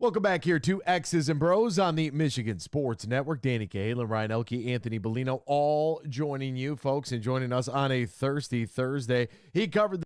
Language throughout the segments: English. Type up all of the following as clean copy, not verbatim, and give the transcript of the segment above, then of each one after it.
Welcome back here to X's and Bros on the Michigan Sports Network. Danny Cahill, Ryan Elke, Anthony Bellino, all joining you folks and joining us on a Thirsty Thursday. He covered the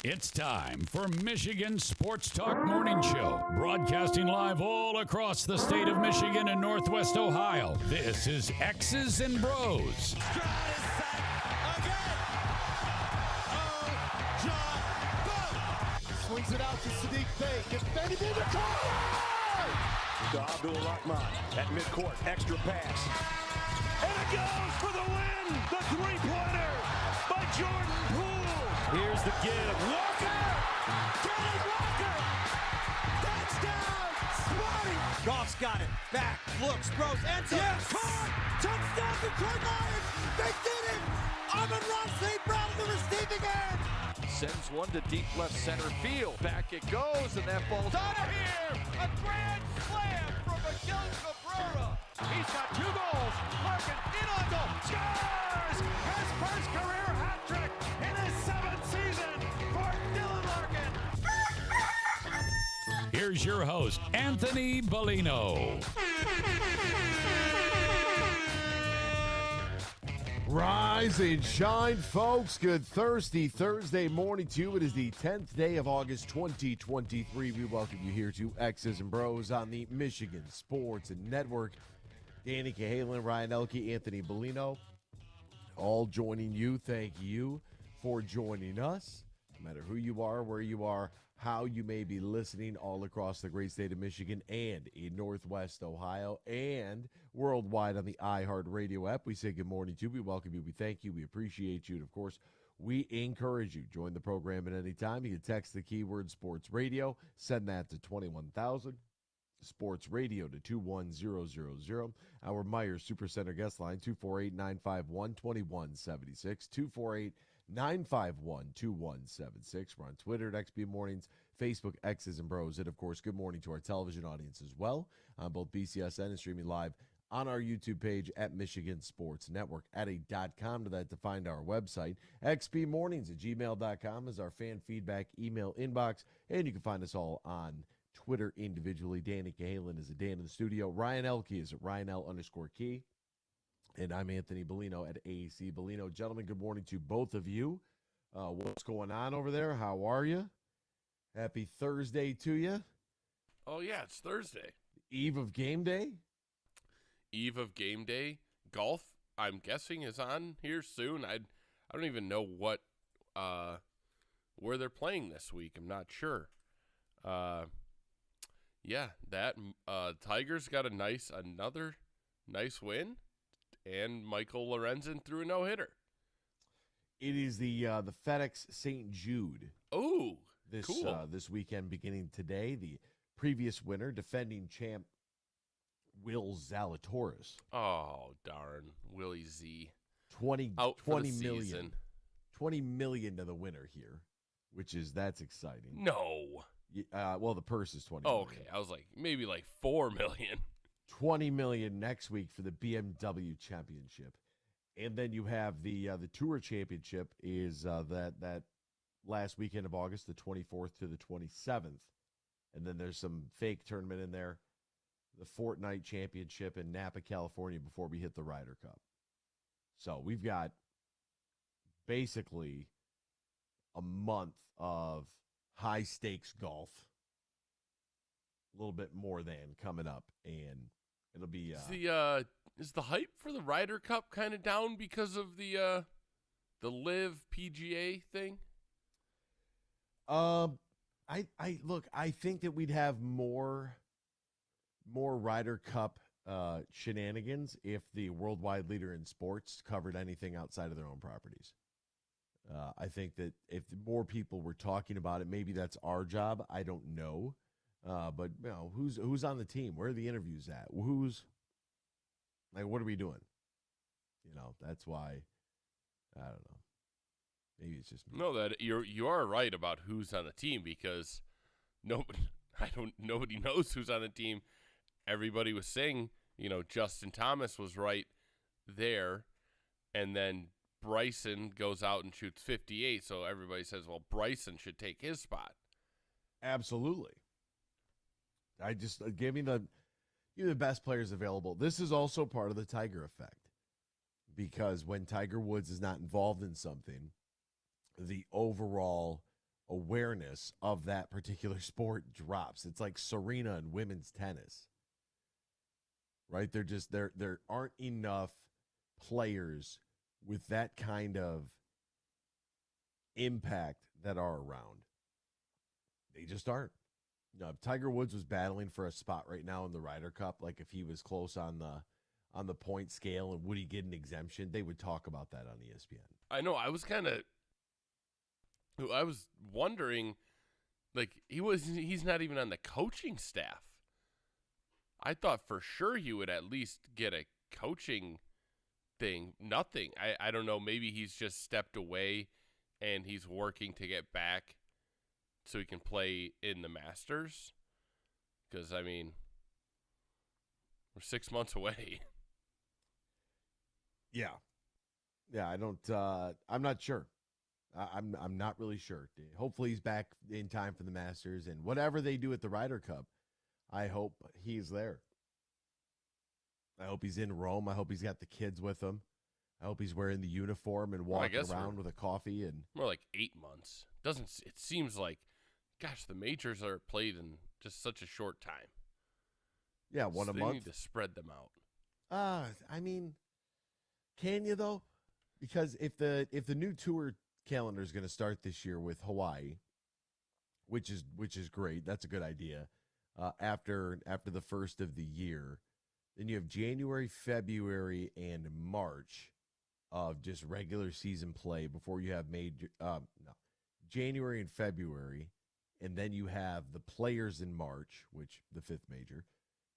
It's time for Michigan Sports Talk Morning Show, broadcasting live all across the state of Michigan and Northwest Ohio. This is X's and Bros. Swings it out to Sadiq Bey. Gets Benny in the To Abdul-Rahman at midcourt. Extra pass. And it goes for the win. The three-pointer by Jordan Poole. Here's the give. Walker! Kenneth Walker! Touchdown! Smarty! Goff's got it. Back. Looks. Throws. Ends up. Yes! Caught! Touchdown Detroit Lions! They did it! Amon-Ra St. Brown in the receiving end! Sends one to deep left center field. Back it goes, and that ball's out of here! A grand slam from Miguel Cabrera! He's got 2 goals. Larkin in on goal. Scores! His first career hat trick in his 7th season for Dylan Larkin. Here's your host, Anthony Bellino. Rise and shine, folks. Good Thirsty Thursday morning to you. It is the 10th day of August 2023. We welcome you here to X's and Bros on the Michigan Sports Network. Danny Cahill, Ryan Elke, Anthony Bellino, all joining you. Thank you for joining us. No matter who you are, where you are, how you may be listening all across the great state of Michigan and in Northwest Ohio and worldwide on the iHeartRadio app. We say good morning to you. We welcome you. We thank you. We appreciate you. And, of course, we encourage you. Join the program at any time. You can text the keyword sports radio. Send that to 21,000. Sports Radio to 21000. Our Myers Supercenter guest line, 248-951-2176, 248-951-2176. We're on Twitter at XB Mornings, Facebook, X's and Bros. And, of course, good morning to our television audience as well on both BCSN and streaming live on our YouTube page at Michigan Sports Network. Add a .com to that to find our website. xbmornings at gmail.com is our fan feedback email inbox. And you can find us all on Twitter individually. Danny Cahalan is a Dan in the studio. Ryan Elke is at RyanL_Key. And I'm Anthony Bellino at AAC Bellino. Gentlemen, good morning to both of you. What's going on over there? How are you? Happy Thursday to you. Oh, yeah, it's Thursday. Eve of game day? eve of game day. Golf, I'm guessing, is on here soon. I don't even know what where they're playing this week. I'm not sure. Yeah, that Tigers got another nice win, and Michael Lorenzen threw a no-hitter. It is the FedEx St. Jude. Oh, this cool. This weekend beginning today. The previous winner, defending champ Will Zalatoris. Oh, darn. Willie Z. 20 million. Season. 20 million to the winner here, that's exciting. No. Well, the purse is 20 Oh, million. okay. I was like, maybe like 4 million. 20 million next week for the BMW Championship. And then you have the Tour Championship is that last weekend of August, the 24th to the 27th. And then there's some fake tournament in there, the Fortnite Championship in Napa, California, before we hit the Ryder Cup. So we've got basically a month of high-stakes golf, a little bit more than coming up, and it'll be is the hype for the Ryder Cup kind of down because of the Live PGA thing? I think that we'd have more Ryder Cup shenanigans if the worldwide leader in sports covered anything outside of their own properties. I think that if more people were talking about it, maybe that's our job. I don't know. But you know, who's on the team? Where are the interviews at? Who's like, what are we doing? You know, that's why I don't know. Maybe it's just me. No, that you are right about who's on the team, because nobody knows who's on the team. Everybody was saying, Justin Thomas was right there, and then Bryson goes out and shoots 58, so everybody says, well, Bryson should take his spot. Absolutely. I just give me the best players available. This is also part of the Tiger effect, because when Tiger Woods is not involved in something, the overall awareness of that particular sport drops. It's like Serena and women's tennis, right? There aren't enough players with that kind of impact that are around. They just aren't. If Tiger Woods was battling for a spot right now in the Ryder Cup, like if he was close on the point scale and would he get an exemption, they would talk about that on ESPN. I know. I was wondering, like, he's not even on the coaching staff. I thought for sure he would at least get a coaching thing. Nothing. I don't know. Maybe he's just stepped away and he's working to get back so he can play in the Masters. Because, I mean, we're 6 months away. Yeah. I don't, I'm not sure. I'm not really sure. Hopefully he's back in time for the Masters, and whatever they do at the Ryder Cup, I hope he's there. I hope he's in Rome. I hope he's got the kids with him. I hope he's wearing the uniform and walking around with a coffee. And more like 8 months. It seems like, gosh, the majors are played in just such a short time. Yeah, one a month. They need to spread them out. I mean, can you though? Because if the new tour calendar is going to start this year with Hawaii, which is great. That's a good idea. After the first of the year, then you have January, February, and March of just regular season play before you have January and February, and then you have the Players in March, which the fifth major.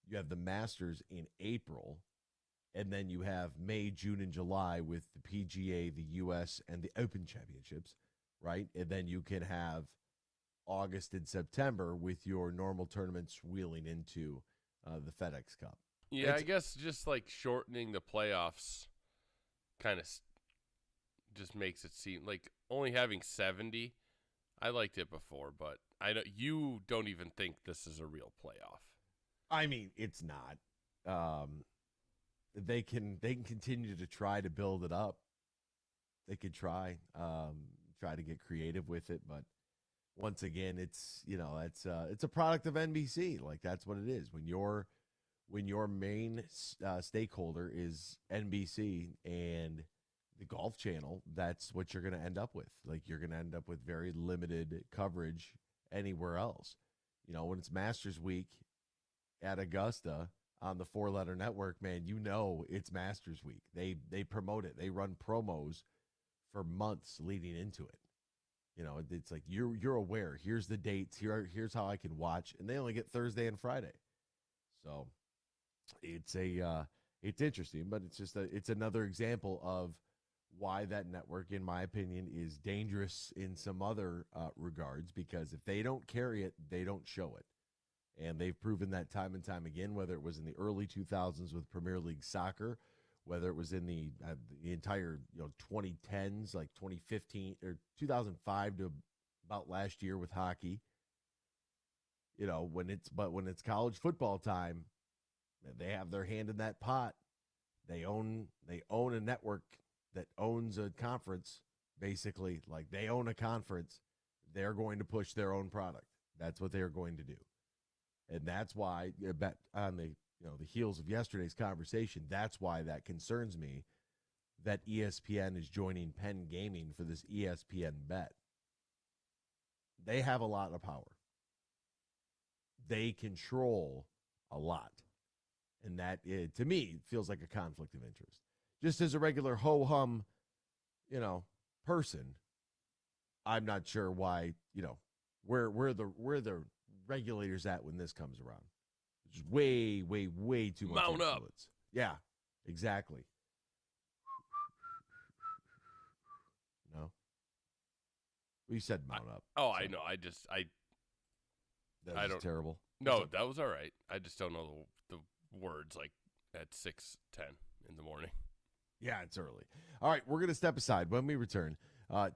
You have the Masters in April, and then you have May, June, and July with the PGA, the U.S., and the Open Championships, right? And then you can have August and September with your normal tournaments wheeling into the FedEx Cup. Yeah, I guess just like shortening the playoffs kind of just makes it seem like only having 70. I liked it before, but you don't even think this is a real playoff. I mean, it's not. They can continue to try to build it up. They could try to get creative with it, but once again, it's a product of NBC. Like, that's what it is. When you're when your main stakeholder is NBC and the Golf Channel, that's what you're going to end up with. Like, you're going to end up with very limited coverage anywhere else. You know, when it's Masters Week at Augusta on the 4-letter network, man, you know it's Masters Week. They promote it. They run promos for months leading into it. You know, it's like you're aware. Here's the dates. Here's how I can watch, and they only get Thursday and Friday. So it's interesting, but it's another example of why that network, in my opinion, is dangerous in some other regards, because if they don't carry it, they don't show it. And they've proven that time and time again, whether it was in the early 2000s with Premier League Soccer, whether it was in the entire 2010s, like 2015 or 2005 to about last year with hockey. You know, when it's college football time, they have their hand in that pot. They own a network that owns a conference, basically. Like, they own a conference. They're going to push their own product. That's what they're going to do. And that's why, on the heels of yesterday's conversation, that's why that concerns me, that ESPN is joining Penn Gaming for this ESPN bet. They have a lot of power. They control a lot. And that, to me, feels like a conflict of interest. Just as a regular ho-hum, person, I'm not sure why, where the regulators at when this comes around. It's way, way, way too much Mount influence. up. Yeah, exactly. No? Well, you said mount up. Oh, so I know. That I was don't. terrible. No, that was all right. I just don't know the words, like, at 6:10 in the morning. Yeah, it's early. All right, we're going to step aside when we return.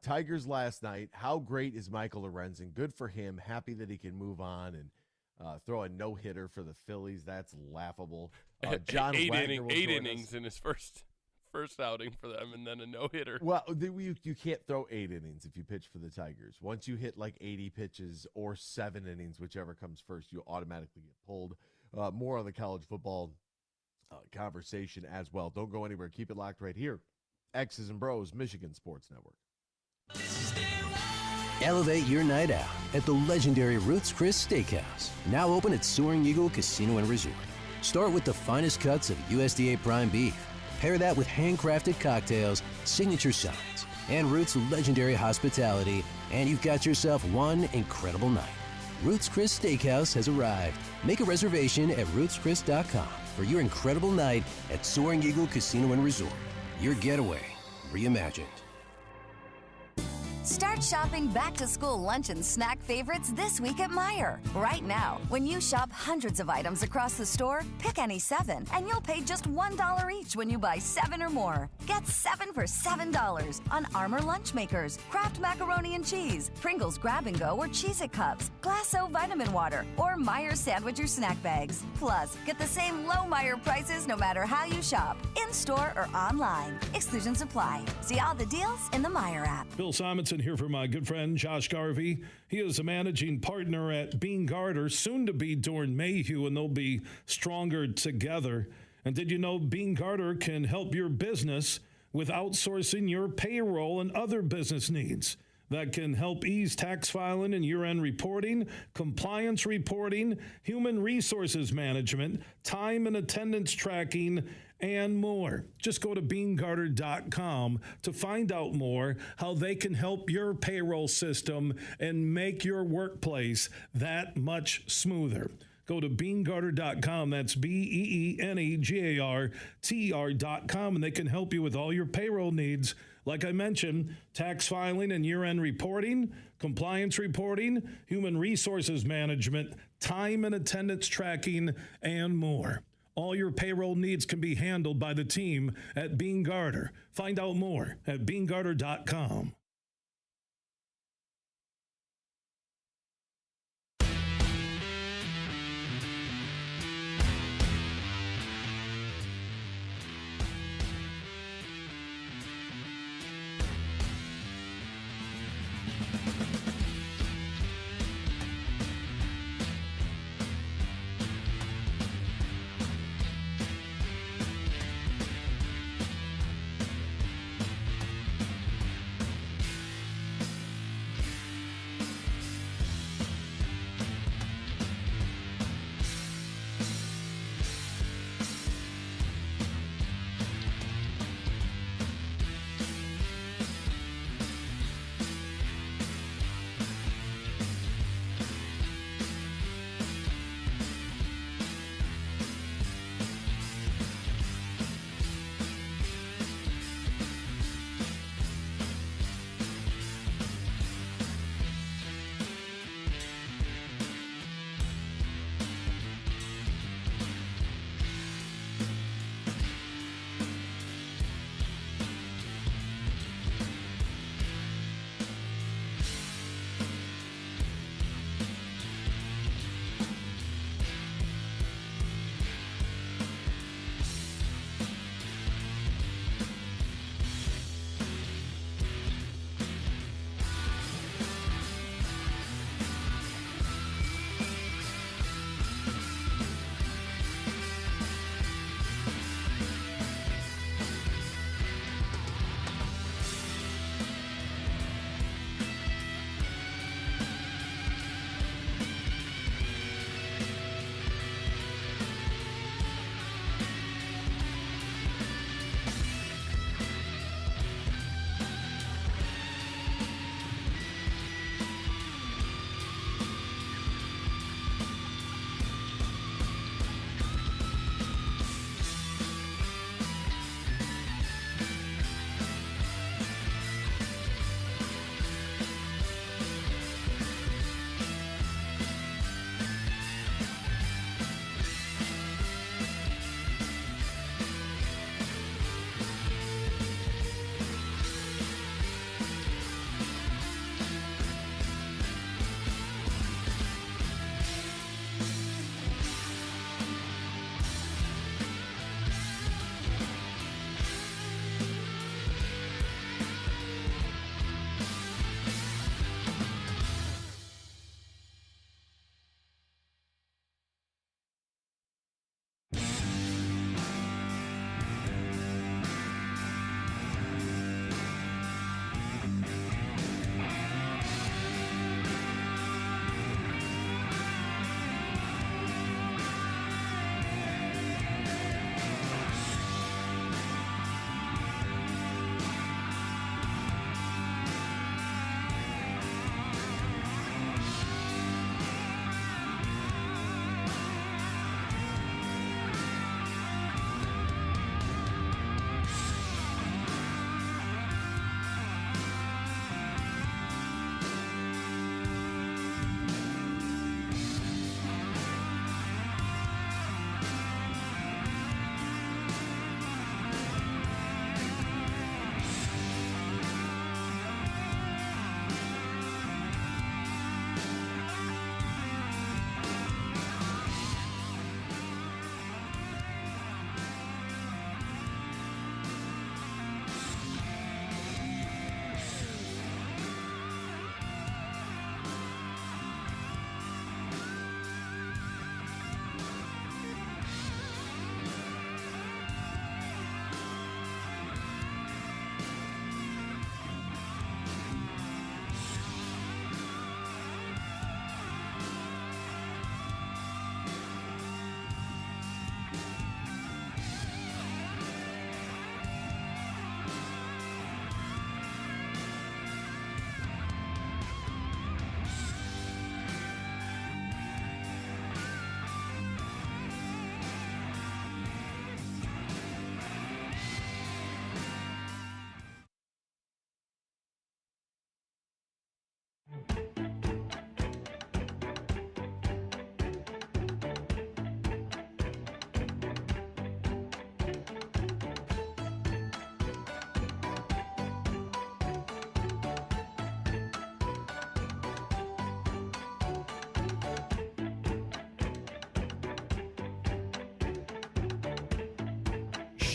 Tigers last night. How great is Michael Lorenzen? Good for him. Happy that he can move on and throw a no-hitter for the Phillies. That's laughable. John eight Wagner innings in his first outing for them, and then a no-hitter. Well, you can't throw 8 innings if you pitch for the Tigers. Once you hit like 80 pitches or 7 innings, whichever comes first, you automatically get pulled. More on the college football conversation as well. Don't go anywhere. Keep it locked right here. X's and Bros, Michigan Sports Network. Elevate your night out at the legendary Ruth's Chris Steakhouse, now open at Soaring Eagle Casino and Resort. Start with the finest cuts of USDA prime beef. Pair that with handcrafted cocktails, signature sides, and Ruth's legendary hospitality, and you've got yourself one incredible night. Ruth's Chris Steakhouse has arrived. Make a reservation at ruthschris.com for your incredible night at Soaring Eagle Casino and Resort. Your getaway reimagined. Start shopping back-to-school lunch and snack favorites this week at Meijer. Right now, when you shop hundreds of items across the store, pick any 7, and you'll pay just $1 each when you buy 7 or more. Get 7 for $7 on Armour Lunch Makers, Kraft Macaroni and Cheese, Pringles Grab and Go or Cheez-It Cups, Glasso Vitamin Water, or Meijer Sandwich or Snack Bags. Plus, get the same low Meijer prices no matter how you shop, in-store or online. Exclusions apply. See all the deals in the Meijer app. Bill Simonson here for my good friend Josh Garvey. He is a managing partner at Bean Garter, soon to be Dorn Mayhew, and they'll be stronger together. And did you know Bean Garter can help your business with outsourcing your payroll and other business needs? That can help ease tax filing and year-end reporting, compliance reporting, human resources management, time and attendance tracking, and more. Just go to BeanGarter.com to find out more how they can help your payroll system and make your workplace that much smoother. Go to BeanGarter.com. That's BeanGarter.com, and they can help you with all your payroll needs. Like I mentioned, tax filing and year-end reporting, compliance reporting, human resources management, time and attendance tracking, and more. All your payroll needs can be handled by the team at Bean Garter. Find out more at BeanGarter.com.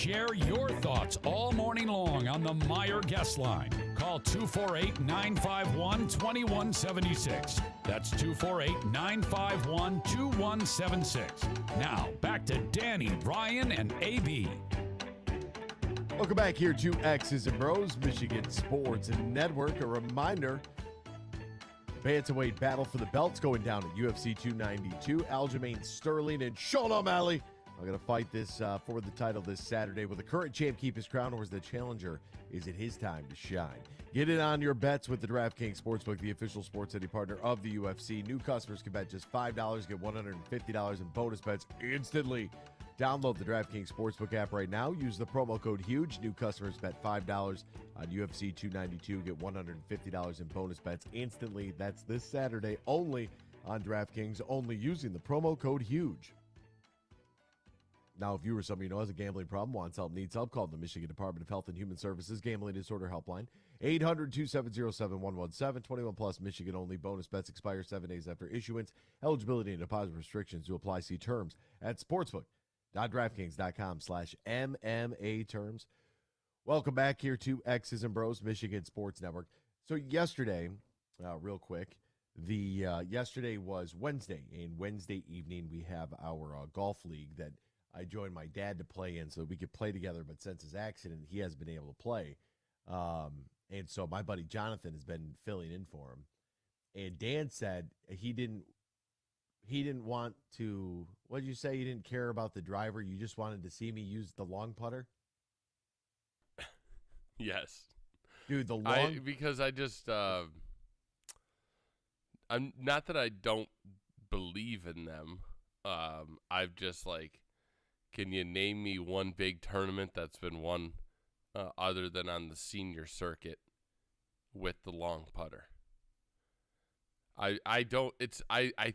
Share your thoughts all morning long on the Meyer Guest Line. Call 248-951-2176. That's 248-951-2176. Now, back to Danny, Ryan, and AB. Welcome back here to X's and Bros, Michigan Sports Network. A reminder, bantamweight battle for the belts going down at UFC 292. Aljamain Sterling and Sean O'Malley are going to fight this for the title this Saturday. Will the current champ keep his crown, or is the challenger, is it his time to shine? Get in on your bets with the DraftKings Sportsbook, the official sports betting partner of the UFC. New customers can bet just $5, get $150 in bonus bets instantly. Download the DraftKings Sportsbook app right now. Use the promo code HUGE. New customers bet $5 on UFC 292. Get $150 in bonus bets instantly. That's this Saturday only on DraftKings, only using the promo code HUGE. Now, if you or somebody you know has a gambling problem, wants help, needs help, call the Michigan Department of Health and Human Services Gambling Disorder Helpline, 800-270-7117, 21 plus, Michigan only. Bonus bets expire 7 days after issuance. Eligibility and deposit restrictions to apply. See terms at sportsbook.draftkings.com/MMA terms. Welcome back here to X's and Bros, Michigan Sports Network. So yesterday, real quick, yesterday was Wednesday, and Wednesday evening we have our golf league that I joined my dad to play in so we could play together, but since his accident, he hasn't been able to play. And so my buddy Jonathan has been filling in for him. And Dan said he didn't want to, what did you say? You didn't care about the driver. You just wanted to see me use the long putter? Yes. Dude, because I just, I'm not that I don't believe in them. I've just can you name me one big tournament that's been won other than on the senior circuit with the long putter? I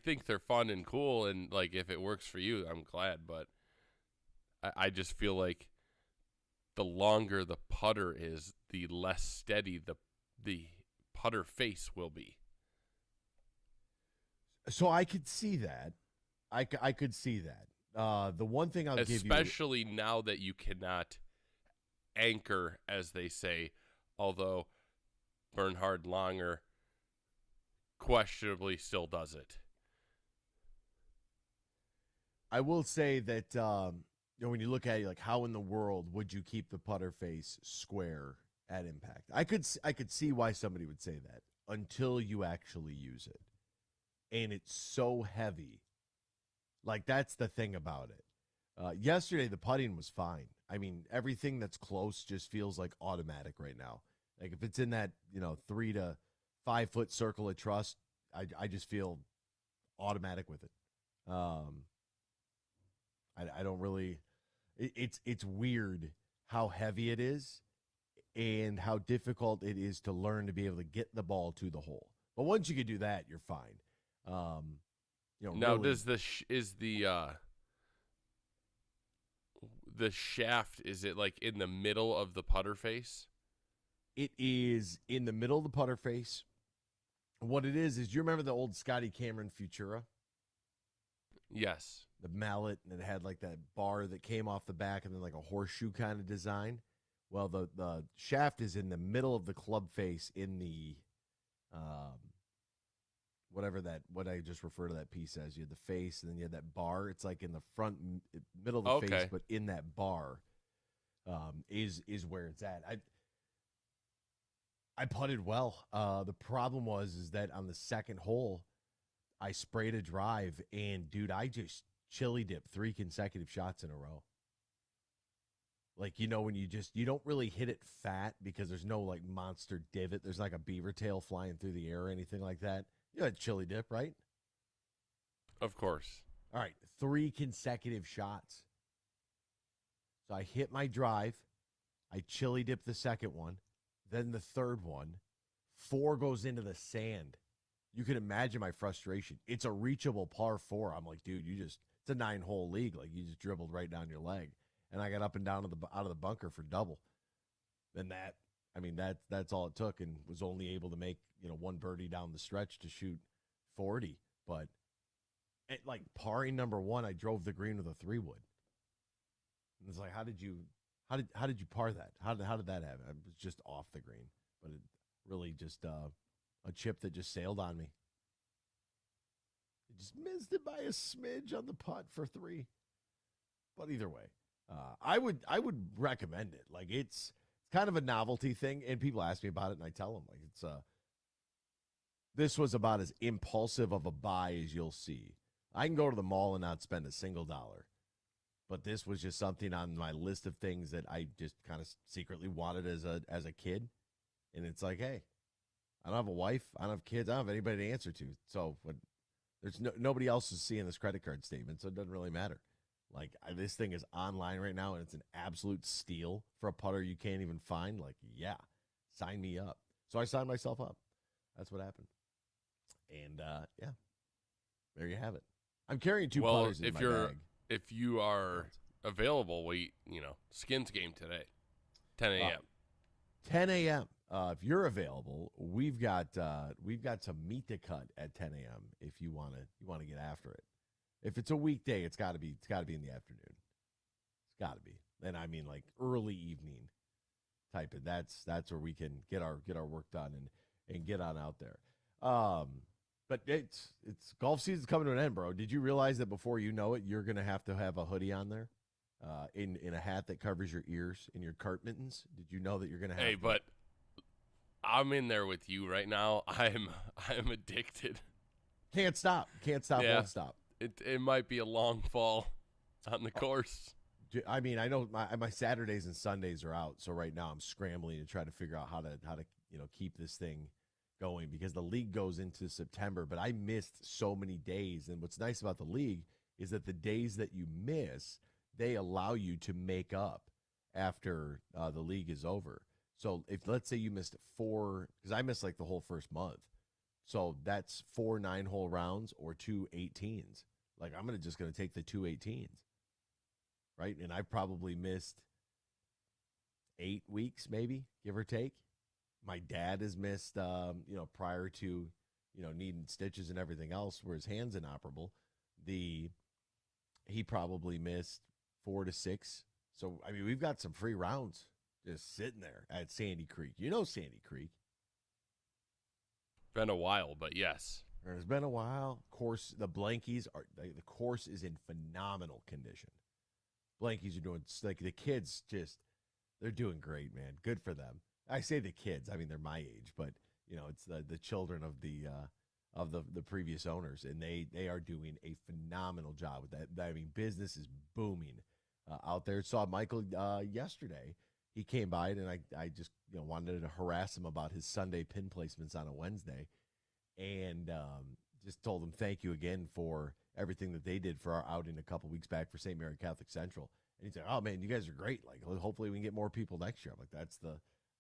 think they're fun and cool, and if it works for you, I'm glad, but I just feel like the longer the putter is, the less steady the putter face will be. So I could see that. I could see that. The one thing I'll give you, especially now that you cannot anchor, as they say, although Bernhard Langer questionably still does it. I will say that when you look at it, how in the world would you keep the putter face square at impact? I could see why somebody would say that until you actually use it, and it's so heavy. That's the thing about it. Yesterday, the putting was fine. I mean, everything that's close just feels like automatic right now. If it's in that, 3 to 5 foot circle of trust, I just feel automatic with it. I don't really, it's weird how heavy it is and how difficult it is to learn to be able to get the ball to the hole. But once you can do that, you're fine. Now, really, does the shaft, is it in the middle of the putter face? It is in the middle of the putter face. What it is you remember the old Scotty Cameron Futura? Yes. The mallet, and it had that bar that came off the back and then a horseshoe kind of design. Well, the shaft is in the middle of the club face in the what I just refer to that piece as. You had the face, and then you had that bar. It's in the front middle of the face, but in that bar is where it's at. I putted well. The problem was that on the second hole, I sprayed a drive, and dude, I just chili dipped 3 consecutive shots in a row. When you don't really hit it fat because there's no monster divot. There's a beaver tail flying through the air or anything like that. You had chili dip, right? Of course. All right, 3 consecutive shots. So I hit my drive. I chili dipped the second one. Then the third one. 4 goes into the sand. You can imagine my frustration. It's a reachable par 4. I'm like, dude, it's a 9-hole league. You just dribbled right down your leg. And I got up and down out of the bunker for double. Then that's all it took, and was only able to make, 1 birdie down the stretch to shoot 40. But at parring number 1, I drove the green with a 3-wood. And it's how did you How did you par that? How did that happen? It was just off the green, but it really just a chip that just sailed on me. It just missed it by a smidge on the putt for 3. But either way, I would recommend it. Like it's kind of a novelty thing, and people ask me about it, and I tell them like it's this was about as impulsive of a buy as you'll see. I can go to the mall and not spend a single dollar. But this was just something on my list of things that I just kind of secretly wanted as a kid. And it's like, hey, I don't have a wife. I don't have kids. I don't have anybody to answer to. So there's nobody else is seeing this credit card statement, so it doesn't really matter. Like, this thing is online right now, and it's an absolute steal for a putter you can't even find. Like, yeah, sign me up. So I signed myself up. That's what happened. And, yeah, there you have it. I'm carrying 2 putters in my bag. If you are available, Skins game today, 10 a.m. 10 a.m. If you're available, we've got some meat to cut at 10 a.m. If you want to get after it. If it's a weekday, it's got to be in the afternoon. It's got to be. And I mean like early evening type of. That's where we can get our work done and get on out there. But it's golf season's coming to an end, bro. Did you realize that before you know it, you're going to have a hoodie on there in a hat that covers your ears and your cart mittens? Did you know that you're going to have Hey, but I'm in there with you right now. I'm addicted. Can't stop. Yeah. Won't stop. It might be a long fall on the course. I mean, I know my Saturdays and Sundays are out, so right now I'm scrambling to try to figure out how to keep this thing going because the league goes into September, but I missed so many days. And what's nice about the league is that the days that you miss, they allow you to make up after the league is over. So if let's say you missed 4, because I missed like the whole first month. So that's 4 9-hole rounds or 2 18s. Like I'm just going to take the 2 18s. Right. And I probably missed 8 weeks, maybe, give or take. My dad has missed, prior to, needing stitches and everything else where his hand's inoperable. He probably missed 4 to 6. So, I mean, we've got some free rounds just sitting there at Sandy Creek. You know Sandy Creek. Been a while, but yes. It's been a while. Course, the Blankies the course is in phenomenal condition. Blankies are doing, like, the kids they're doing great, man. Good for them. I say the kids. I mean, they're my age, but it's the children of the previous owners, and they are doing a phenomenal job with that. I mean, business is booming out there. Saw Michael yesterday. He came by, and I just wanted to harass him about his Sunday pin placements on a Wednesday, and just told him thank you again for everything that they did for our outing a couple weeks back for St. Mary Catholic Central. And he said, "Oh man, you guys are great. Like, hopefully we can get more people next year." I'm like,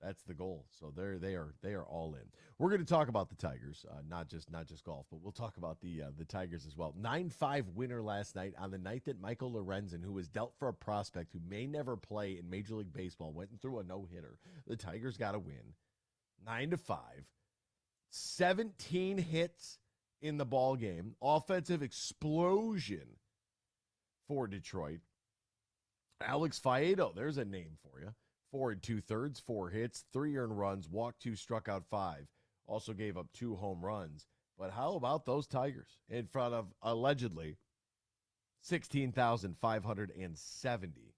That's the goal. So they are all in. We're going to talk about the Tigers, not just golf, but we'll talk about the Tigers as well. 9-5 winner last night on the night that Michael Lorenzen, who was dealt for a prospect who may never play in Major League Baseball, went and threw a no-hitter. The Tigers got a win, 9-5, 17 hits in the ball game, offensive explosion for Detroit. Alex Faedo, there's a name for you. 4 2/3, 4 hits, 3 earned runs, walked 2, struck out 5. Also gave up 2 home runs. But how about those Tigers in front of, allegedly, 16,570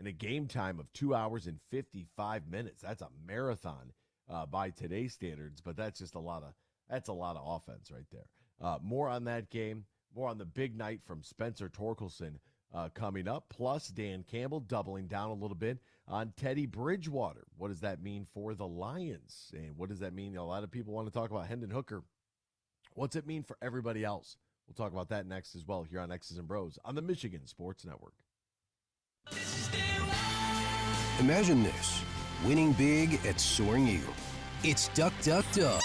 in a game time of 2 hours and 55 minutes? That's a marathon by today's standards, but that's just a lot of offense right there. More on that game, more on the big night from Spencer Torkelson coming up, plus Dan Campbell doubling down a little bit on Teddy Bridgewater. What does that mean for the Lions? And what does that mean? A lot of people want to talk about Hendon Hooker. What's it mean for everybody else? We'll talk about that next as well here on X's and Bros on the Michigan Sports Network. Imagine this, winning big at Soaring Eagle. It's Duck, Duck, Duck.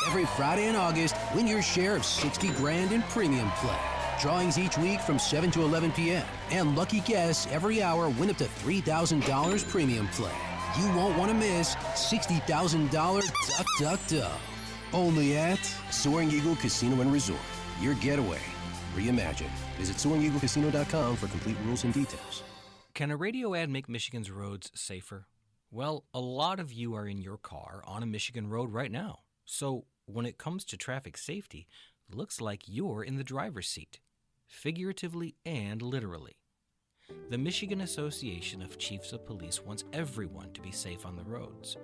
Every Friday in August, win your share of $60,000 in premium play. Drawings each week from 7 to 11 p.m. And lucky guests every hour win up to $3,000 premium play. You won't want to miss $60,000 Duck, Duck, Duck. Only at Soaring Eagle Casino and Resort. Your getaway reimagined. Visit SoaringEagleCasino.com for complete rules and details. Can a radio ad make Michigan's roads safer? Well, a lot of you are in your car on a Michigan road right now. So when it comes to traffic safety, looks like you're in the driver's seat, figuratively and literally. The Michigan Association of Chiefs of Police wants everyone to be safe on the roads.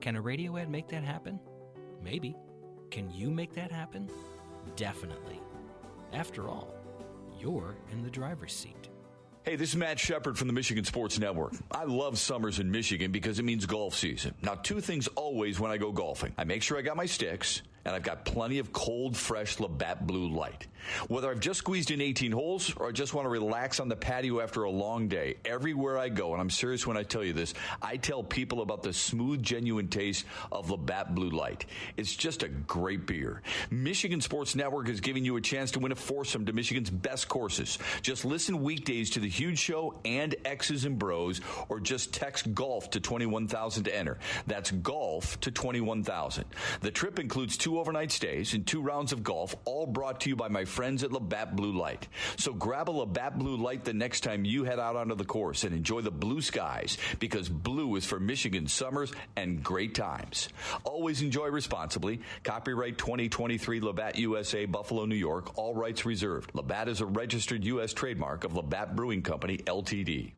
Can a radio ad make that happen? Maybe. Can you make that happen? Definitely. After all, you're in the driver's seat. Hey, this is Matt Shepard from the Michigan Sports Network. I love summers in Michigan because it means golf season. Now, two things always when I go golfing. I make sure I got my sticks, and I've got plenty of cold, fresh Labatt Blue Light. Whether I've just squeezed in 18 holes or I just want to relax on the patio after a long day, everywhere I go, and I'm serious when I tell you this, I tell people about the smooth, genuine taste of Labatt Blue Light. It's just a great beer. Michigan Sports Network is giving you a chance to win a foursome to Michigan's best courses. Just listen weekdays to The Huge Show and X's and Bros, or just text GOLF to 21,000 to enter. That's GOLF to 21,000. The trip includes 2 overnight stays and 2 rounds of golf, all brought to you by my friends at Labatt Blue Light. So grab a Labatt Blue Light the next time you head out onto the course and enjoy the blue skies, because blue is for Michigan summers and great times. Always enjoy responsibly. Copyright 2023 Labatt USA, Buffalo, New York. All rights reserved. Labatt is a registered U.S. trademark of Labatt Brewing Company, Ltd.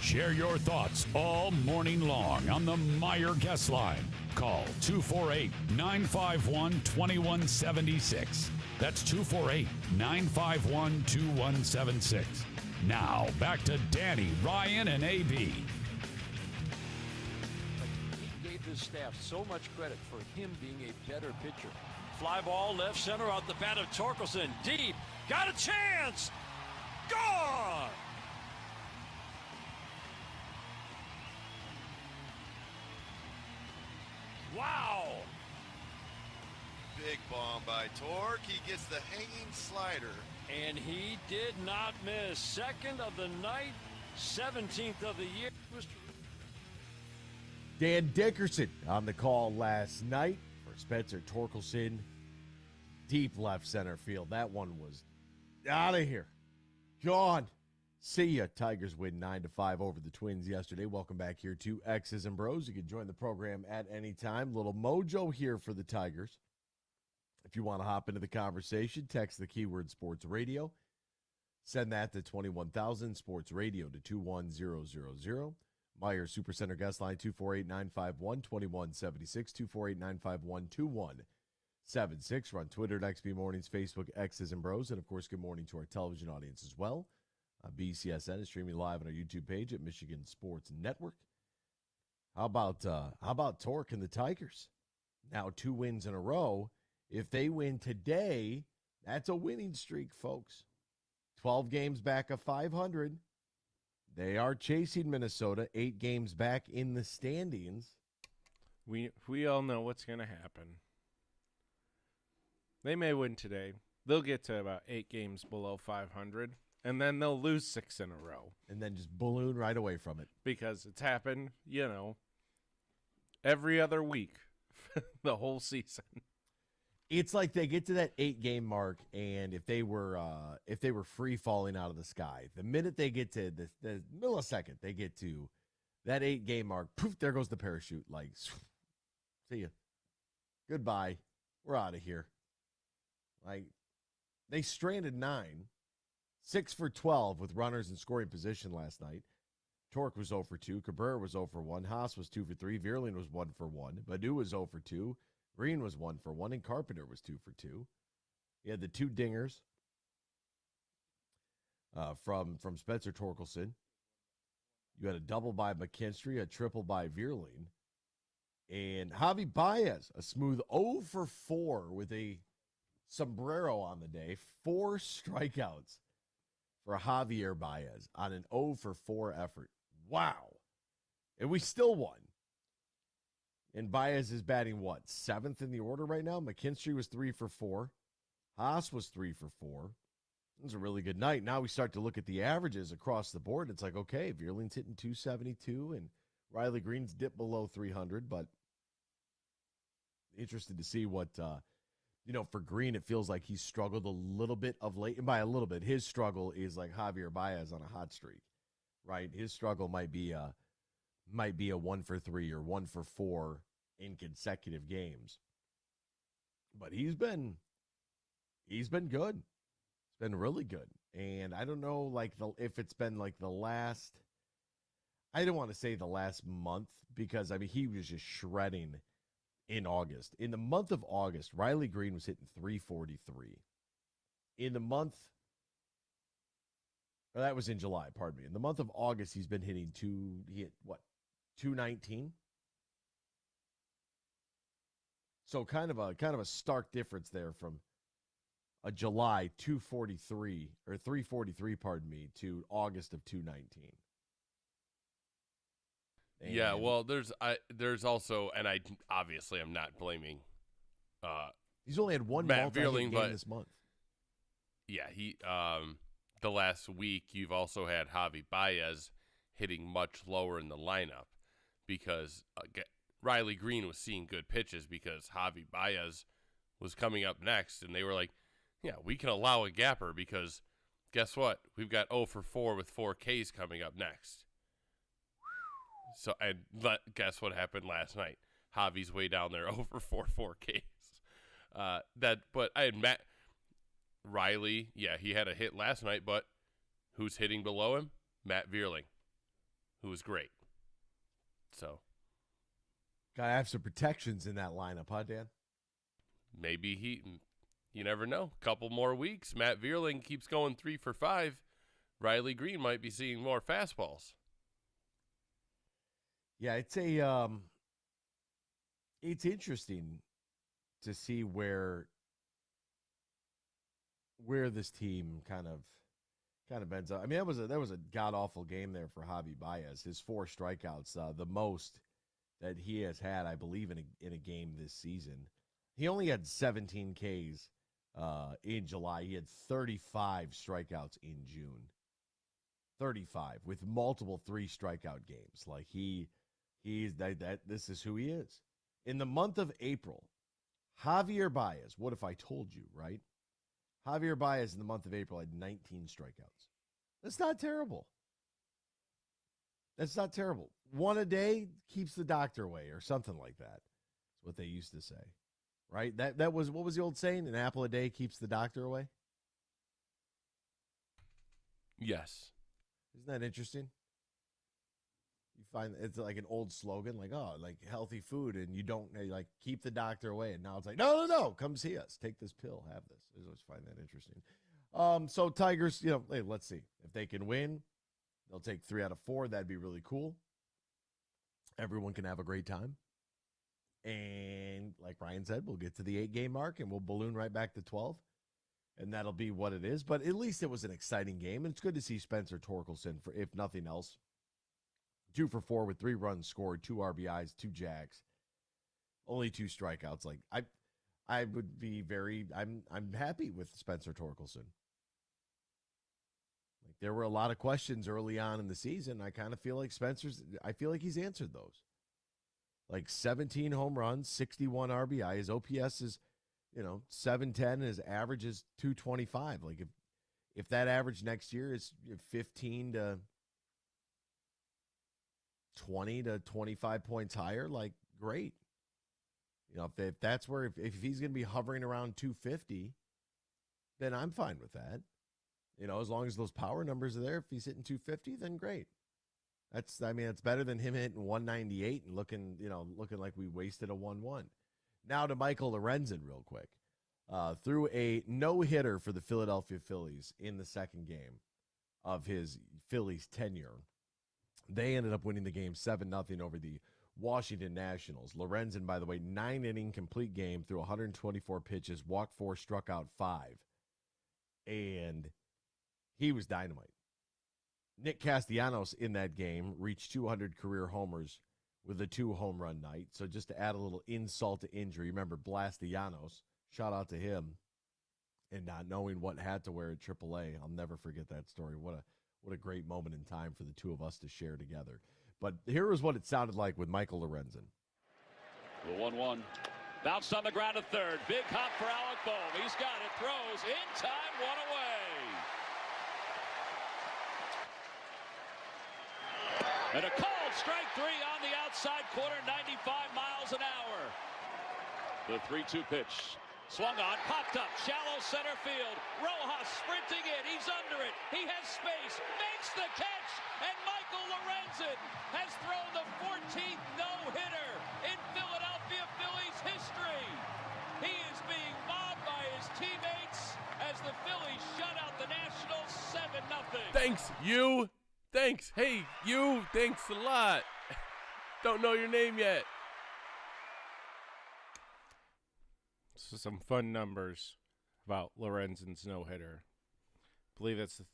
Share your thoughts all morning long on the Meyer Guest Line. Call 248-951-2176. That's 248-951-2176. Now, back to Danny, Ryan, and AB. He gave his staff so much credit for him being a better pitcher. Fly ball left center out the bat of Torkelson. Deep. Got a chance. Gone. Wow. Big bomb by Tork. He gets the hanging slider. And he did not miss. Second of the night, 17th of the year. Dan Dickerson on the call last night for Spencer Torkelson. Deep left center field. That one was out of here. Gone. See ya. Tigers win 9-5 over the Twins yesterday. Welcome back here to X's and Bros. You can join the program at any time. Little mojo here for the Tigers. If you want to hop into the conversation, text the keyword sports radio. Send that to 21,000 sports radio to 21000. Meyer Supercenter guest line 248-951-2176, 248-951-2176. We're on Twitter at XB Mornings, Facebook, X's and Bros. And, of course, good morning to our television audience as well. BCSN is streaming live on our YouTube page at Michigan Sports Network. How about Tork and the Tigers? Now 2 wins in a row. If they win today, that's a winning streak, folks. 12 games back of 500. They are chasing Minnesota 8 games back in the standings. We all know what's going to happen. They may win today. They'll get to about 8 games below 500, and then they'll lose 6 in a row. And then just balloon right away from it. Because it's happened, every other week the whole season. It's like they get to that 8-game mark, and if they were free falling out of the sky, the minute they get to the millisecond they get to that 8-game mark, poof, there goes the parachute. Like, see ya, goodbye, we're out of here. Like, they stranded 9, 6 for 12 with runners in scoring position last night. Tork was 0 for 2, Cabrera was 0 for 1, Haas was 2 for 3, Vierling was 1 for 1, Badu was 0 for 2. Green was 1 for 1, and Carpenter was 2 for 2. He had the 2 dingers from Spencer Torkelson. You had a double by McKinstry, a triple by Vierling. And Javi Baez, a smooth 0 for 4 with a sombrero on the day. 4 strikeouts for Javier Baez on an 0 for 4 effort. Wow. And we still won. And Baez is batting, 7th in the order right now? McKinstry was 3 for 4. Haas was 3 for 4. It was a really good night. Now we start to look at the averages across the board. It's like, okay, Vierling's hitting 272, and Riley Green's dipped below 300, but interested to see what, for Green, it feels like he's struggled a little bit of late. And by a little bit, his struggle is like Javier Baez on a hot streak, right? His struggle might be a 1 for 3 or 1 for 4 in consecutive games. But he's been good. It's been really good. And I don't know if it's been like the last, I don't want to say the last month, because he was just shredding in August. In the month of August, Riley Green was hitting 343. In the month, that was in July, pardon me. In the month of August, he's been hitting 219. So kind of a stark difference there from a July 243 or 343, pardon me, to August of 219. Yeah, well, there's also, and I'm not blaming. He's only had one Matt multi-hit Vierling, game this month. Yeah, he the last week you've also had Javi Baez hitting much lower in the lineup because Riley Green was seeing good pitches because Javi Baez was coming up next, and they were like, yeah, we can allow a gapper because guess what? We've got 0 for 4 with 4 Ks coming up next. So, and guess what happened last night? Javi's way down there, 0 for 4 Ks. But I had Matt Riley. Yeah, he had a hit last night, but who's hitting below him? Matt Vierling, who was great. So gotta have some protections in that lineup, huh, Dan? maybe you never know. Couple more weeks. Matt Vierling keeps going 3 for 5. Riley Green might be seeing more fastballs. Yeah, it's interesting to see where this team kind of ends up. I mean, that was a god awful game there for Javi Baez. His 4 strikeouts, the most that he has had, I believe, in a game this season. He only had 17 Ks in July. He had 35 strikeouts in June. 35 with multiple 3 strikeout games. Like this is who he is. In the month of April, Javier Baez, what if I told you, right? Javier Baez in the month of April had 19 strikeouts. That's not terrible. That's not terrible. 1 a day keeps the doctor away or something like that. That's what they used to say, right? That was, what was the old saying? An apple a day keeps the doctor away? Yes. Isn't that interesting? You find it's like an old slogan, like, oh, like healthy food, and you don't like keep the doctor away. And now it's like, no, come see us. Take this pill, have this. I always find that interesting. So Tigers, hey, let's see. If they can win, they'll take 3 out of 4. That'd be really cool. Everyone can have a great time. And like Ryan said, we'll get to the 8-game mark and we'll balloon right back to 12. And that'll be what it is. But at least it was an exciting game. And it's good to see Spencer Torkelson, for if nothing else, 2 for 4 with 3 runs scored, 2 RBIs, 2 jacks, only 2 strikeouts. Like I would be I'm happy with Spencer Torkelson. Like there were a lot of questions early on in the season. I kind of feel like I feel like he's answered those. Like 17 home runs, 61 RBI. His OPS is, 710. His average is 225. Like if that average next year is 15 to 20 to 25 points higher, like great. If that's where, if he's going to be hovering around 250, then I'm fine with that. As long as those power numbers are there, if he's hitting 250, then great. It's better than him hitting 198 and looking like we wasted a 1-1. Now to Michael Lorenzen real quick. Threw a no-hitter for the Philadelphia Phillies in the second game of his Phillies tenure. They ended up winning the game 7-0 over the Washington Nationals. Lorenzen, by the way, 9-inning complete game through 124 pitches, walked 4, struck out 5. And he was dynamite. Nick Castellanos in that game reached 200 career homers with a 2-home run night. So just to add a little insult to injury, remember Blastianos, shout out to him, and not knowing what hat to wear at AAA. I'll never forget that story. What a great moment in time for the two of us to share together. But here is what it sounded like with Michael Lorenzen. The 1-1. Bounced on the ground at third. Big hop for Alec Bohm. He's got it. Throws in time. 1 away. And a called strike 3 on the outside corner. 95 miles an hour. The 3-2 pitch. Swung on, popped up, shallow center field. Rojas sprinting in, he's under it. He has space, makes the catch, and Michael Lorenzen has thrown the 14th no-hitter in Philadelphia Phillies history. He is being mobbed by his teammates as the Phillies shut out the Nationals 7-0. Thanks, you. Thanks. Hey, you. Thanks a lot. Don't know your name yet. So some fun numbers about Lorenzen's no-hitter. I believe it's the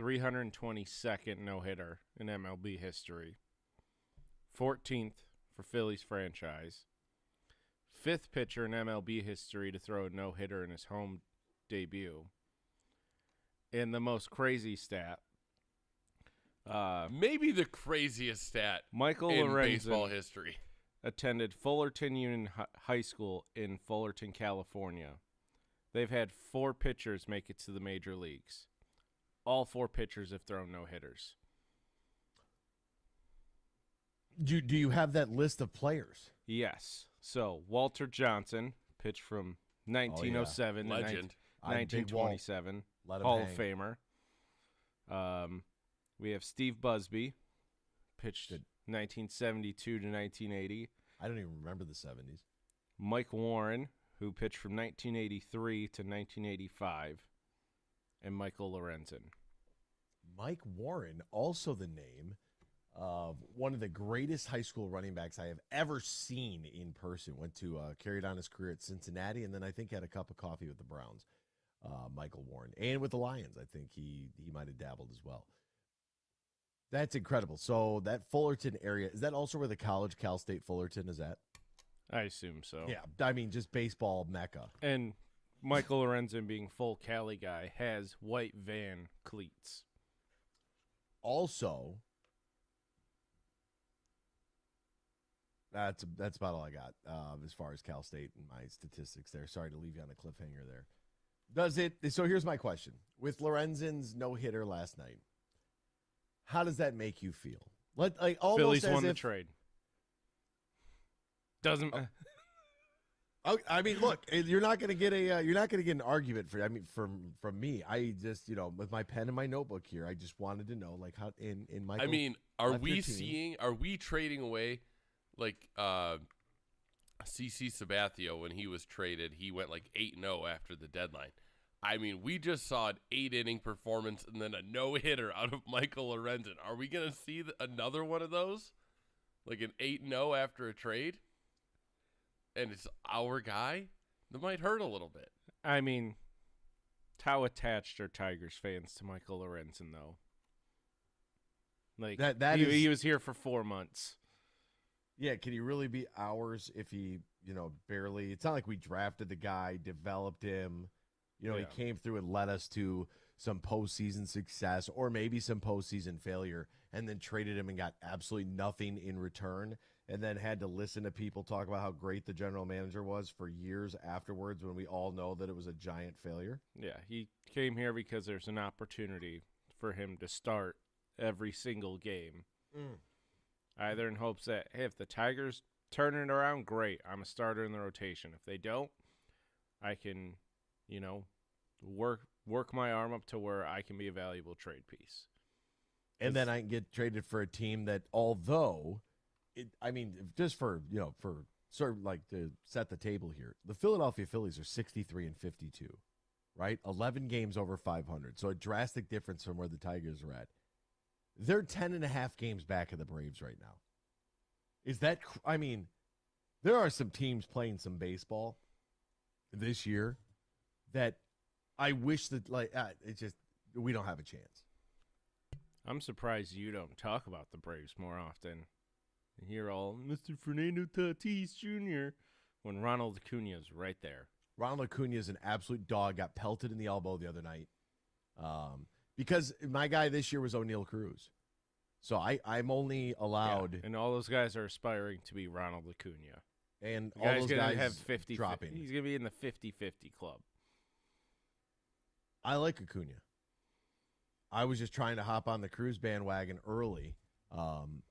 322nd no-hitter in MLB history. 14th for Phillies franchise. 5th pitcher in MLB history to throw a no-hitter in his home debut. And the most crazy stat. Maybe the craziest stat Michael in Lorenzen baseball history. Attended Fullerton Union High School in Fullerton, California. They've had 4 pitchers make it to the major leagues. All 4 pitchers have thrown no-hitters. Do you have that list of players? Yes. So, Walter Johnson, pitched from 1907 to Legend. 1927. Hall of Famer. We have Steve Busby, pitched 1972 to 1980. I don't even remember the 70s. Mike Warren, who pitched from 1983 to 1985, and Michael Lorenzen. Mike Warren, also the name of one of the greatest high school running backs I have ever seen in person. Went to carried on his career at Cincinnati, and then I think had a cup of coffee with the Browns. Michael Warren, and with the Lions, I think he might have dabbled as well. That's incredible. So that Fullerton area, is that also where the college Cal State Fullerton is at? I assume so. Yeah, I mean, just baseball mecca. And Michael Lorenzen, being full Cali guy, has white van cleats. Also, that's about all I got as far as Cal State and my statistics there. Sorry to leave you on a cliffhanger there. So here's my question. With Lorenzen's no-hitter last night, how does that make you feel? Phillies won the trade. Doesn't. I mean, look, you're not going to get an argument from me. I just, with my pen and my notebook here, I just wanted to know, like, how in Michael. I mean, are we trading away, like, CC Sabathia when he was traded? He went like 8-0 after the deadline. I mean, we just saw an 8-inning performance and then a no-hitter out of Michael Lorenzen. Are we going to see another one of those? Like an 8-0 after a trade? And it's our guy? That might hurt a little bit. I mean, how attached are Tigers fans to Michael Lorenzen, though? Like, he was here for 4 months. Yeah, can he really be ours if he, barely? It's not like we drafted the guy, developed him. He came through and led us to some postseason success or maybe some postseason failure, and then traded him and got absolutely nothing in return, and then had to listen to people talk about how great the general manager was for years afterwards when we all know that it was a giant failure. Yeah, he came here because there's an opportunity for him to start every single game. Either in hopes that, hey, if the Tigers turn it around, great, I'm a starter in the rotation. If they don't, I can, work my arm up to where I can be a valuable trade piece. And then I can get traded for a team that, although, just for sort of like to set the table here, the Philadelphia Phillies are 63-52, right? 11 games over 500. So a drastic difference from where the Tigers are at. They're 10.5 games back of the Braves right now. There are some teams playing some baseball this year that I wish that, we don't have a chance. I'm surprised you don't talk about the Braves more often. And hear all Mr. Fernando Tatis Jr. when Ronald Acuna is right there. Ronald Acuna is an absolute dog. Got pelted in the elbow the other night. Because my guy this year was O'Neal Cruz. So I'm only allowed. Yeah, and all those guys are aspiring to be Ronald Acuna. And all those guys have 50 dropping. He's going to be in the 50-50 club. I like Acuna. I was just trying to hop on the Cruz bandwagon early.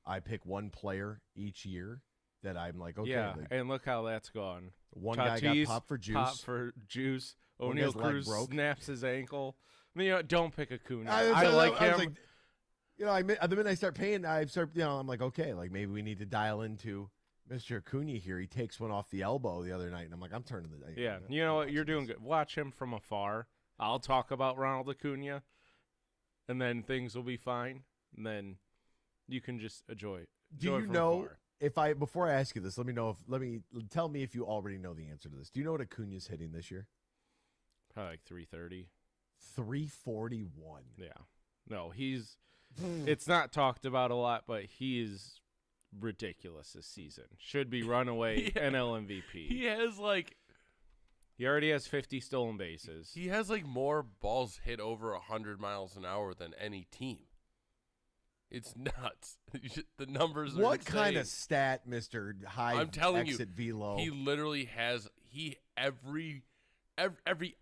I pick one player each year that I'm like, okay. Yeah, and look how that's gone. One guy got popped for juice. O'Neal Cruz snaps his ankle. Don't pick Acuna. I like him. The minute I start paying, I'm like, okay, like maybe we need to dial into Mr. Acuna here. He takes one off the elbow the other night, and I'm like, I'm turning the. Yeah, you know what? You're doing good. Watch him from afar. I'll talk about Ronald Acuna, and then things will be fine. And then you can just enjoy. Do you know before I ask you this? Tell me if you already know the answer to this. Do you know what Acuna's hitting this year? Probably like 330. 341. Yeah. No, it's not talked about a lot, but he is ridiculous this season. Should be runaway NL MVP. He already has 50 stolen bases. He has more balls hit over 100 miles an hour than any team. It's nuts. The numbers are what insane. Kind of stat, Mr. High I'm telling exit you, velo? He literally has every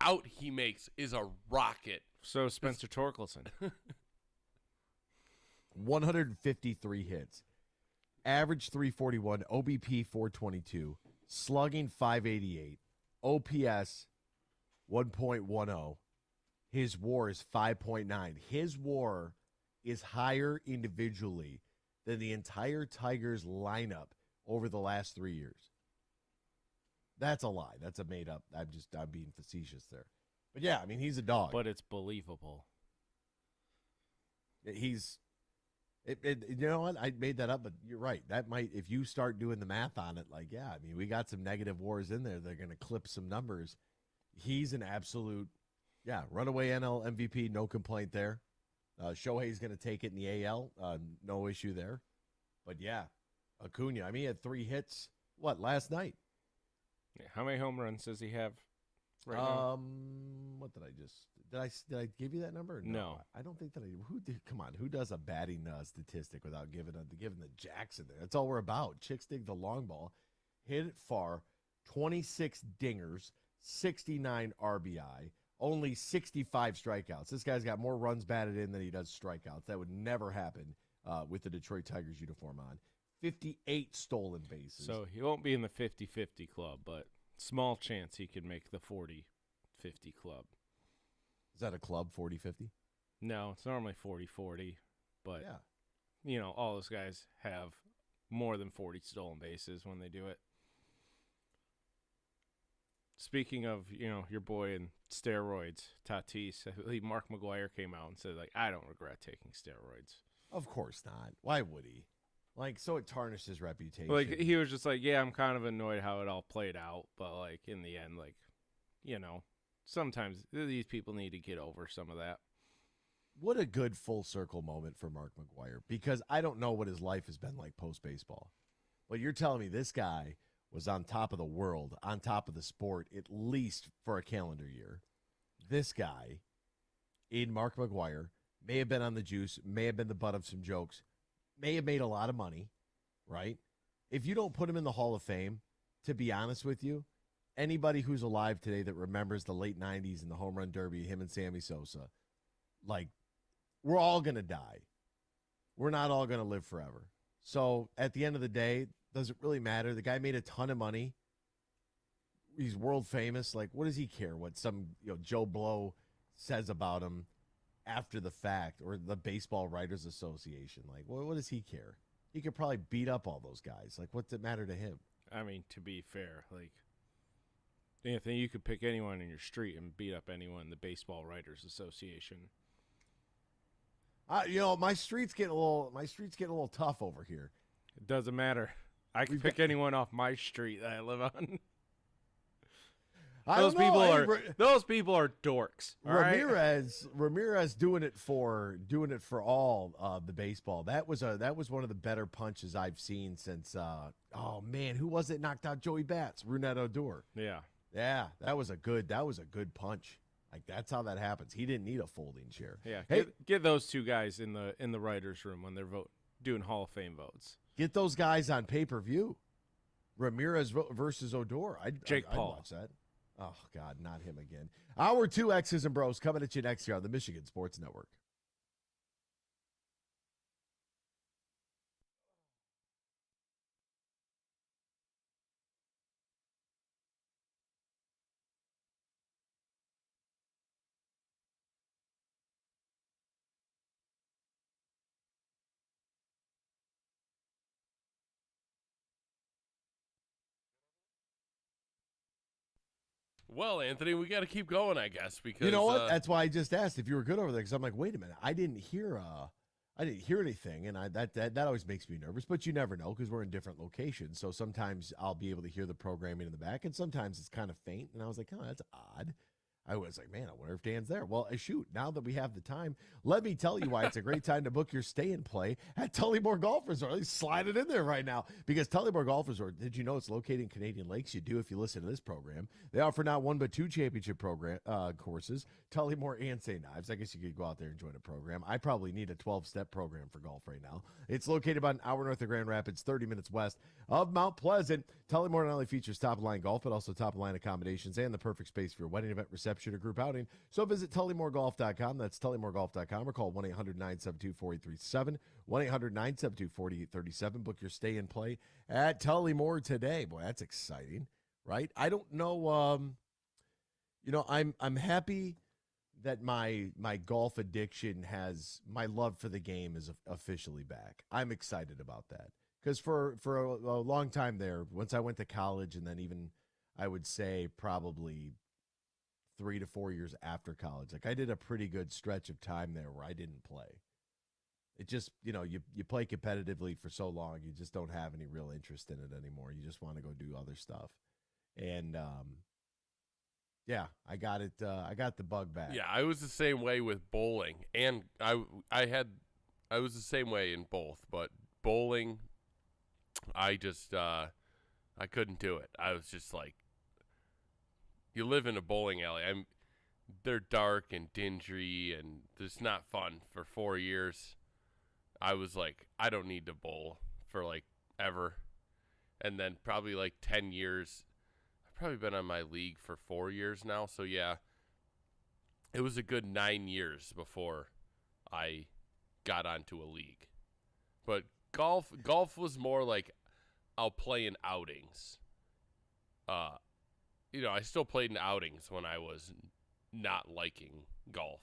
out he makes is a rocket. So Spencer Torkelson. 153 hits. Average 341, OBP 422, slugging 588, OPS 1.10. His WAR is 5.9. His WAR is higher individually than the entire Tigers lineup over the last 3 years. That's a lie. That's a made up. I'm being facetious there. But yeah, I mean, he's a dog. But it's believable. You know what? I made that up, but you're right. That might, if you start doing the math on it, like, yeah, I mean, we got some negative wars in there. They're going to clip some numbers. He's an absolute, runaway NL MVP, no complaint there. Shohei's going to take it in the AL, no issue there. But yeah, Acuna, I mean, he had 3 hits, last night? Yeah, how many home runs does he have right now? What did I give you that number? No. I don't think that come on, who does a batting statistic without giving the Jackson there? That's all we're about. Chicks dig the long ball, hit it far, 26 dingers, 69 RBI, only 65 strikeouts. This guy's got more runs batted in than he does strikeouts. That would never happen with the Detroit Tigers uniform on. 58 stolen bases. So he won't be in the 50-50 club, but small chance he could make the 40-50 club. Is that a club, 40-50? No, it's normally 40-40, but all those guys have more than 40 stolen bases when they do it. Speaking of, your boy in steroids, Tatis, I believe Mark McGwire came out and said, I don't regret taking steroids. Of course not. Why would he? So it tarnished his reputation. He was just I'm kind of annoyed how it all played out, but in the end, sometimes these people need to get over some of that. What a good full circle moment for Mark McGwire, because I don't know what his life has been like post-baseball. But you're telling me this guy was on top of the world, on top of the sport, at least for a calendar year. This guy, in Mark McGwire, may have been on the juice, may have been the butt of some jokes, may have made a lot of money, right? If you don't put him in the Hall of Fame, to be honest with you, anybody who's alive today that remembers the late 90s and the home run derby, him and Sammy Sosa, we're all going to die. We're not all going to live forever. So at the end of the day, does it really matter? The guy made a ton of money. He's world famous. What does he care what some Joe Blow says about him after the fact, or the Baseball Writers Association? What does he care? He could probably beat up all those guys. What's it matter to him? I mean, to be fair, Anthony, you could pick anyone in your street and beat up anyone in the Baseball Writers Association. My street's getting a little tough over here. It doesn't matter. I can pick anyone off my street that I live on. Those people are dorks. Ramirez doing it for all the baseball. That was one of the better punches I've seen since who was it knocked out Joey Bats? Rougned Odor. Yeah, that was a good punch. That's how that happens. He didn't need a folding chair. Yeah, get those two guys in the writers' room when they're doing Hall of Fame votes. Get those guys on pay-per-view. Ramirez versus Odor. I'd watch that. Oh, God, not him again. Hour 2 X's and Bros coming at you next year on the Michigan Sports Network. Well, Anthony, we got to keep going, I guess, because you know what? That's why I just asked if you were good over there, because I'm like, wait a minute, I didn't hear anything, and that always makes me nervous. But you never know, because we're in different locations. So sometimes I'll be able to hear the programming in the back, and sometimes it's kind of faint. And I was like, oh, that's odd. I was like, man, I wonder if Dan's there. Well, shoot, now that we have the time, let me tell you why it's a great time to book your stay and play at Tullymore Golf Resort. Let's slide it in there right now, because Tullymore Golf Resort, did you know it's located in Canadian Lakes? You do if you listen to this program. They offer not one but 2 championship courses, Tullymore and St. Ives. I guess you could go out there and join a program. I probably need a 12-step program for golf right now. It's located about an hour north of Grand Rapids, 30 minutes west of Mount Pleasant. Tullymore not only features top-of-line golf, but also top-of-line accommodations and the perfect space for your wedding event, reception, or group outing. So visit TullymoreGolf.com. That's TullymoreGolf.com, or call 1-800-972-4837. 1-800-972-4837. Book your stay and play at Tullymore today. Boy, that's exciting, right? I don't know. I'm happy that my golf addiction my love for the game is officially back. I'm excited about that because for a long time there, once I went to college, and then even I would say probably 3 to 4 years after college, like I did a pretty good stretch of time there where I didn't play. It just, you play competitively for so long, you just don't have any real interest in it anymore. You just want to go do other stuff. And yeah, I got it. I got the bug back. Yeah, I was the same way with bowling, and I was the same way in both. But bowling, I just I couldn't do it. I was just like, you live in a bowling alley. They're dark and dingy, and it's not fun. For 4 years, I was like, I don't need to bowl for like ever. And then probably like 10 years. Probably been on my league for 4 years now, so yeah, it was a good 9 years before I got onto a league. But golf was more like I'll play in outings. I still played in outings when I was not liking golf.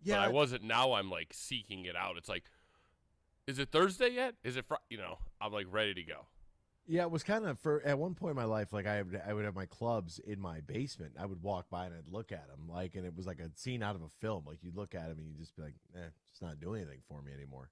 Yeah, but I wasn't. Now I'm like seeking it out. It's like, is it Thursday yet? Is it Friday? I'm like ready to go. Yeah, it was kind of at one point in my life, like I would have my clubs in my basement. I would walk by and I'd look at them, and it was like a scene out of a film. Like you'd look at them and you'd just be like, it's not doing anything for me anymore.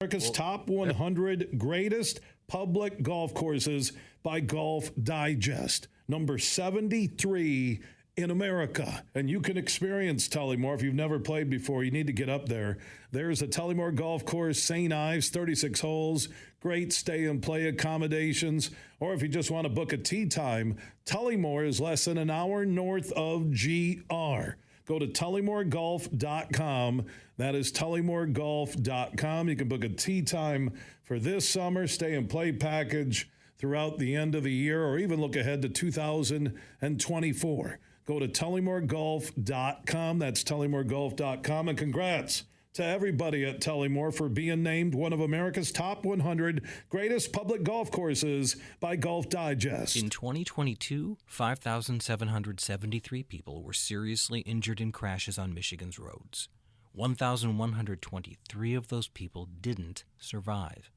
America's top 100 greatest public golf courses by Golf Digest. Number 73 in America. And you can experience Tullymore if you've never played before. You need to get up there. There's a Tullymore golf course, St. Ives, 36 holes, great stay and play accommodations. Or if you just want to book a tee time, Tullymore is less than an hour north of GR. Go to tullymoregolf.com. That is tullymoregolf.com. You can book a tee time for this summer, stay and play package throughout the end of the year, or even look ahead to 2024. Go to tullymoregolf.com. That's tullymoregolf.com. And congrats to everybody at Tullymore for being named one of America's top 100 greatest public golf courses by Golf Digest. In 2022, 5,773 people were seriously injured in crashes on Michigan's roads. 1,123 of those people didn't survive.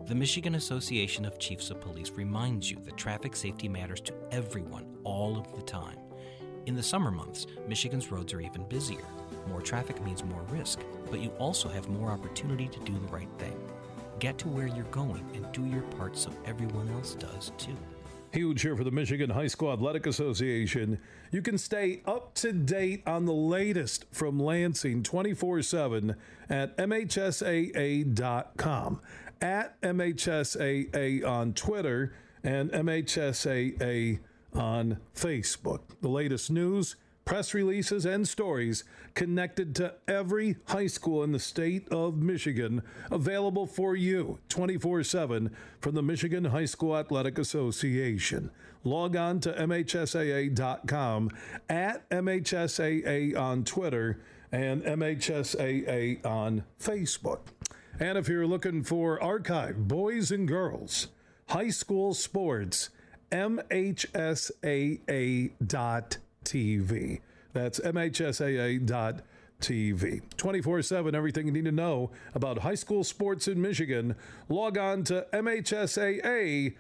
The Michigan Association of Chiefs of Police reminds you that traffic safety matters to everyone all of the time. In the summer months, Michigan's roads are even busier. More traffic means more risk, but you also have more opportunity to do the right thing. Get to where you're going and do your part so everyone else does too. Huge here for the Michigan High School Athletic Association. You can stay up to date on the latest from Lansing 24/7 at MHSAA.com, at MHSAA on Twitter, and MHSAA on Facebook. The latest news, press releases, and stories connected to every high school in the state of Michigan, available for you 24/7 from the Michigan High School Athletic Association. Log on to MHSAA.com, at MHSAA on Twitter, and MHSAA on Facebook. And if you're looking for archive boys and girls high school sports, MHSAA.TV. That's MHSAA.TV. 24/7, everything you need to know about high school sports in Michigan. Log on to MHSAA.com.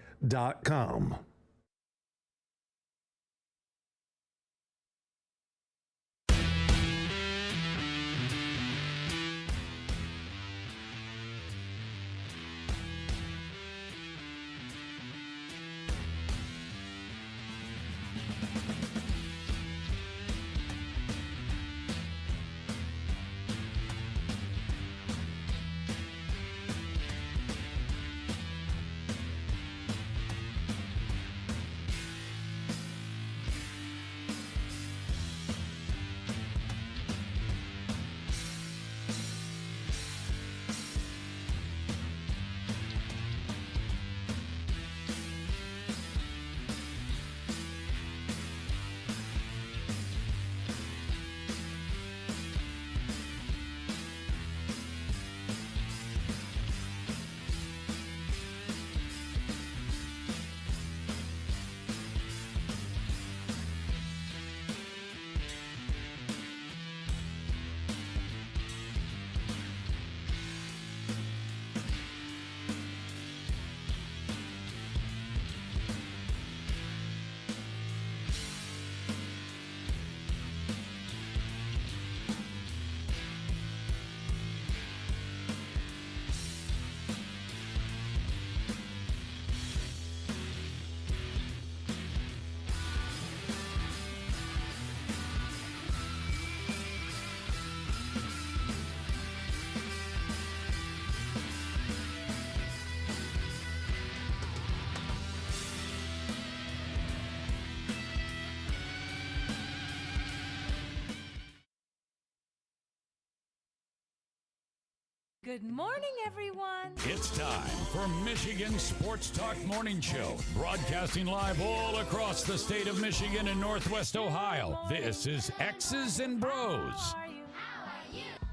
Good morning, everyone. It's time for Michigan Sports Talk Morning Show, broadcasting live all across the state of Michigan and Northwest Ohio. This is X's and Bros.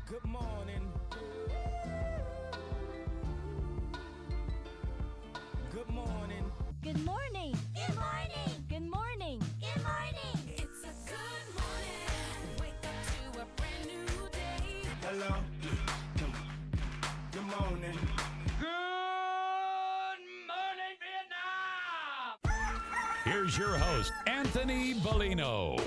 Good morning. Good morning. Good morning. Good morning. Good morning. Good morning. It's a good morning. Wake up to a brand new day. Hello. Good morning. Good morning, Vietnam! Here's your host, Anthony Bellino.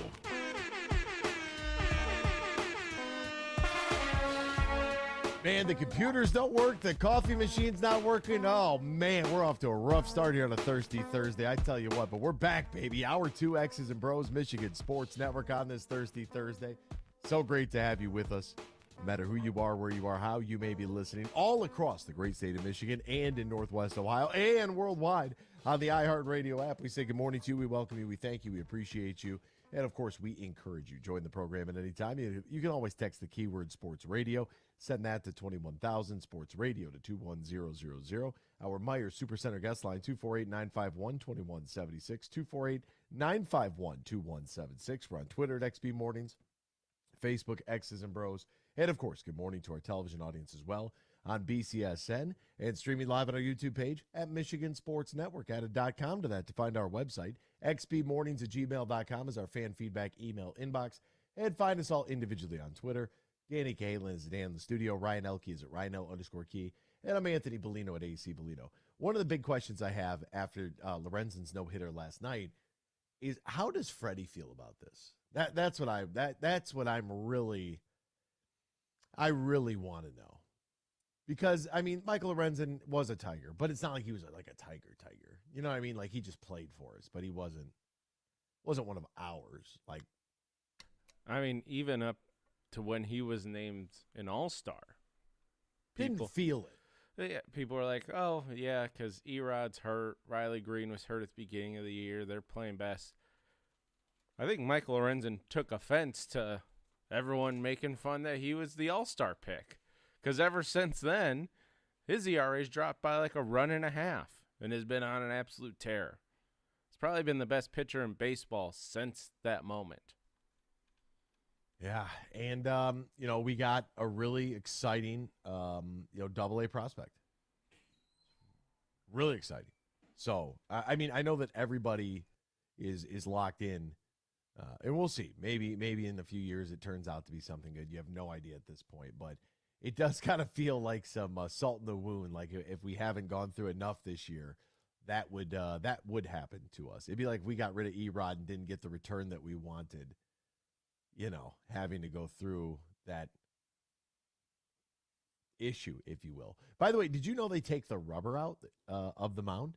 Man, the computers don't work. The coffee machine's not working. Oh, man, we're off to a rough start here on a thirsty Thursday. I tell you what, but we're back, baby. Hour 2, X's and Bros, Michigan Sports Network on this thirsty Thursday. So great to have you with us. No matter who you are, where you are, how you may be listening, all across the great state of Michigan and in Northwest Ohio and worldwide on the iHeartRadio app. We say good morning to you. We welcome you. We thank you. We appreciate you. And, of course, we encourage you. Join the program at any time. You can always text the keyword sports radio. Send that to 21,000, sports radio to 21000. Our Meyer Supercenter guest line, 248-951-2176, 248-951-2176. We're on Twitter at XB Mornings, Facebook, X's and Bros. And, of course, good morning to our television audience as well on BCSN and streaming live on our YouTube page at Michigan Sports Network. Add a .com to that to find our website. xbmornings@gmail.com is our fan feedback email inbox. And find us all individually on Twitter. Danny Cahalan is Dan in the studio. Ryan Elke is at RyanL_Key. And I'm Anthony Bellino at AC Bellino. One of the big questions I have after Lorenzen's no-hitter last night is, how does Freddie feel about this? That's what I really want to know. Because, I mean, Michael Lorenzen was a Tiger, but it's not like he was like a Tiger. You know what I mean? Like, he just played for us, but he wasn't one of ours. Like, I mean, even up to when he was named an all-star, didn't feel it. Yeah, people were like, oh, yeah, because Erod's hurt. Riley Green was hurt at the beginning of the year. They're playing best. I think Michael Lorenzen took offense to everyone making fun that he was the all-star pick. Because ever since then, his ERA's dropped by like a run and a half and has been on an absolute tear. He's probably been the best pitcher in baseball since that moment. Yeah, and, we got a really exciting, AA prospect. Really exciting. So, I mean, I know that everybody is locked in, and we'll see. Maybe in a few years it turns out to be something good. You have no idea at this point, but it does kind of feel like some salt in the wound. Like, if we haven't gone through enough this year, that would happen to us. It'd be like we got rid of Erod and didn't get the return that we wanted. Having to go through that issue, if you will. By the way, did you know they take the rubber out of the mound?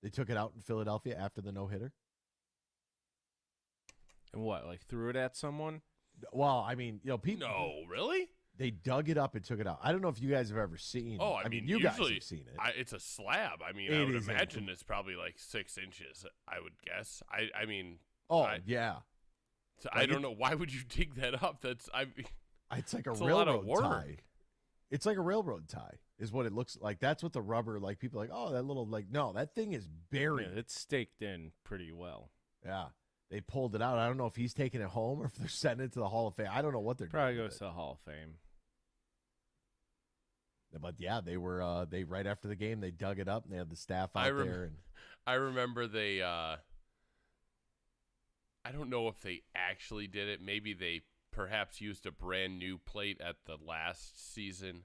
They took it out in Philadelphia after the no-hitter. And what, like threw it at someone? Well, I mean, people. No, really? They dug it up and took it out. I don't know if you guys have ever seen. Oh, I mean, you guys usually have seen it. It's a slab. I mean, I would imagine it's probably like 6 inches. I would guess. I mean. Oh, yeah. So I don't know. Why would you dig that up? It's like a lot railroad of work. tie. It's like a railroad tie is what it looks like. That's what the rubber, like, people are like, oh, that little, like, no, that thing is buried. Yeah, it's staked in pretty well. Yeah. They pulled it out. I don't know if he's taking it home or if they're sending it to the Hall of Fame. I don't know what they're probably doing. Probably goes to the Hall of Fame. But, yeah, they were, right after the game, they dug it up and they had the staff out there. And I remember they, I don't know if they actually did it. Maybe they perhaps used a brand new plate at the last season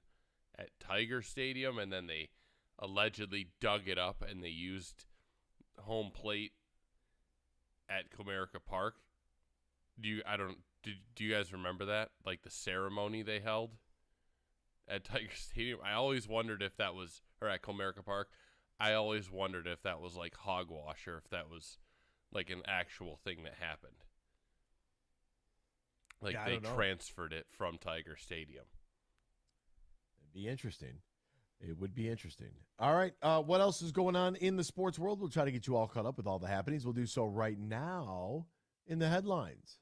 at Tiger Stadium, and then they allegedly dug it up and they used home plate at Comerica Park. Do you guys remember that? Like the ceremony they held at Tiger Stadium? I always wondered if that was, or at Comerica Park, I always wondered if that was like hogwash or if that was like an actual thing that happened. Like they transferred it from Tiger Stadium. It'd be interesting. It would be interesting. All right. What else is going on in the sports world? We'll try to get you all caught up with all the happenings. We'll do so right now in the headlines.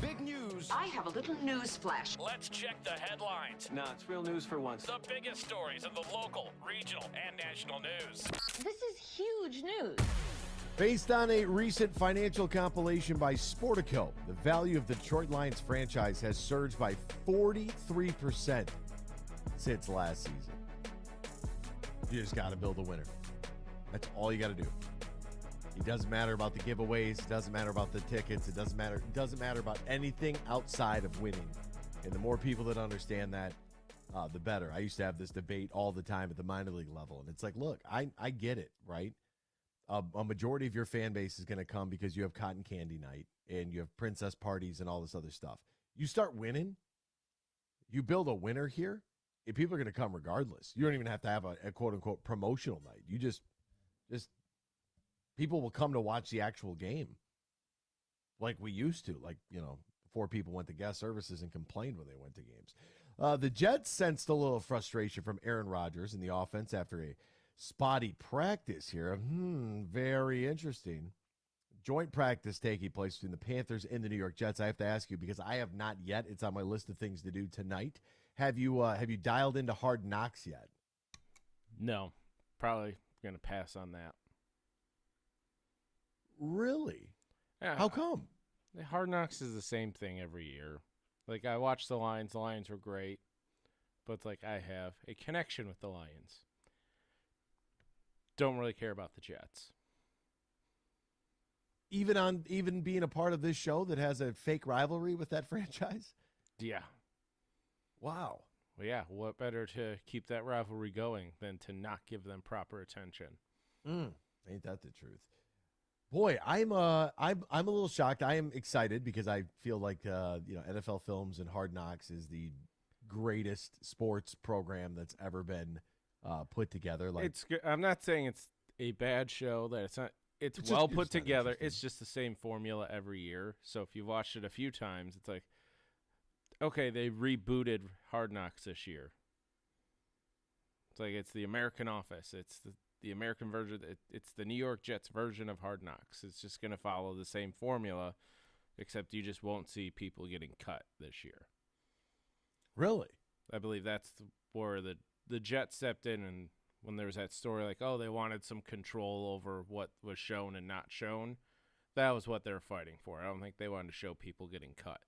Big news. I have a little news flash. Let's check the headlines. No, it's real news for once. The biggest stories of the local, regional, and national news. This is huge news. Based on a recent financial compilation by Sportico, the value of the Detroit Lions franchise has surged by 43% since last season. You just got to build a winner. That's all you got to do. It doesn't matter about the giveaways. It doesn't matter about the tickets. It doesn't matter about anything outside of winning. And the more people that understand that, the better. I used to have this debate all the time at the minor league level. And it's like, look, I get it, right? A majority of your fan base is going to come because you have cotton candy night and you have princess parties and all this other stuff. You start winning, you build a winner here, and people are going to come regardless. You don't even have to have a quote-unquote promotional night. You just people will come to watch the actual game like we used to, like, before people went to guest services and complained when they went to games. The Jets sensed a little frustration from Aaron Rodgers in the offense after a spotty practice here. Very interesting. Joint practice taking place between the Panthers and the New York Jets. I have to ask you because I have not yet. It's on my list of things to do tonight. Have you dialed into Hard Knocks yet? No, probably going to pass on that. Really? Yeah. How come? Hard Knocks is the same thing every year. Like, I watched the Lions. The Lions were great. But it's like I have a connection with the Lions. Don't really care about the Jets. Even being a part of this show that has a fake rivalry with that franchise? Yeah. Wow. Well, yeah, what better to keep that rivalry going than to not give them proper attention? Ain't that the truth? Boy, I'm a little shocked. I am excited because I feel like NFL Films and Hard Knocks is the greatest sports program that's ever been put together. Like, it's good. I'm not saying it's a bad show. That it's not. It's well put together. It's just the same formula every year. So if you've watched it a few times, it's like, okay, they rebooted Hard Knocks this year. It's like it's the American Office. It's the American version. It's the New York Jets version of Hard Knocks. It's just going to follow the same formula, except you just won't see people getting cut this year. Really? I believe that's where the Jets stepped in, and when there was that story like, oh, they wanted some control over what was shown and not shown, that was what they were fighting for. I don't think they wanted to show people getting cut.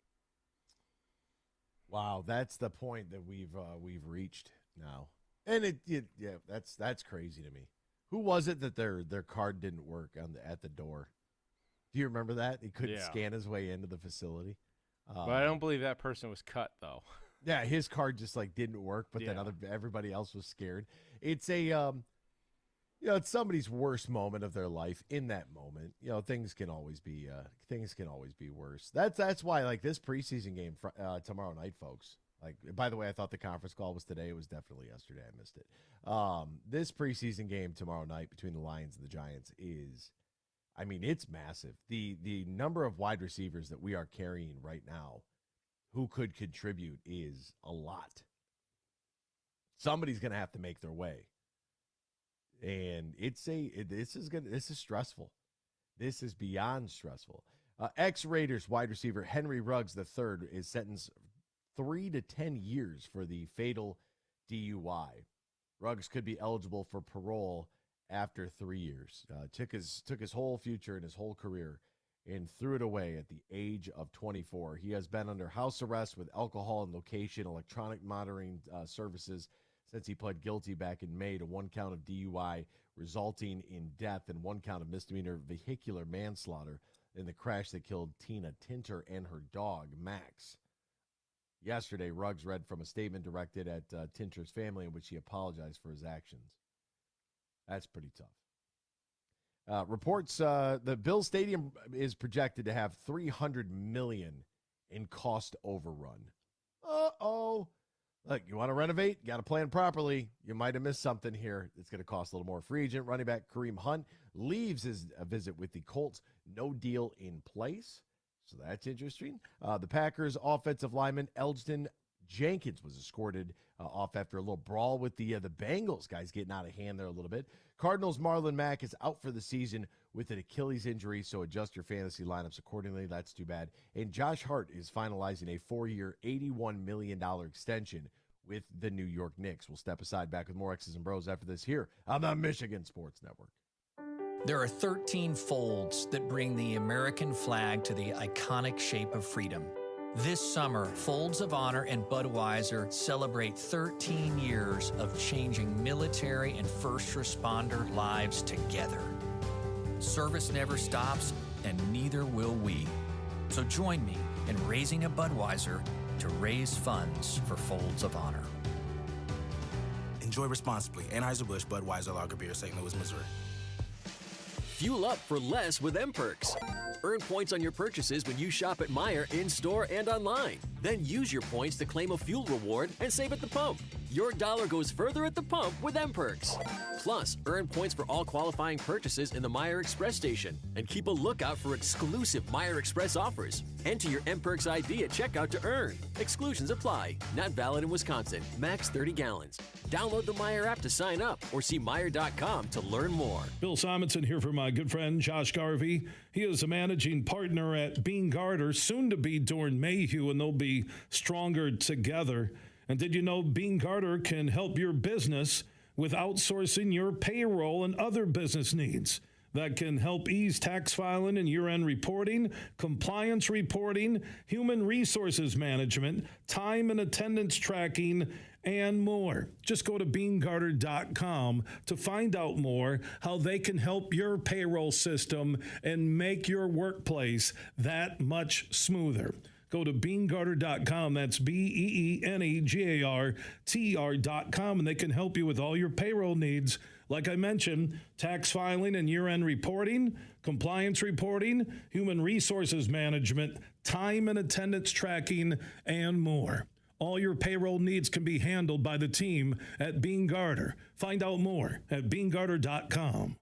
Wow, that's the point that we've reached now, and that's crazy to me. Who was it that their card didn't work at the door? Do you remember that? He couldn't scan his way into the facility. But I don't believe that person was cut though. Yeah, his card just didn't work, but then everybody else was scared. It's it's somebody's worst moment of their life. In that moment, things can always be worse. That's why this preseason game tomorrow night, folks. By the way, I thought the conference call was today. It was definitely yesterday. I missed it. This preseason game tomorrow night between the Lions and the Giants it's massive. The number of wide receivers that we are carrying right now who could contribute is a lot. Somebody's going to have to make their way. And this is stressful. This is beyond stressful. Ex-Raiders wide receiver Henry Ruggs III is sentenced 3 to 10 years for the fatal DUI. Ruggs could be eligible for parole after 3 years. Took his whole future and his whole career and threw it away at the age of 24. He has been under house arrest with alcohol and location electronic monitoring services since he pled guilty back in May to 1 count of DUI resulting in death and 1 count of misdemeanor vehicular manslaughter in the crash that killed Tina Tinter and her dog, Max. Yesterday, Ruggs read from a statement directed at Tinter's family in which he apologized for his actions. That's pretty tough. Reports the Bills Stadium is projected to have $300 million in cost overrun. Uh-oh. Look, you want to renovate? You got to plan properly. You might have missed something here. It's going to cost a little more. Free agent running back Kareem Hunt leaves his visit with the Colts. No deal in place. So that's interesting. The Packers offensive lineman Elgton Jenkins was escorted off after a little brawl with the Bengals. Guys getting out of hand there a little bit. Cardinals' Marlon Mack is out for the season with an Achilles injury, so adjust your fantasy lineups accordingly. That's too bad. And Josh Hart is finalizing a 4-year, $81 million extension with the New York Knicks. We'll step aside, back with more X's and Bros after this here on the Michigan Sports Network. There are 13 folds that bring the American flag to the iconic shape of freedom. This summer, Folds of Honor and Budweiser celebrate 13 years of changing military and first responder lives together. Service never stops, and neither will we. So join me in raising a Budweiser to raise funds for Folds of Honor. Enjoy responsibly. Anheuser-Busch Budweiser Lager Beer, St. Louis, Missouri. Fuel up for less with M-Perks. Earn points on your purchases when you shop at Meijer in-store and online. Then use your points to claim a fuel reward and save at the pump. Your dollar goes further at the pump with M-Perks. Plus, earn points for all qualifying purchases in the Meijer Express station. And keep a lookout for exclusive Meijer Express offers. Enter your M-Perks ID at checkout to earn. Exclusions apply. Not valid in Wisconsin. Max 30 gallons. Download the Meijer app to sign up or see Meijer.com to learn more. Bill Simonson here for my good friend Josh Garvey. He is a managing partner at Br0's, soon to be Dorn Mayhew, and they'll be stronger together. And did you know Br0's can help your business with outsourcing your payroll and other business needs? That can help ease tax filing and year-end reporting, compliance reporting, human resources management, time and attendance tracking, and more. Just go to Br0's.com to find out more how they can help your payroll system and make your workplace that much smoother. Go to Br0's.com. That's Beenegartr.com, and they can help you with all your payroll needs. Like I mentioned, tax filing and year-end reporting, compliance reporting, human resources management, time and attendance tracking, and more. All your payroll needs can be handled by the team at Br0's. Find out more at Beenegartr.com.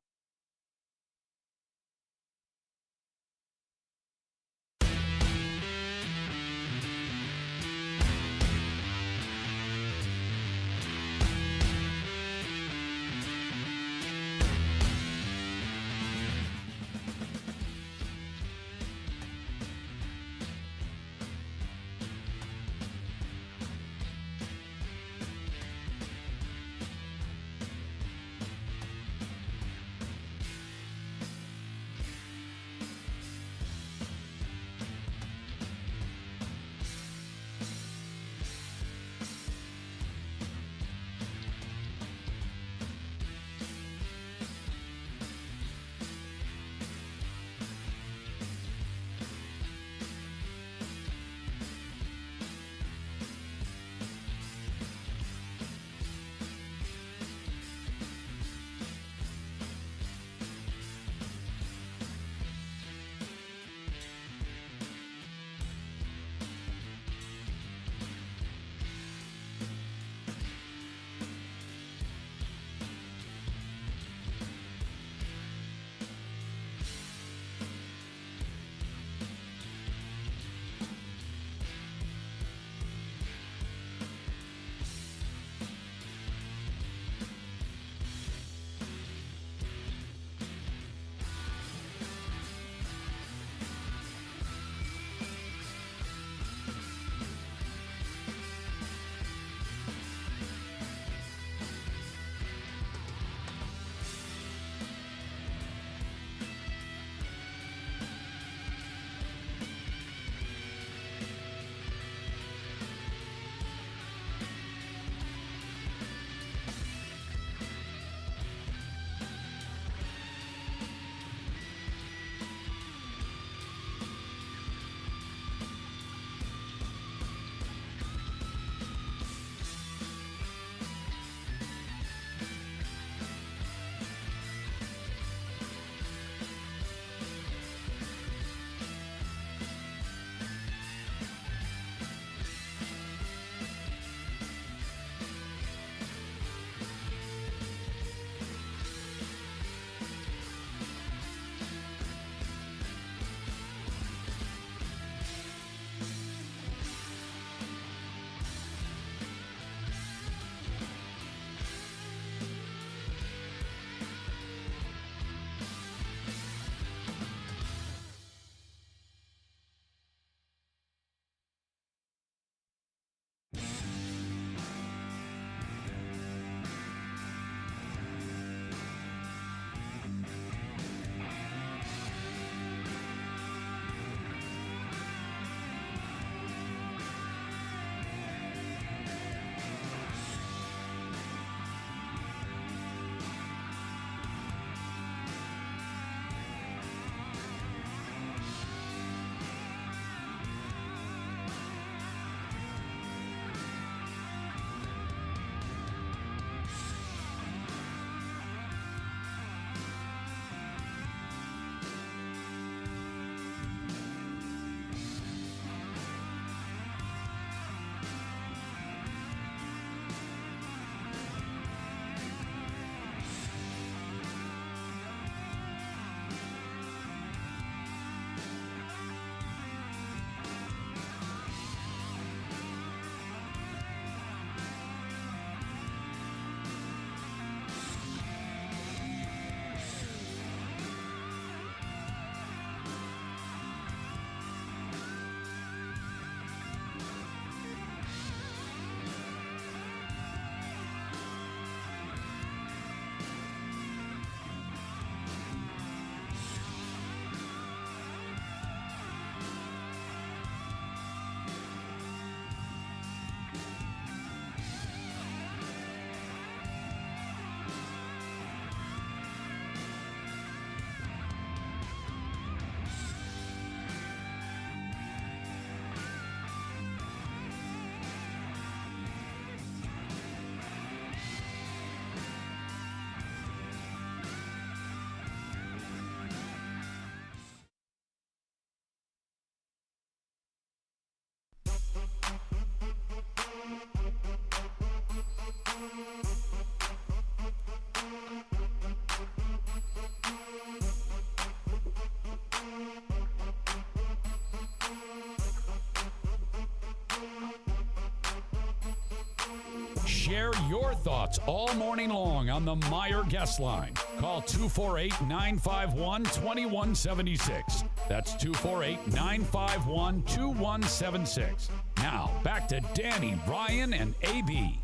Share your thoughts all morning long on the Meyer guest line. Call 248-951-2176. That's 248-951-2176. Now, back to Danny, Ryan, and AB.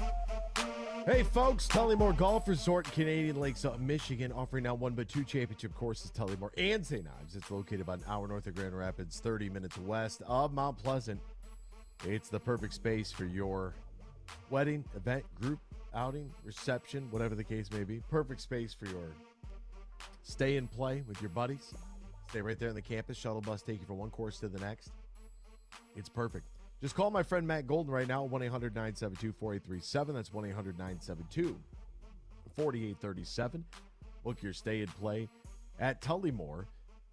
Hey, folks, Tullymore Golf Resort in Canadian Lakes, Michigan, offering now one but two championship courses, Tullymore and St. Ives. It's located about an hour north of Grand Rapids, 30 minutes west of Mount Pleasant. It's the perfect space for your wedding, event, group, outing, reception, whatever the case may be. Perfect space for your stay and play with your buddies. Stay right there on the campus. Shuttle bus take you from one course to the next. It's perfect. Just call my friend Matt Golden right now, 1-800-972-4837. That's 1-800-972-4837. Book your stay and play at Tullymore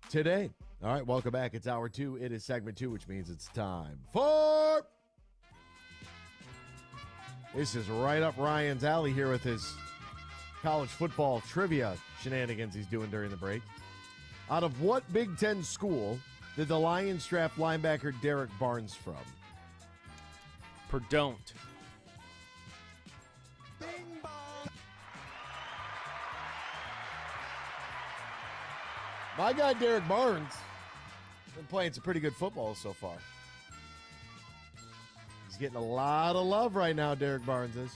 today. All right, welcome back. It's hour 2. It is segment 2, which means it's time for... This is right up Ryan's alley here with his college football trivia shenanigans he's doing during the break. Out of what Big Ten school did the Lions draft linebacker Derek Barnes from? Don't. My guy Derek Barnes been playing some pretty good football so far. He's getting a lot of love right now, Derek Barnes is.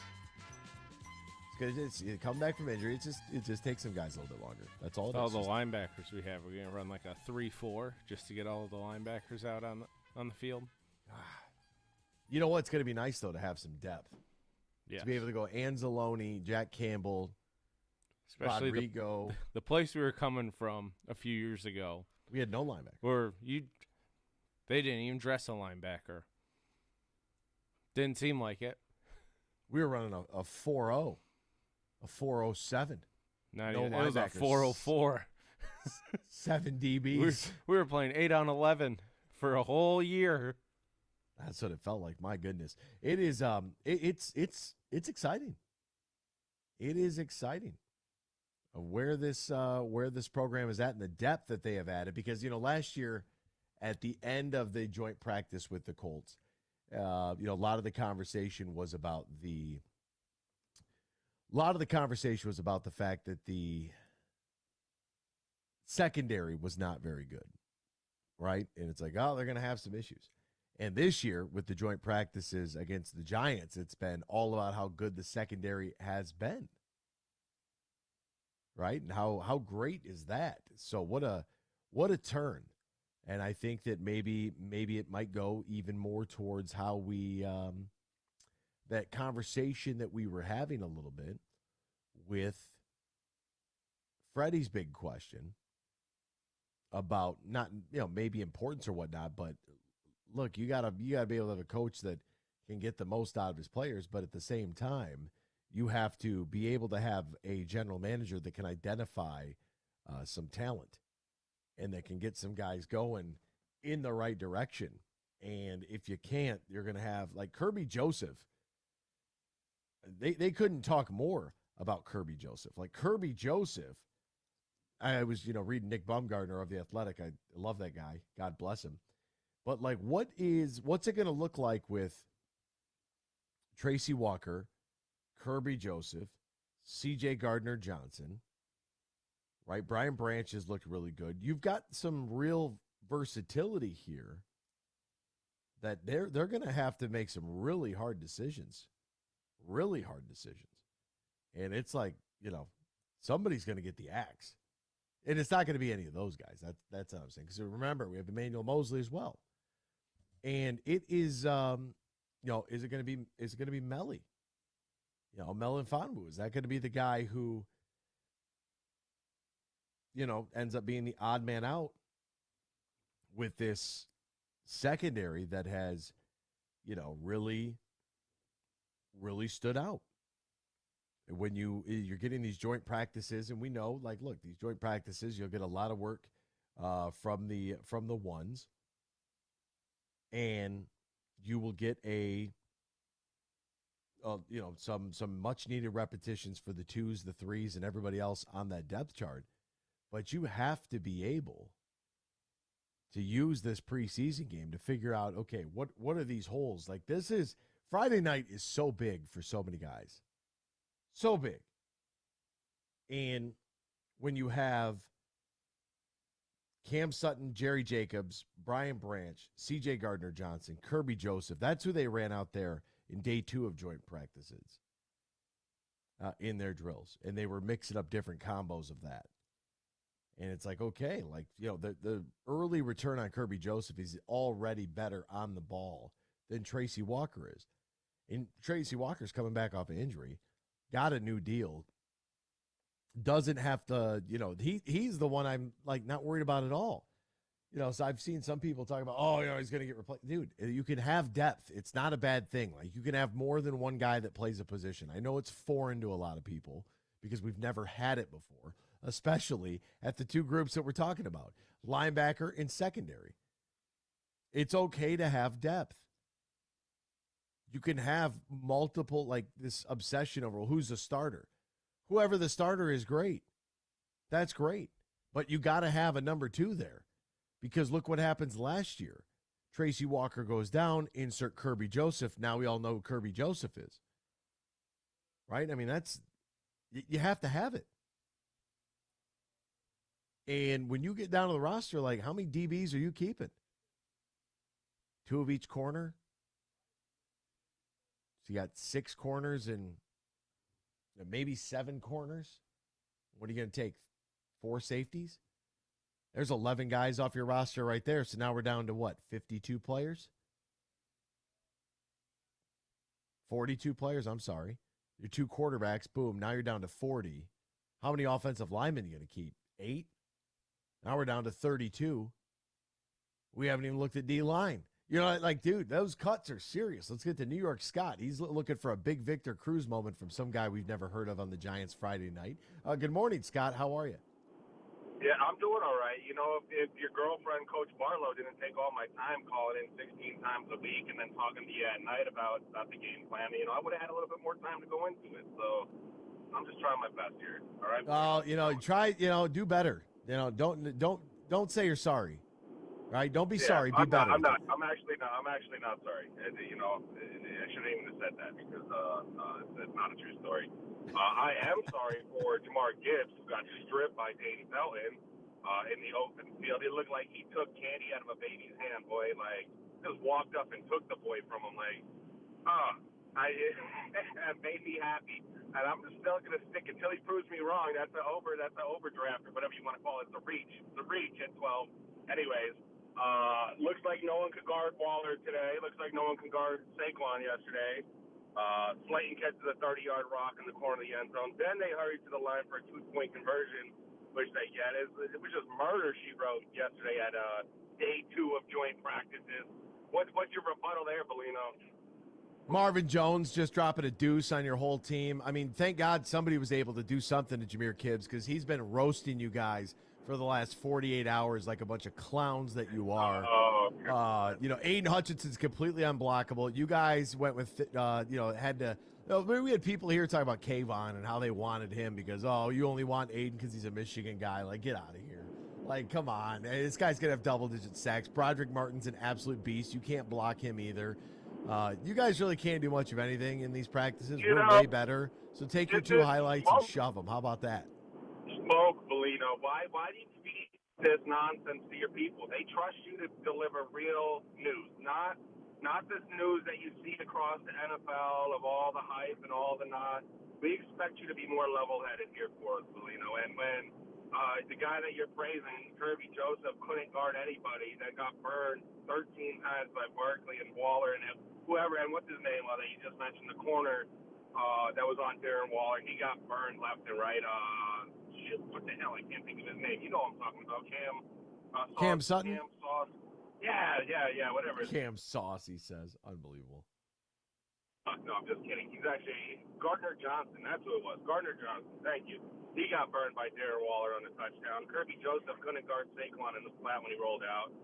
It's come back from injury. It just takes some guys a little bit longer. That's all. All the linebackers we have. We're gonna run like a 3-4 just to get all of the linebackers out on the field. You know what? It's going to be nice, though, to have some depth. Yeah. To be able to go Anzalone, Jack Campbell, especially Rodrigo. The place we were coming from a few years ago. We had no linebacker. They didn't even dress a linebacker. Didn't seem like it. We were running a 4-0, a 4-0-7. Not no even, it was a 4-0-4. 7 DBs. We were playing 8 on 11 for a whole year. That's what it felt like. My goodness, it is. It's exciting. It is exciting where this program is at and the depth that they have added. Because last year, at the end of the joint practice with the Colts, a lot of the conversation was about the fact that the secondary was not very good, right? And it's like, oh, they're going to have some issues. And this year, with the joint practices against the Giants, it's been all about how good the secondary has been, right? And how great is that? So what a turn. And I think that maybe it might go even more towards how we that conversation that we were having a little bit with Freddie's big question about not maybe importance or whatnot, but look, you gotta be able to have a coach that can get the most out of his players, but at the same time, you have to be able to have a general manager that can identify some talent and that can get some guys going in the right direction. And if you can't, you're going to have like Kirby Joseph. They couldn't talk more about Kirby Joseph. Like Kirby Joseph, I was reading Nick Baumgartner of The Athletic. I love that guy. God bless him. But like, what's it going to look like with Tracy Walker, Kirby Joseph, C.J. Gardner-Johnson, right? Brian Branch has looked really good. You've got some real versatility here that they're going to have to make some really hard decisions. And it's like, somebody's going to get the axe. And it's not going to be any of those guys. That's what I'm saying. Because remember, we have Emmanuel Mosley as well. And it is, is it going to be Melly? Melvin Fonwu, is that going to be the guy who, ends up being the odd man out with this secondary that has, really stood out? When you're getting these joint practices, and we know, like, look, these joint practices, you'll get a lot of work from the ones, and you will get some much needed repetitions for the 2s, the 3s, and everybody else on that depth chart. But you have to be able to use this preseason game to figure out, okay, what are these holes? Like, this is Friday night is so big for so many guys. So big. And when you have Cam Sutton, Jerry Jacobs, Brian Branch, C.J. Gardner-Johnson, Kirby Joseph, that's who they ran out there in day 2 of joint practices in their drills. And they were mixing up different combos of that. And it's like, okay, like, you know, the early return on Kirby Joseph is already better on the ball than Tracy Walker is. And Tracy Walker's coming back off an injury, got a new deal, doesn't have to, you know, he's the one I'm, like, not worried about at all. You know, so I've seen some people talk about, oh, you know, he's going to get replaced. Dude, you can have depth. It's not a bad thing. Like, you can have more than one guy that plays a position. I know it's foreign to a lot of people because we've never had it before, especially at the two groups that we're talking about, linebacker and secondary. It's okay to have depth. You can have multiple, like, this obsession over who's the starter. Whoever the starter is, great. That's great. But you got to have a number 2 there because look what happens last year. Tracy Walker goes down, insert Kirby Joseph. Now we all know who Kirby Joseph is. Right? I mean, you have to have it. And when you get down to the roster, like, how many DBs are you keeping? 2 of each corner? So you got 6 corners and maybe 7 corners. What are you going to take? 4 safeties? There's 11 guys off your roster right there. So now we're down to what? 52 players? 42 players, I'm sorry. Your 2 quarterbacks, boom, now you're down to 40. How many offensive linemen are you going to keep? 8? Now we're down to 32. We haven't even looked at D-line. You know, like, dude, those cuts are serious. Let's get to New York Scott. He's looking for a big Victor Cruz moment from some guy we've never heard of on the Giants Friday night. Good morning, Scott. How are you? Yeah, I'm doing all right. You know, if your girlfriend, Coach Barlow, didn't take all my time calling in 16 times a week and then talking to you at night about the game plan, you know, I would have had a little bit more time to go into it. So I'm just trying my best here. All right. You know, do better. You know, don't say you're sorry. Right? Don't be sorry. Be better. I'm actually not sorry. You know, I shouldn't even have said that because it's not a true story. I am sorry for Jamar Gibbs, who got stripped by Dane Felton in the open field. It looked like he took candy out of a baby's hand, boy. Like, just walked up and took the boy from him. Like, it made me happy. And I'm just still going to stick until he proves me wrong. That's an overdraft or whatever you want to call it. It's a reach. It's a reach at 12. Anyways. Looks like no one could guard Waller today. Looks like no one can guard Saquon yesterday. Slayton catches a 30-yard rock in the corner of the end zone. Then they hurried to the line for a 2-point conversion, which they get. It was just murder, she wrote, yesterday at day 2 of joint practices. What's your rebuttal there, Bellino? Marvin Jones just dropping a deuce on your whole team. I mean, thank God somebody was able to do something to Jahmyr Gibbs because he's been roasting you guys for the last 48 hours like a bunch of clowns that you are. You know, Aiden Hutchinson's completely unblockable. You guys went with, had to we had people here talking about Kayvon and how they wanted him because, you only want Aiden because he's a Michigan guy. Like, get out of here. Like, come on. This guy's going to have double-digit sacks. Broderick Martin's an absolute beast. You can't block him either. You guys really can't do much of anything in these practices. We're way better. So take your 2 highlights and shove them. How about that? Smoke, Bellino. Why do you feed this nonsense to your people? They trust you to deliver real news, not this news that you see across the NFL of all the hype and all the not. We expect you to be more level-headed here for us, Bellino. And when the guy that you're praising, Kirby Joseph, couldn't guard anybody, that got burned 13 times by Barkley and Waller and whoever, and what's his name, that you just mentioned, the corner that was on Darren Waller, he got burned left and right. What the hell? I can't think of his name. You know what I'm talking about. Cam Sutton? Cam Sauce. Yeah, whatever. Cam Sauce, he says. Unbelievable. No, I'm just kidding. He's actually Gardner Johnson. That's who it was. Gardner Johnson. Thank you. He got burned by Darren Waller on the touchdown. Kirby Joseph couldn't guard Saquon in the flat when he rolled out.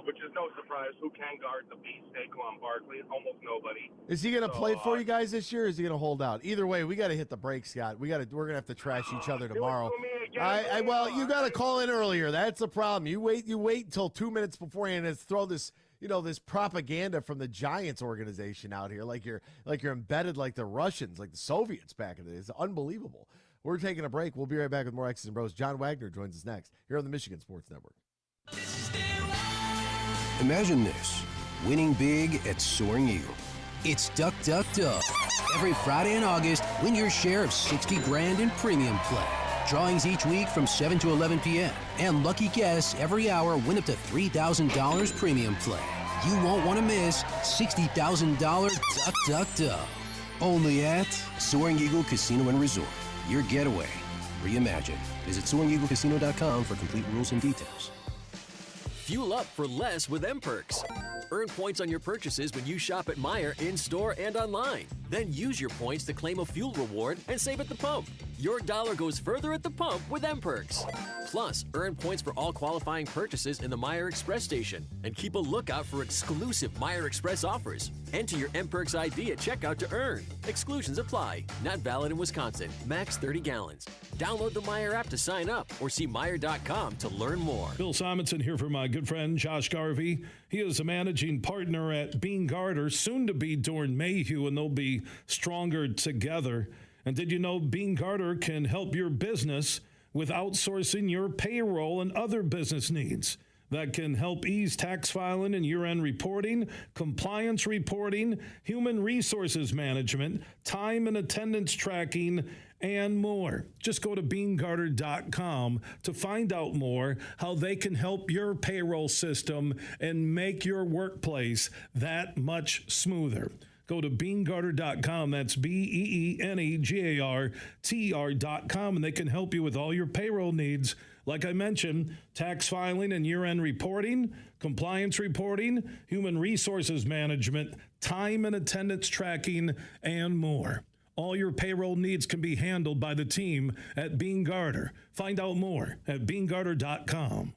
Which is no surprise. Who can guard the beast, Saquon Barkley? Almost nobody. Is he going to play for you guys this year, or is he going to hold out? Either way, we got to hit the brakes, Scott. We're going to have to trash each other tomorrow. Well, you got to call in earlier. That's the problem. You wait until 2 minutes beforehand and throw this this propaganda from the Giants organization out here, like you're embedded like the Russians, like the Soviets back in the day. It's unbelievable. We're taking a break. We'll be right back with more X's and Bros. John Wagner joins us next here on the Michigan Sports Network. Imagine this, winning big at Soaring Eagle. It's Duck, Duck, Duck. Every Friday in August, win your share of $60,000 in premium play. Drawings each week from 7 to 11 p.m. And lucky guests every hour win up to $3,000 premium play. You won't want to miss $60,000 Duck, Duck, Duck. Only at Soaring Eagle Casino and Resort. Your getaway reimagined. Visit SoaringEagleCasino.com for complete rules and details. Fuel up for less with M-Perks. Earn points on your purchases when you shop at Meijer in-store and online. Then use your points to claim a fuel reward and save at the pump. Your dollar goes further at the pump with M-Perks. Plus, earn points for all qualifying purchases in the Meijer Express station. And keep a lookout for exclusive Meijer Express offers. Enter your M-Perks ID at checkout to earn. Exclusions apply. Not valid in Wisconsin. Max 30 gallons. Download the Meijer app to sign up or see Meijer.com to learn more. Bill Simonson here for my good friend Josh Garvey. He is a managing partner at Br0's, soon to be Dorn Mayhew, and they'll be stronger together. And did you know Br0's can help your business with outsourcing your payroll and other business needs? That can help ease tax filing and year-end reporting, compliance reporting, human resources management, time and attendance tracking, and more. Just go to Br0's.com to find out more how they can help your payroll system and make your workplace that much smoother. Go to Br0's.com. That's BEENEGARTR.com, and they can help you with all your payroll needs. Like I mentioned, tax filing and year-end reporting, compliance reporting, human resources management, time and attendance tracking, and more. All your payroll needs can be handled by the team at Br0's. Find out more at Br0's.com.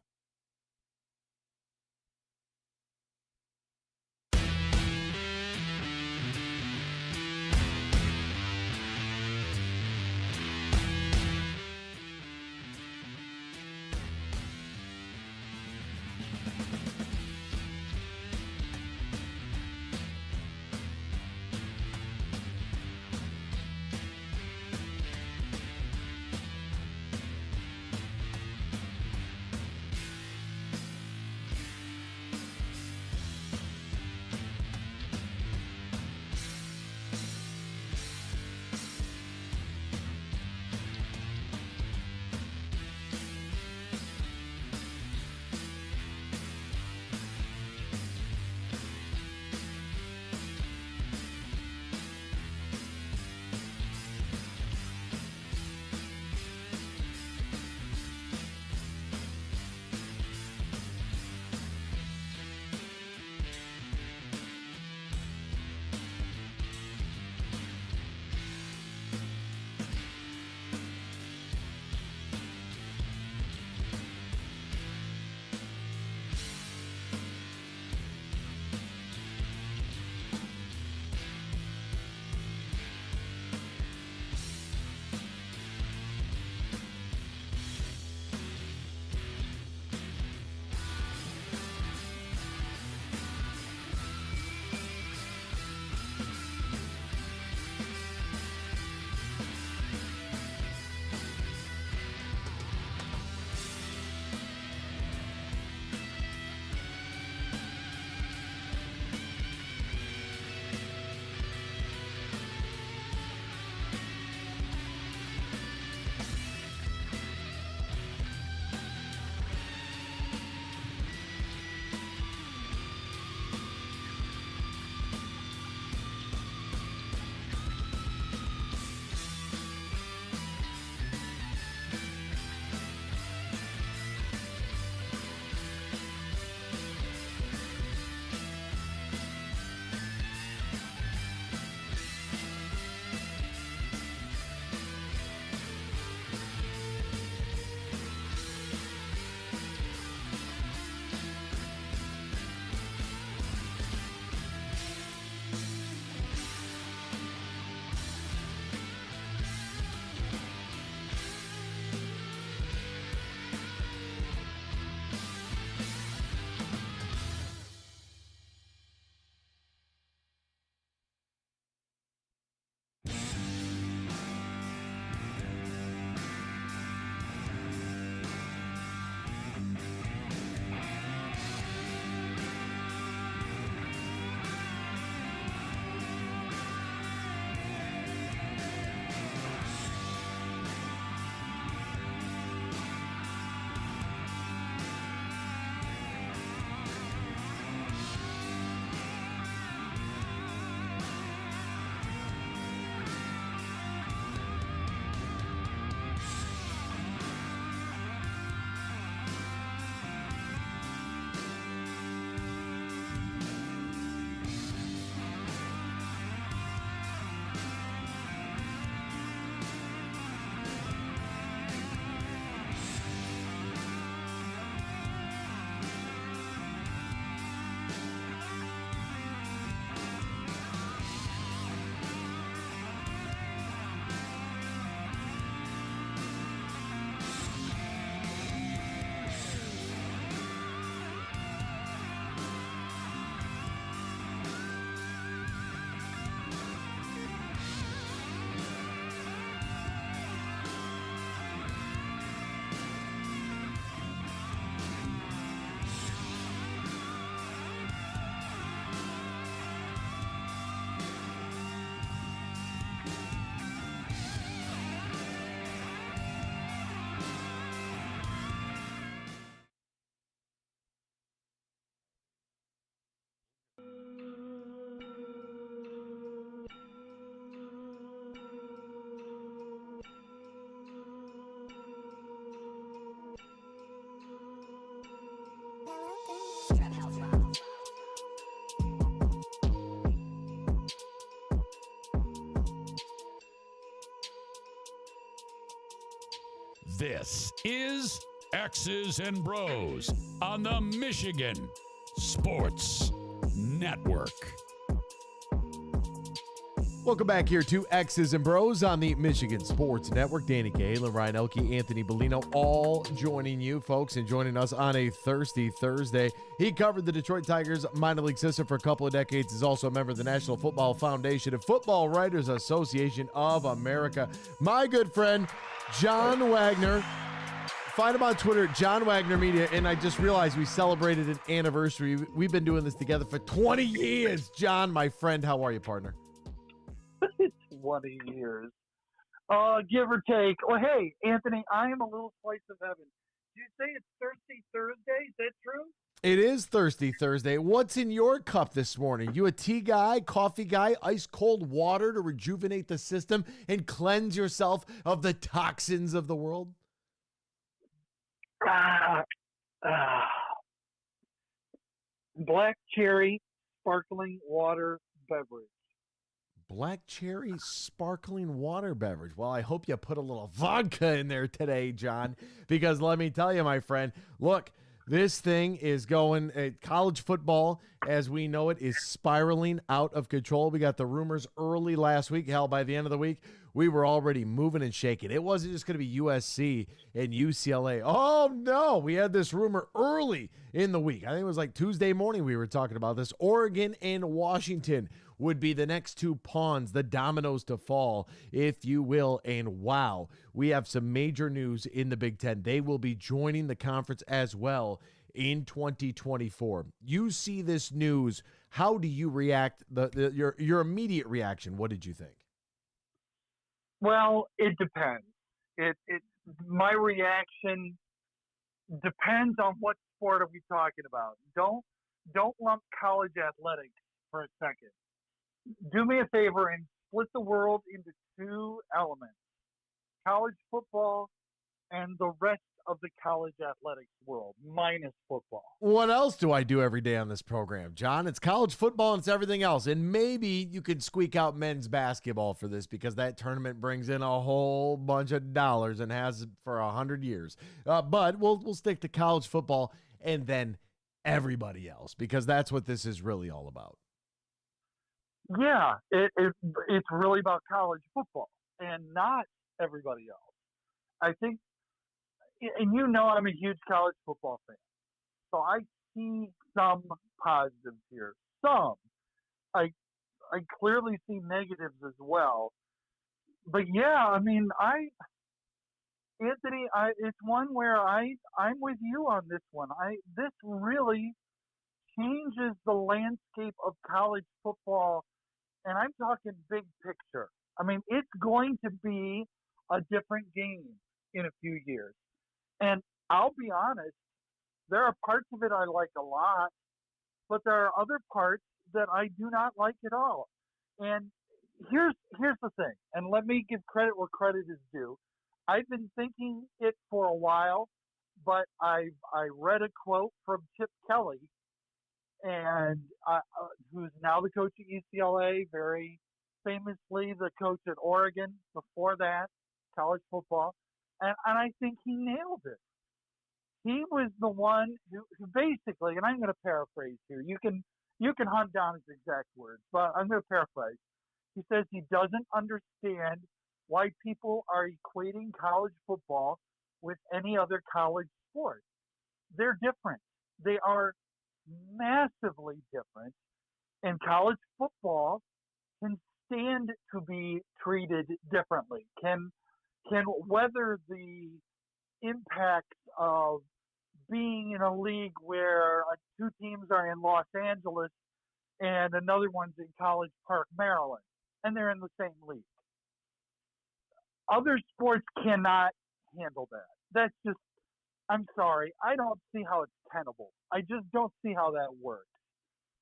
This is X's and Bros on the Michigan Sports Network. Welcome back here to X's and Bros on the Michigan Sports Network. Danny Cahill, Ryan Elke, Anthony Bellino, all joining you, folks, and joining us on a thirsty Thursday. He covered the Detroit Tigers minor league system for a couple of decades. Is also a member of the National Football Foundation and Football Writers Association of America. My good friend, John Wagner. Find him on Twitter, John Wagner Media, and I just realized we celebrated an anniversary. We've been doing this together for 20 years. John, my friend, how are you, partner? 20 years. Give or take. Well, hey, Anthony, I am a little slice of heaven. Did you say it's Thirsty Thursday? Is that true? It is Thirsty Thursday. What's in your cup this morning? You a tea guy, coffee guy, ice cold water to rejuvenate the system and cleanse yourself of the toxins of the world? Black cherry sparkling water beverage. Black cherry sparkling water beverage. Well, I hope you put a little vodka in there today, John, because let me tell you, my friend, look, this thing is going, college football, as we know it, is spiraling out of control. We got the rumors early last week. Hell, by the end of the week, we were already moving and shaking. It wasn't just going to be USC and UCLA. Oh, no. We had this rumor early in the week. I think it was like Tuesday morning we were talking about this. Oregon and Washington would be the next two pawns, the dominoes to fall, if you will. And wow, we have some major news in the Big Ten. They will be joining the conference as well in 2024. You see this news. How do you react? Your immediate reaction, what did you think? Well, it depends. My reaction depends on what sport are we talking about. Don't lump college athletics for a second. Do me a favor and split the world into two elements: college football and the rest of the college athletics world, minus football. What else do I do every day on this program, John? It's college football and it's everything else. And maybe you could squeak out men's basketball for this because that tournament brings in a whole bunch of dollars and has for 100 years. But we'll stick to college football and then everybody else because that's what this is really all about. Yeah, it's really about college football and not everybody else. I think, and you know I'm a huge college football fan, so I see some positives here. Some. I clearly see negatives as well. But yeah, I mean, Anthony, it's one where I'm with you on this one. This really changes the landscape of college football. And I'm talking big picture. I mean, it's going to be a different game in a few years. And I'll be honest, there are parts of it I like a lot, but there are other parts that I do not like at all. And here's the thing, and let me give credit where credit is due. I've been thinking it for a while, but I read a quote from Chip Kelly, and who's now the coach at UCLA, very famously the coach at Oregon before that, college football. And I think he nailed it. He was the one who basically, and I'm going to paraphrase here. You can hunt down his exact words, but I'm going to paraphrase. He says he doesn't understand why people are equating college football with any other college sport. They're different. They are massively different, and college football can stand to be treated differently, can weather the impacts of being in a league where two teams are in Los Angeles and another one's in College Park, Maryland, and they're in the same league. Other sports cannot handle that. That's just, I'm sorry, I don't see how it's tenable. I just don't see how that works.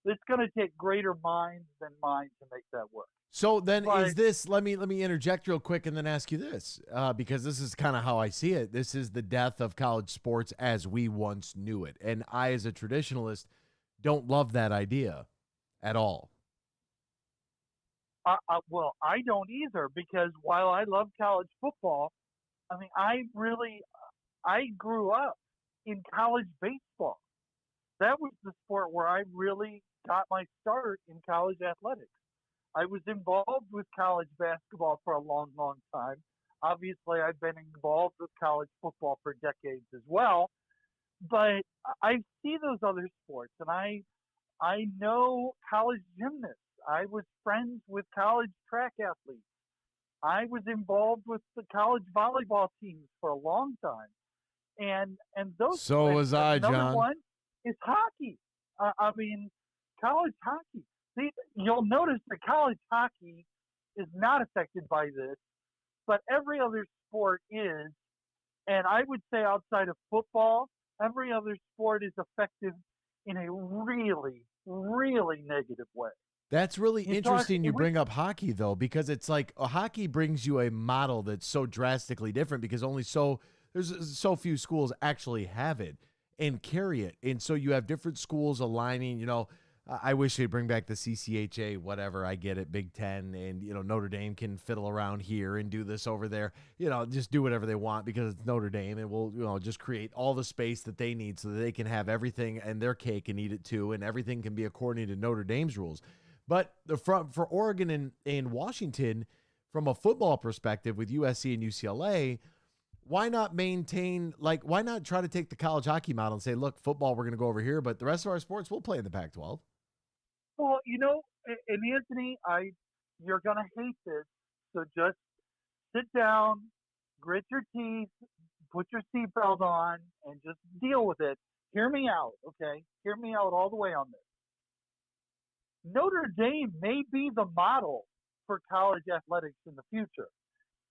It's going to take greater minds than mine to make that work. So then is this, let me interject real quick and then ask you this, because this is kind of how I see it. This is the death of college sports as we once knew it. And I, as a traditionalist, don't love that idea at all. Well, I don't either, because while I love college football, I mean, I grew up in college baseball. That was the sport where I really got my start in college athletics. I was involved with college basketball for a long, long time. Obviously, I've been involved with college football for decades as well. But I see those other sports, and I know college gymnasts. I was friends with college track athletes. I was involved with the college volleyball teams for a long time, and those. So was I, another John. one is hockey. I mean, college hockey. See, you'll notice that college hockey is not affected by this, but every other sport is. And I would say outside of football, every other sport is effective in a really, really negative way. That's really You interesting you talk- bring up hockey, though, because it's like hockey brings you a model that's so drastically different because there's so few schools actually have it and carry it. And so you have different schools aligning, I wish they'd bring back the CCHA, whatever. I get it, Big Ten, and Notre Dame can fiddle around here and do this over there. Just do whatever they want because it's Notre Dame, and we'll just create all the space that they need so that they can have everything and their cake and eat it too, and everything can be according to Notre Dame's rules. But for Oregon and Washington, from a football perspective with USC and UCLA, why not why not try to take the college hockey model and say, look, football, we're going to go over here, but the rest of our sports, we'll play in the Pac-12. Well, and Anthony, you're gonna hate this, so just sit down, grit your teeth, put your seatbelt on, and just deal with it. Hear me out, okay? Hear me out all the way on this. Notre Dame may be the model for college athletics in the future,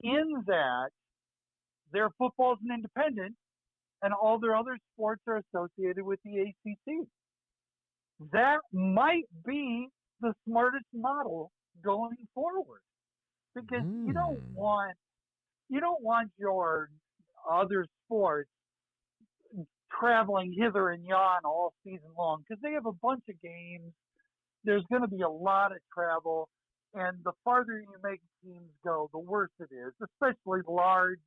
in that their football is an independent, and all their other sports are associated with the ACC. That might be the smartest model going forward, because you don't want your other sports traveling hither and yon all season long, because they have a bunch of games. There's going to be a lot of travel, and the farther you make teams go, the worse it is, especially large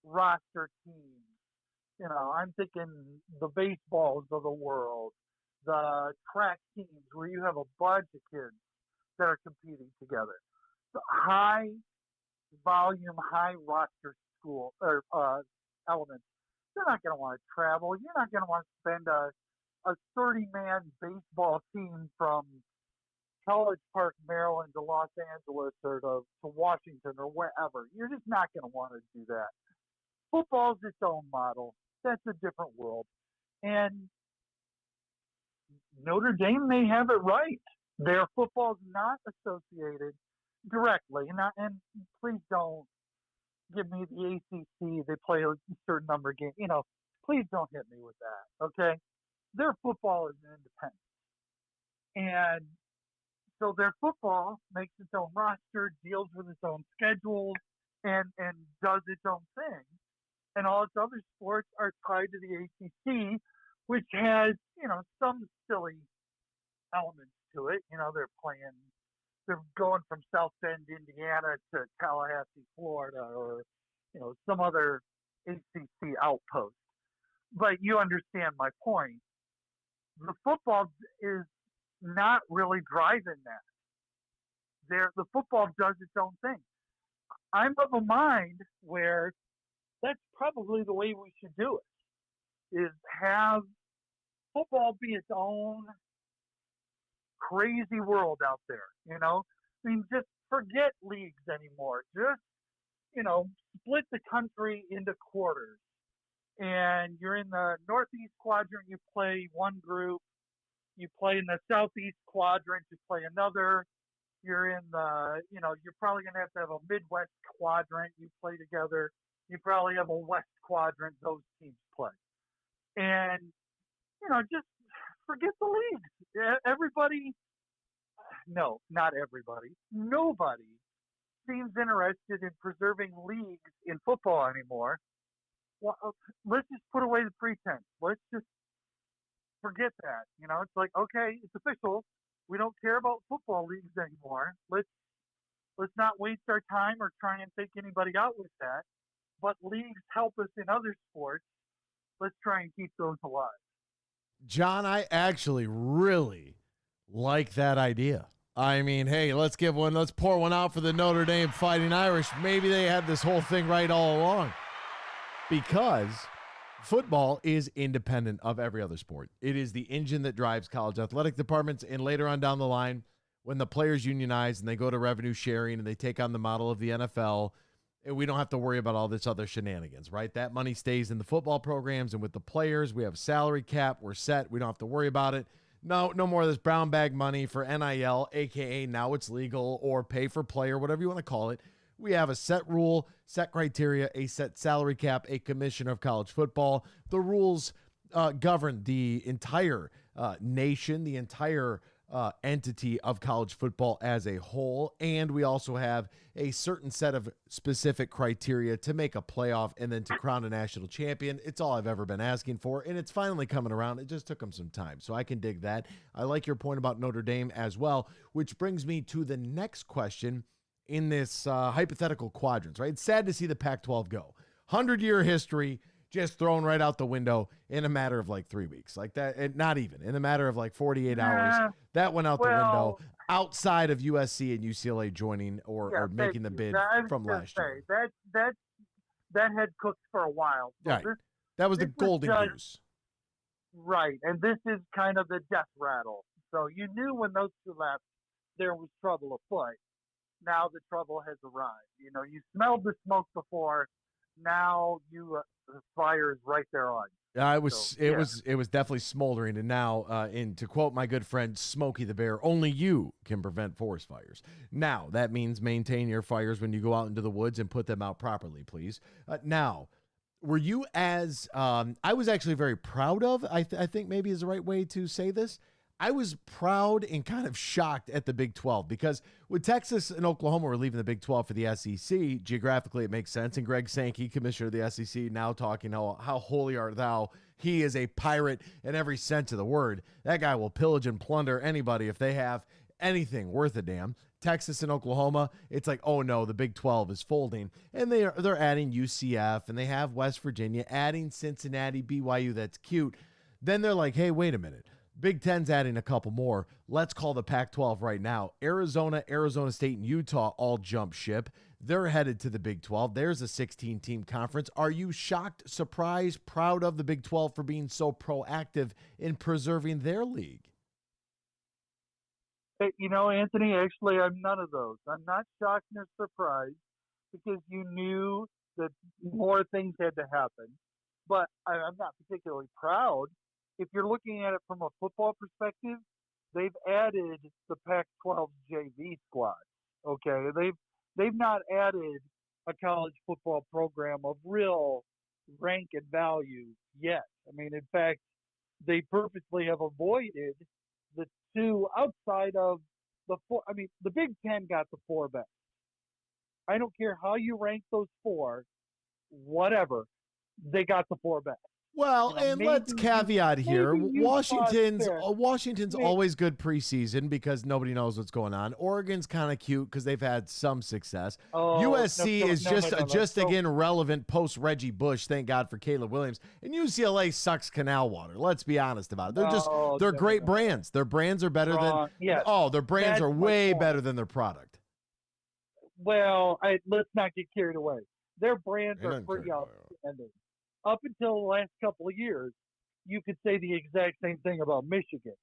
roster teams. I'm thinking the baseballs of the world, the track teams where you have a bunch of kids that are competing together. The high volume, high roster school or elements. You're not going to want to travel. You're not going to want to spend a 30-man baseball team from College Park, Maryland to Los Angeles or to Washington or wherever. You're just not going to want to do that. Football's its own model. That's a different world. And Notre Dame may have it right. Their football's not associated directly. And please don't give me the ACC. They play a certain number of games. Please don't hit me with that, okay? Their football is an independent. And so their football makes its own roster, deals with its own schedule, and does its own thing. And all its other sports are tied to the ACC, which has, some silly elements to it. They're going from South Bend, Indiana to Tallahassee, Florida, or, some other ACC outpost. But you understand my point. The football is not really driving that. The football does its own thing. I'm of a mind where that's probably the way we should do it, is have football be its own crazy world out there, just forget leagues anymore. Just, split the country into quarters. And you're in the northeast quadrant, you play one group. You play in the southeast quadrant, you play another. You're in the, you're probably going to have a Midwest quadrant. You play together. You probably have a West quadrant. Those teams play. And, just forget the leagues. Everybody, no, not everybody. Nobody seems interested in preserving leagues in football anymore. Well, let's just put away the pretense. Let's just forget that. It's like, okay, it's official. We don't care about football leagues anymore. Let's not waste our time or try and take anybody out with that. but leagues help us in other sports. Let's try and keep those alive. John, I actually really like that idea. I mean, hey, let's pour one out for the Notre Dame Fighting Irish. Maybe they had this whole thing right all along. Because football is independent of every other sport. It is the engine that drives college athletic departments, and later on down the line, when the players unionize and they go to revenue sharing and they take on the model of the NFL, and we don't have to worry about all this other shenanigans, right? That money stays in the football programs and with the players. We have a salary cap. We're set. We don't have to worry about it. No more of this brown bag money for NIL, a.k.a. now it's legal, or pay for play, or whatever you want to call it. We have a set rule, set criteria, a set salary cap, a commissioner of college football. The rules govern the entire nation, the entire entity of college football as a whole. And we also have a certain set of specific criteria to make a playoff and then to crown a national champion. It's all I've ever been asking for, and it's finally coming around. It just took them some time, so I can dig that. I like your point about Notre Dame as well, which brings me to the next question in this hypothetical quadrants, right? It's sad to see the Pac-12 go. 100-year history just thrown right out the window in a matter of like 3 weeks. Like that, and not even, in a matter of like 48 hours. That went out the window outside of USC and UCLA joining or making the bid from last year. That had cooked for a while. So right. That was the golden goose. Right. And this is kind of the death rattle. So you knew when those two left, there was trouble afoot. Now the trouble has arrived. You know, you smelled the smoke before. Now the fire is right there on you. It was definitely smoldering, and now, and to quote my good friend Smokey the Bear, only you can prevent forest fires. Now that means maintain your fires when you go out into the woods and put them out properly, please. Now, were you as I was actually very proud of? I think maybe is the right way to say this. I was proud and kind of shocked at the Big 12 because with Texas and Oklahoma were leaving the Big 12 for the SEC, geographically it makes sense. And Greg Sankey, commissioner of the SEC, now talking how holy art thou. He is a pirate in every sense of the word. That guy will pillage and plunder anybody if they have anything worth a damn. Texas and Oklahoma, it's like, oh no, the Big 12 is folding. And they're adding UCF, and they have West Virginia, adding Cincinnati, BYU, that's cute. Then they're like, hey, wait a minute. Big Ten's adding a couple more. Let's call the Pac-12 right now. Arizona, Arizona State, and Utah all jump ship. They're headed to the Big 12. There's a 16-team conference. Are you shocked, surprised, proud of the Big 12 for being so proactive in preserving their league? Hey, you know, Anthony, actually, I'm none of those. I'm not shocked nor surprised because you knew that more things had to happen. But I'm not particularly proud. If you're looking at it from a football perspective, they've added the Pac-12 JV squad. Okay, they've not added a college football program of real rank and value yet. I mean, in fact, they purposely have avoided the two outside of the four. I mean, the Big Ten got the four best. I don't care how you rank those four, whatever, they got the four best. Well, and let's caveat here. Washington's always good preseason because nobody knows what's going on. Oregon's kind of cute because they've had some success. USC is just again relevant post Reggie Bush. Thank God for Caleb Williams. And UCLA sucks canal water. Let's be honest about it. They're great brands. Their brands are better than their brands are way better than their product. Well, let's not get carried away. Their brands are pretty outstanding. Up until the last couple of years, you could say the exact same thing about Michigan.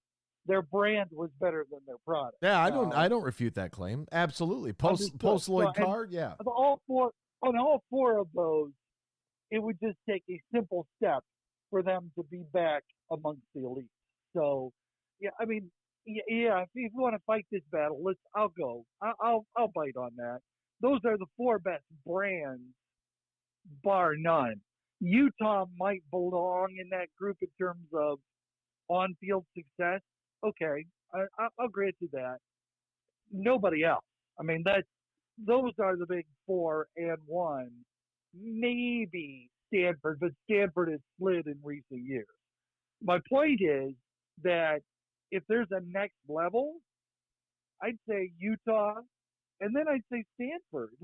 Their brand was better than their product. Yeah, I don't refute that claim. Absolutely. Post Lloyd Card, yeah. On all four of those, it would just take a simple step for them to be back amongst the elite. So, yeah, I mean, yeah. If you want to fight this battle, I'll go. I'll bite on that. Those are the four best brands, bar none. Utah might belong in that group in terms of on-field success. Okay, I'll grant you that. Nobody else. I mean, those are the big 4 and 1. Maybe Stanford, but Stanford has slid in recent years. My point is that if there's a next level, I'd say Utah, and then I'd say Stanford.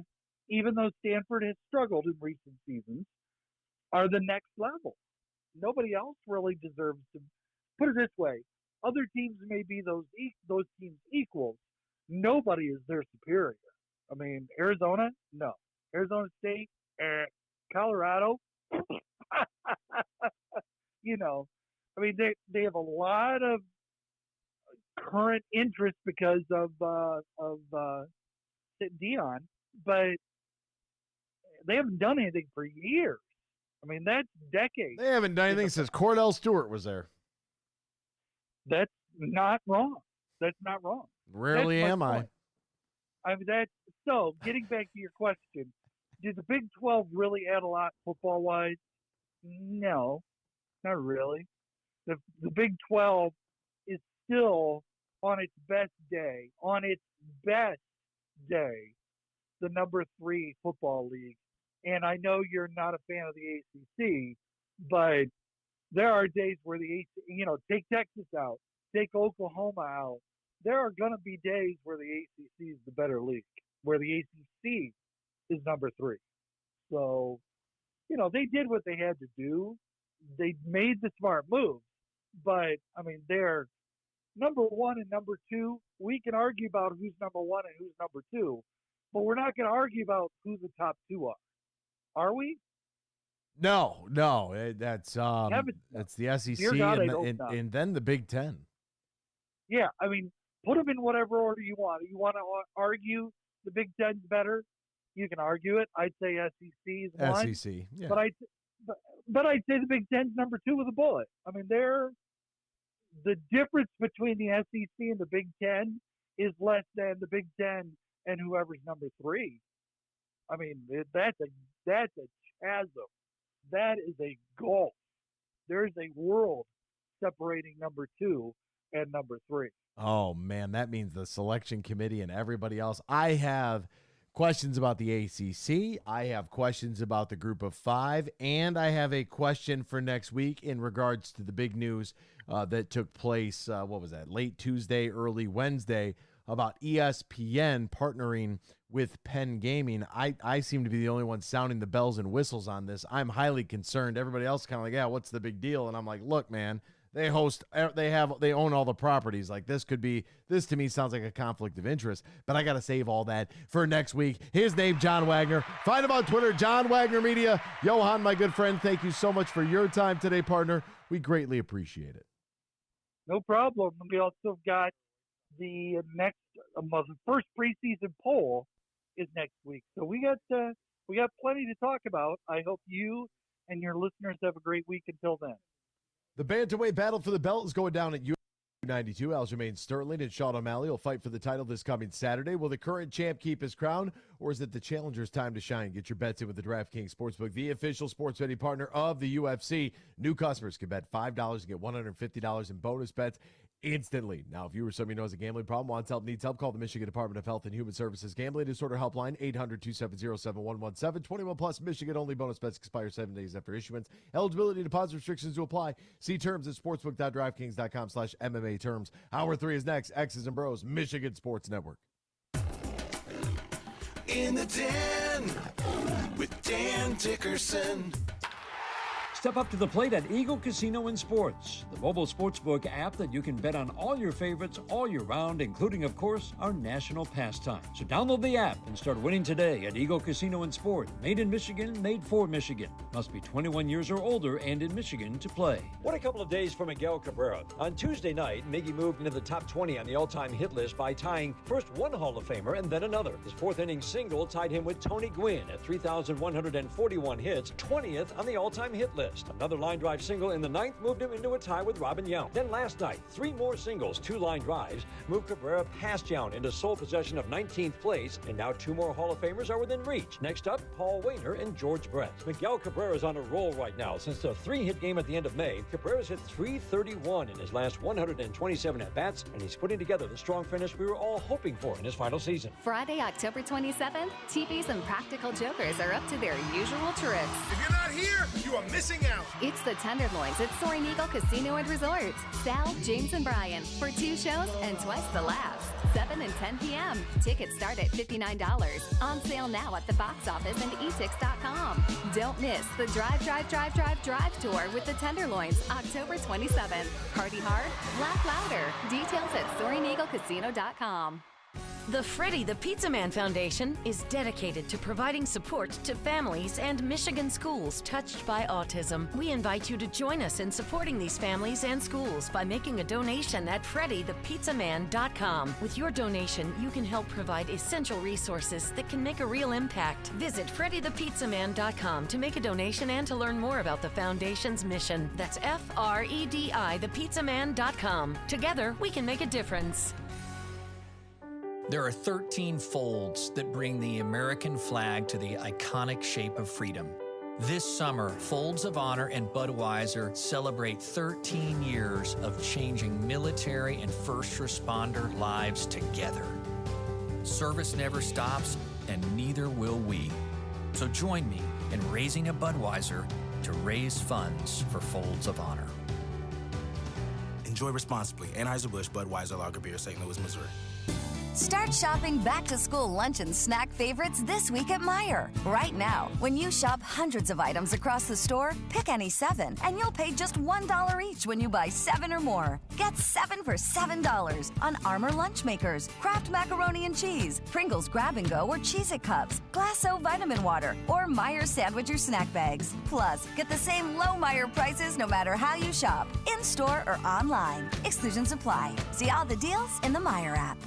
even though Stanford has struggled in recent seasons, are the next level. Nobody else really deserves to. Put it this way: other teams may be those teams equals. Nobody is their superior. I mean, Arizona, no. Arizona State, Colorado, you know. I mean, they have a lot of current interest because of Dion, but they haven't done anything for years. I mean, that's decades. They haven't done anything since Cordell Stewart was there. That's not wrong. That's not wrong. Rarely am I. I mean, so getting back to your question, did the Big 12 really add a lot football-wise? No, not really. The Big 12 is still on its best day, the number 3 football league. And I know you're not a fan of the ACC, but there are days where take Texas out, take Oklahoma out. There are going to be days where the ACC is the better league, where the ACC is number 3. So, they did what they had to do. They made the smart moves. But, I mean, they're number 1 and number 2. We can argue about who's number 1 and who's number 2, but we're not going to argue about who the top 2 are. Are we? No. That's the SEC and then the Big Ten. Yeah, I mean, put them in whatever order you want. You want to argue the Big Ten's better? You can argue it. I'd say SEC is one. SEC, yeah. But I'd say the Big Ten's number 2 with a bullet. I mean, the difference between the SEC and the Big Ten is less than the Big Ten and whoever's number 3. I mean, that's a chasm. That is a gulf. There's a world separating number 2 and number 3. Oh, man, that means the selection committee and everybody else. I have questions about the ACC. I have questions about the group of 5, and I have a question for next week in regards to the big news that took place, late Tuesday, early Wednesday, about ESPN partnering with Penn Gaming. I seem to be the only one sounding the bells and whistles on this. I'm highly concerned. Everybody else kind of like, yeah, what's the big deal? And I'm like, look, man, they own all the properties. Like this to me sounds like a conflict of interest, but I got to save all that for next week. His name, John Wagner. Find him on Twitter, John Wagner Media. Johan, my good friend, thank you so much for your time today, partner. We greatly appreciate it. No problem. We also got the first preseason poll is next week. So we got plenty to talk about. I hope you and your listeners have a great week until then. The bantamweight battle for the belt is going down at UFC 92. Aljamain Sterling and Sean O'Malley will fight for the title this coming Saturday. Will the current champ keep his crown, or is it the challenger's time to shine? Get your bets in with the DraftKings Sportsbook, the official sports betting partner of the UFC. New customers can bet $5 and get $150 in bonus bets instantly. Now, if you or somebody knows a gambling problem, wants help, needs help, call the Michigan Department of Health and Human Services Gambling Disorder Helpline, 800-270-7117. 21 plus, Michigan only. Bonus bets expire 7 days after issuance. Eligibility, deposit restrictions to apply. See terms at sportsbook.draftkings.com/MMA terms. Hour 3 is next. X's and Bros, Michigan Sports Network. In the Den with Dan Dickerson. Step up to the plate at Eagle Casino and Sports, the mobile sportsbook app that you can bet on all your favorites all year round, including, of course, our national pastime. So download the app and start winning today at Eagle Casino and Sport. Made in Michigan, made for Michigan. Must be 21 years or older and in Michigan to play. What a couple of days for Miguel Cabrera. On Tuesday night, Miggy moved into the top 20 on the all-time hit list by tying first one Hall of Famer and then another. His fourth-inning single tied him with Tony Gwynn at 3,141 hits, 20th on the all-time hit list. Another line drive single in the ninth moved him into a tie with Robin Yount. Then last night, 3 more singles, 2 line drives, moved Cabrera past Yount into sole possession of 19th place, and now 2 more Hall of Famers are within reach. Next up, Paul Wagner and George Brett. Miguel Cabrera is on a roll right now. Since the 3-hit game at the end of May, Cabrera's hit .331 in his last 127 at-bats, and he's putting together the strong finish we were all hoping for in his final season. Friday, October 27th, TVs and Practical Jokers are up to their usual tricks. If you're not here, you are missing out. It's the Tenderloins at Soaring Eagle Casino and Resort. Sal, James, and Brian for 2 shows and twice the laughs. 7 and 10 p.m. Tickets start at $59. On sale now at the box office and etix.com. Don't miss the Drive Tour with the Tenderloins, October 27th. Party hard, laugh louder. Details at SoaringEagleCasino.com. The Freddie the Pizza Man Foundation is dedicated to providing support to families and Michigan schools touched by autism. We invite you to join us in supporting these families and schools by making a donation at FreddieThePizzaman.com. With your donation, you can help provide essential resources that can make a real impact. Visit FreddieThePizzaman.com to make a donation and to learn more about the foundation's mission. That's FREDI, Together, we can make a difference. There are 13 folds that bring the American flag to the iconic shape of freedom. This summer, Folds of Honor and Budweiser celebrate 13 years of changing military and first responder lives together. Service never stops, and neither will we. So join me in raising a Budweiser to raise funds for Folds of Honor. Enjoy responsibly. Anheuser-Busch Budweiser Lager Beer, St. Louis, Missouri. Start shopping back-to-school lunch and snack favorites this week at Meijer. Right now, when you shop hundreds of items across the store, pick any 7, and you'll pay just $1 each when you buy 7 or more. Get 7 for $7 on Armour Lunch Makers, Kraft Macaroni and Cheese, Pringles Grab and Go or Cheez-It Cups, Glasso Vitamin Water, or Meijer Sandwich or Snack Bags. Plus, get the same low Meijer prices no matter how you shop, in-store or online. Exclusions apply. See all the deals in the Meijer app.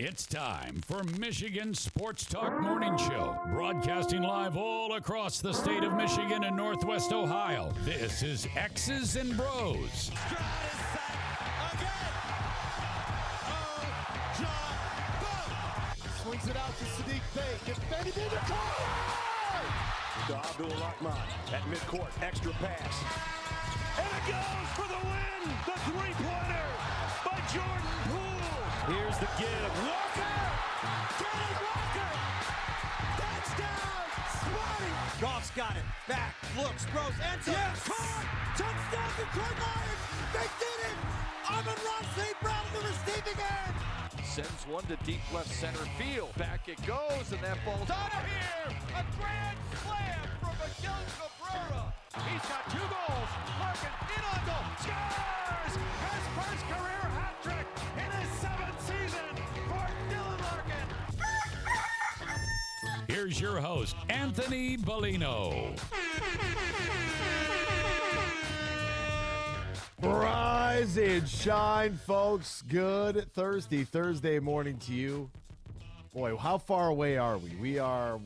It's time for Michigan Sports Talk Morning Show, broadcasting live all across the state of Michigan and Northwest Ohio. This is X's and Bros. Swings it out to Sadiq Bey. Gets Benny in the corner. To Abdul-Rahman at midcourt. Extra pass. And it goes for the win. The three-pointer by Jordan Poole. Here's the give. Walker. Kenny Walker. Touchdown. Spotty. Goff's got it. Back. Looks. Throws. Ends up. Yes. Caught. Touchdown. Detroit Lions. They did it. Amon-Ra St. Brown in the receiving end. Sends one to deep left center field. Back it goes, and that ball's out of here. A grand slam from Miguel Cabrera. He's got 2 goals. Larkin in on goal. Scores! His first career hat trick in his 7th season for Dylan Larkin. Here's your host, Anthony Bellino. Rise and shine, folks. Good Thursday morning to you. Boy, how far away are we? We are,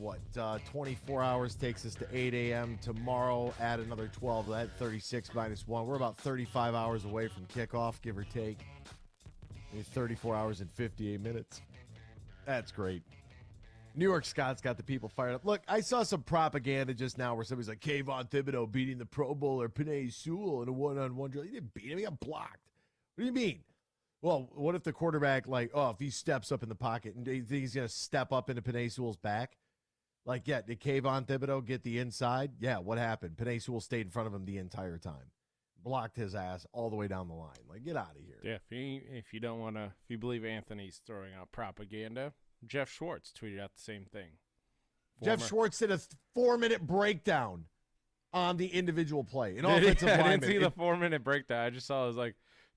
24 hours takes us to 8 a.m. Tomorrow, add another 12. That 36 minus 1. We're about 35 hours away from kickoff, give or take. Maybe 34 hours and 58 minutes. That's great. New York Scott's got the people fired up. Look, I saw some propaganda just now where somebody's like, Kayvon Thibodeau beating the Pro Bowler Penei Sewell in a one-on-one drill. He didn't beat him. He got blocked. What do you mean? Well, what if the quarterback, if he steps up in the pocket and you think he's going to step up into Penei Sewell's back? Did Kayvon Thibodeau get the inside? Yeah, what happened? Penei Sewell stayed in front of him the entire time. Blocked his ass all the way down the line. Get out of here. Yeah, if you don't want to, if you believe Anthony's throwing out propaganda, Jeff Schwartz tweeted out the same thing. Jeff Schwartz did a 4-minute breakdown on the individual play. I didn't see the 4-minute breakdown. I just saw his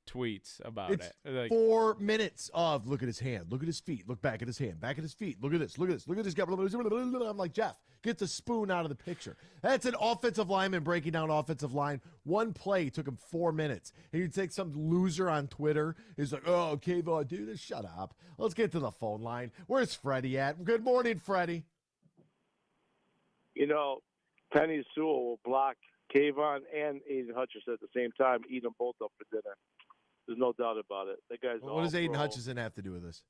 tweets about it. It's 4 minutes of look at his hand, look at his feet, look back at his hand, back at his feet, look at this guy. I'm like, Jeff, get the spoon out of the picture. That's an offensive lineman breaking down offensive line. One play took him 4 minutes. And you take some loser on Twitter, he's like, oh, Kayvon, dude, shut up. Let's get to the phone line. Where's Freddie at? Good morning, Freddie. Penei Sewell will block Kayvon and Aiden Hutchinson at the same time, eat them both up for dinner. There's no doubt about it. That guy's what does Aiden Hutchinson have to do with this?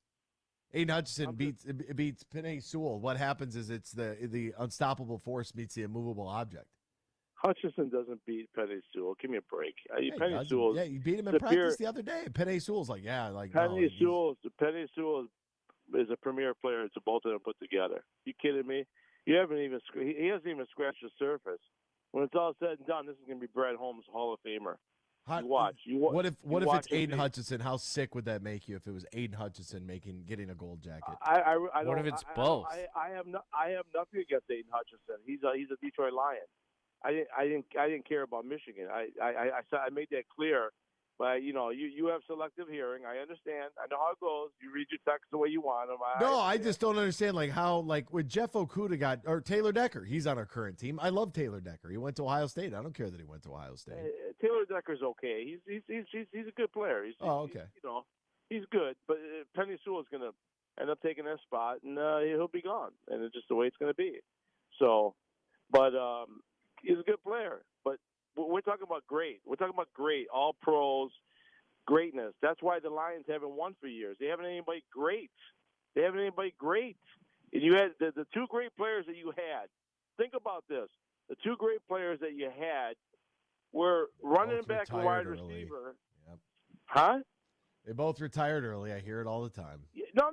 Aiden Hutchinson beats Penei Sewell. What happens is it's the unstoppable force meets the immovable object. Hutchinson doesn't beat Penei Sewell. Give me a break. Penei Sewell. Yeah, you beat him in practice the other day. Penei Sewell's Penei Sewell is a premier player. It's both of them put together. You kidding me? He hasn't even scratched the surface. When it's all said and done, this is going to be Brad Holmes' Hall of Famer. What if it's Aiden Hutchinson? How sick would that make you if it was Aiden Hutchinson getting a gold jacket? What if it's both? I have nothing against Aiden Hutchinson. He's a Detroit Lion. I didn't care about Michigan. I made that clear. But you have selective hearing. I understand. I know how it goes. You read your text the way you want them. I just don't understand how with Jeff Okudah or Taylor Decker. He's on our current team. I love Taylor Decker. He went to Ohio State. I don't care that he went to Ohio State. Taylor Decker's okay. He's a good player. Okay. He's good. But Penei Sewell's going to end up taking that spot, and he'll be gone. And it's just the way it's going to be. So, but he's a good player. But we're talking about great. We're talking about great, all pros, greatness. That's why the Lions haven't won for years. They haven't anybody great. And you had the two great players that you had. Think about this. The two great players that you had were running back and wide receiver. Yep. Huh? They both retired early. I hear it all the time. No.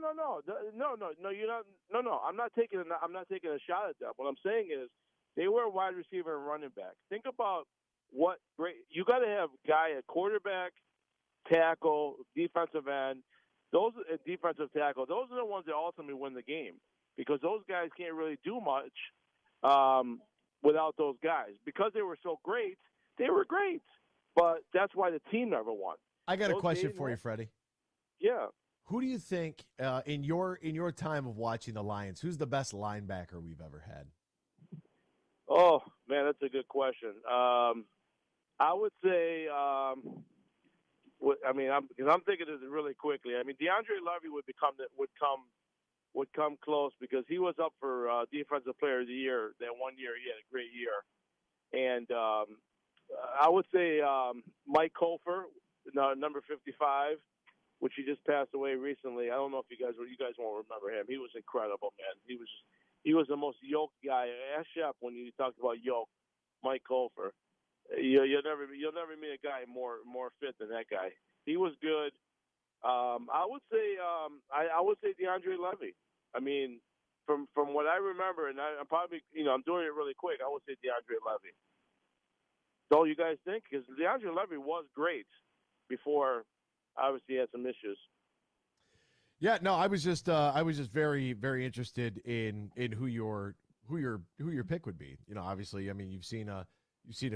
You're not. No. I'm not taking a shot at them. What I'm saying is they were a wide receiver and running back. Think about what great you got to have a quarterback, tackle, defensive end. Those defensive tackle. Those are the ones that ultimately win the game because those guys can't really do much without those guys. Because they were so great, they were great. But that's why the team never won. I got a question for you, Freddie. Yeah. Who do you think in your time of watching the Lions, who's the best linebacker we've ever had? Oh man, that's a good question. I would say because I'm thinking this really quickly. I mean, DeAndre Levy would come close because he was up for Defensive Player of the Year that one year. He had a great year, and I would say Mike Kofer, number 55, which he just passed away recently. I don't know if you guys won't remember him. He was incredible, man. He was the most yoked guy. Ask Shep when you talked about yoke, Mike Kofer. You'll never meet a guy more fit than that guy. He was good. I would say DeAndre Levy. I mean, from what I remember, and I'm probably I'm doing it really quick. I would say DeAndre Levy. Don't you guys think? Because DeAndre Levy was great before, obviously, he had some issues. Yeah, no, I was just very, very interested in who your pick would be. Obviously, I mean, you've seen a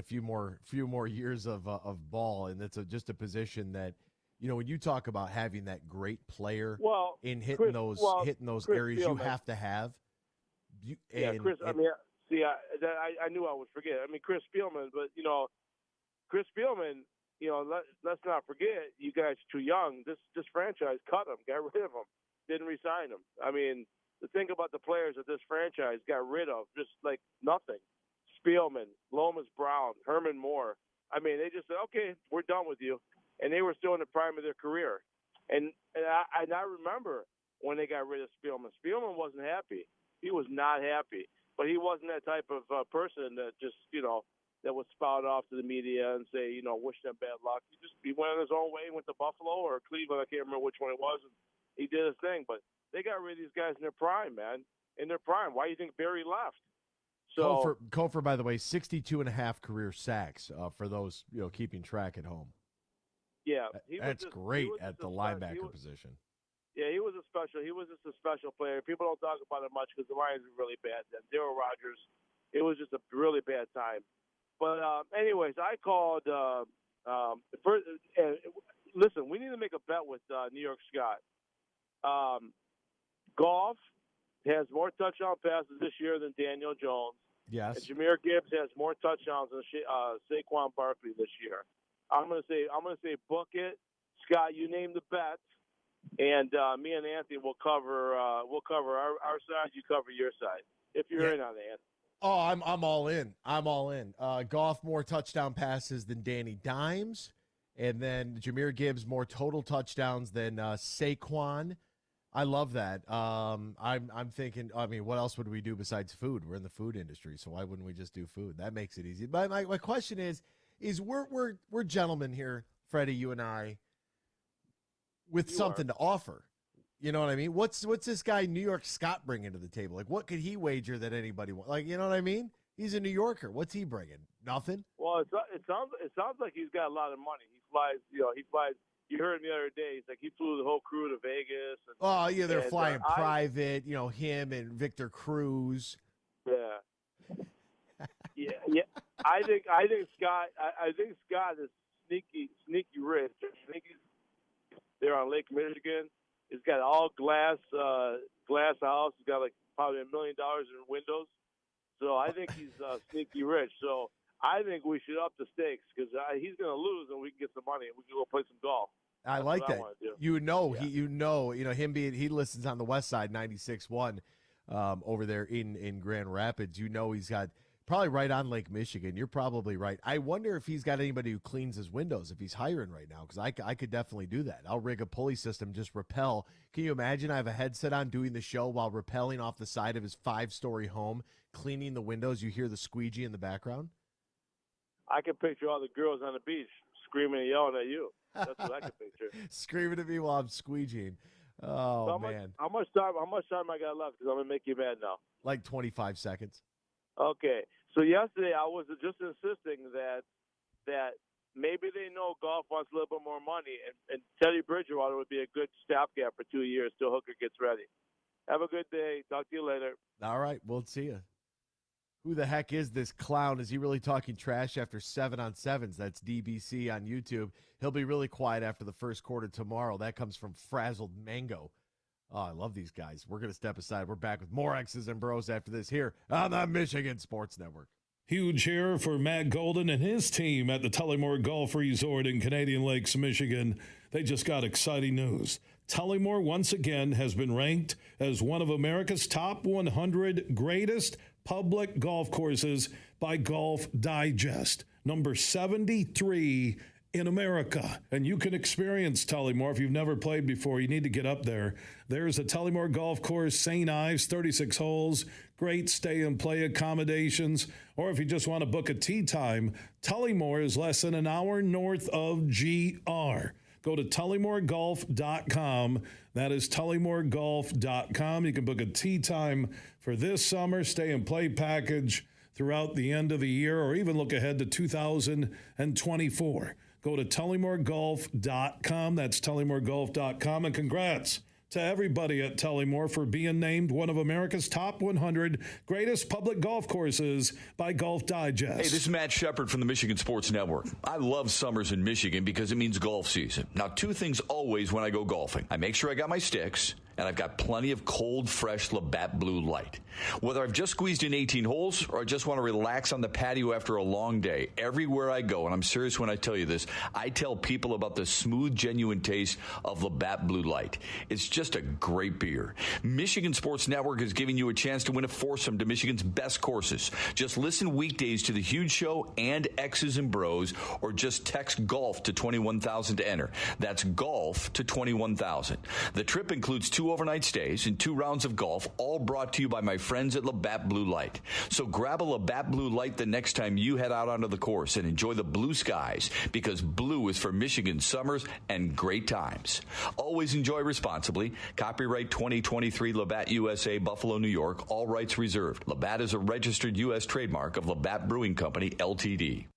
few more years of ball, and it's just a position that, when you talk about having that great player in hitting those Chris areas, Spielman. you have to have. Chris. I knew I would forget. I mean, Chris Spielman, but Chris Spielman. Let's not forget, you guys are too young. This franchise cut him, got rid of him, didn't re-sign him. I mean, the thing about the players that this franchise got rid of, just like nothing. Spielman, Lomas Brown, Herman Moore. I mean, they just said, okay, we're done with you. And they were still in the prime of their career. And I remember when they got rid of Spielman. Spielman wasn't happy. He was not happy. But he wasn't that type of person that just, that would spout off to the media and say, wish them bad luck. He went on his own way, went to Buffalo or Cleveland. I can't remember which one it was. And he did his thing. But they got rid of these guys in their prime, man. In their prime. Why do you think Barry left? So Kofer, by the way, 62.5 career sacks for those keeping track at home. Yeah, that's great at the linebacker position. Yeah, he was just a special player. People don't talk about it much because the Lions were really bad then. Daryl Rogers, it was just a really bad time. But anyways, I called. Listen, we need to make a bet with New York Scott. Goff has more touchdown passes this year than Daniel Jones. Yes. And Jahmyr Gibbs has more touchdowns than Saquon Barkley this year. I'm gonna say book it, Scott. You name the bet, and me and Anthony will cover our side. You cover your side if you're in on it, Anthony. Oh, I'm all in. I'm all in. Goff more touchdown passes than Danny Dimes, and then Jahmyr Gibbs more total touchdowns than Saquon. I love that. I'm thinking. I mean, what else would we do besides food? We're in the food industry, so why wouldn't we just do food? That makes it easy. But my question is we're gentlemen here, Freddie, you and I, with something to offer. You know what I mean? What's this guy New York Scott bringing to the table? Like, what could he wager that anybody wants? Like, you know what I mean? He's a New Yorker. What's he bringing? Nothing. Well, it sounds like he's got a lot of money. He flies. You heard him the other day. He's like he flew the whole crew to Vegas. Oh yeah, they're flying private. Him and Victor Cruz. Yeah. Yeah. I think Scott. I think Scott is sneaky rich. I think they're on Lake Michigan. He's got all glass house. He's got like probably $1 million in windows. So I think he's sneaky rich. So I think we should up the stakes because he's going to lose and we can get some money and we can go play some golf. I That's like what that. I wanna do. Him being he listens on the West Side 96.1 over there in Grand Rapids. He's got probably right on Lake Michigan. You're probably right. I wonder if he's got anybody who cleans his windows if he's hiring right now because I could definitely do that. I'll rig a pulley system, just rappel. Can you imagine? I have a headset on doing the show while rappelling off the side of his 5-story home, cleaning the windows. You hear the squeegee in the background. I can picture all the girls on the beach screaming and yelling at you. That's what I can picture. Screaming at me while I'm squeegeeing. Oh, so man. How much time I got left? Because I'm going to make you mad now. Like 25 seconds. Okay. So yesterday I was just insisting that maybe they know Goff wants a little bit more money, and Teddy Bridgewater would be a good stopgap for 2 years till Hooker gets ready. Have a good day. Talk to you later. All right. We'll see you. Who the heck is this clown? Is he really talking trash after 7-on-7s? That's DBC on YouTube. He'll be really quiet after the first quarter tomorrow. That comes from Frazzled Mango. Oh, I love these guys. We're going to step aside. We're back with more X's and Bros after this here on the Michigan Sports Network. Huge here for Matt Golden and his team at the Tullymore Golf Resort in Canadian Lakes, Michigan. They just got exciting news. Tullymore, once again, has been ranked as one of America's top 100 greatest public golf courses by Golf Digest. Number 73 in America. And you can experience Tullymore. If you've never played before, you need to get up there. There's a Tullymore Golf Course, St. Ives, 36 holes, great stay and play accommodations. Or if you just want to book a tee time, Tullymore is less than an hour north of GR. Go to tullymoregolf.com. That is tullymoregolf.com. You can book a tee time for this summer, stay and play package throughout the end of the year, or even look ahead to 2024. Go to tullymoregolf.com. That's tullymoregolf.com. And congrats to everybody at Tullymore for being named one of America's top 100 greatest public golf courses by Golf Digest. Hey, this is Matt Shepard from the Michigan Sports Network. I love summers in Michigan because it means golf season. Now, two things always when I go golfing. I make sure I got my sticks, and I've got plenty of cold, fresh Labatt Blue Light. Whether I've just squeezed in 18 holes or I just want to relax on the patio after a long day, everywhere I go, and I'm serious when I tell you this, I tell people about the smooth, genuine taste of Labatt Blue Light. It's just a great beer. Michigan Sports Network is giving you a chance to win a foursome to Michigan's best courses. Just listen weekdays to The Huge Show and X's and Bros, or just text GOLF to 21,000 to enter. That's GOLF to 21,000. The trip includes 2 overnight stays and 2 rounds of golf, all brought to you by my friends at Labatt Blue Light. So grab a Labatt Blue Light the next time you head out onto the course and enjoy the blue skies, because blue is for Michigan summers and great times. Always enjoy responsibly. Copyright 2023 Labatt USA, Buffalo, New York. All rights reserved. Labatt is a registered U.S. trademark of Labatt Brewing Company, Ltd.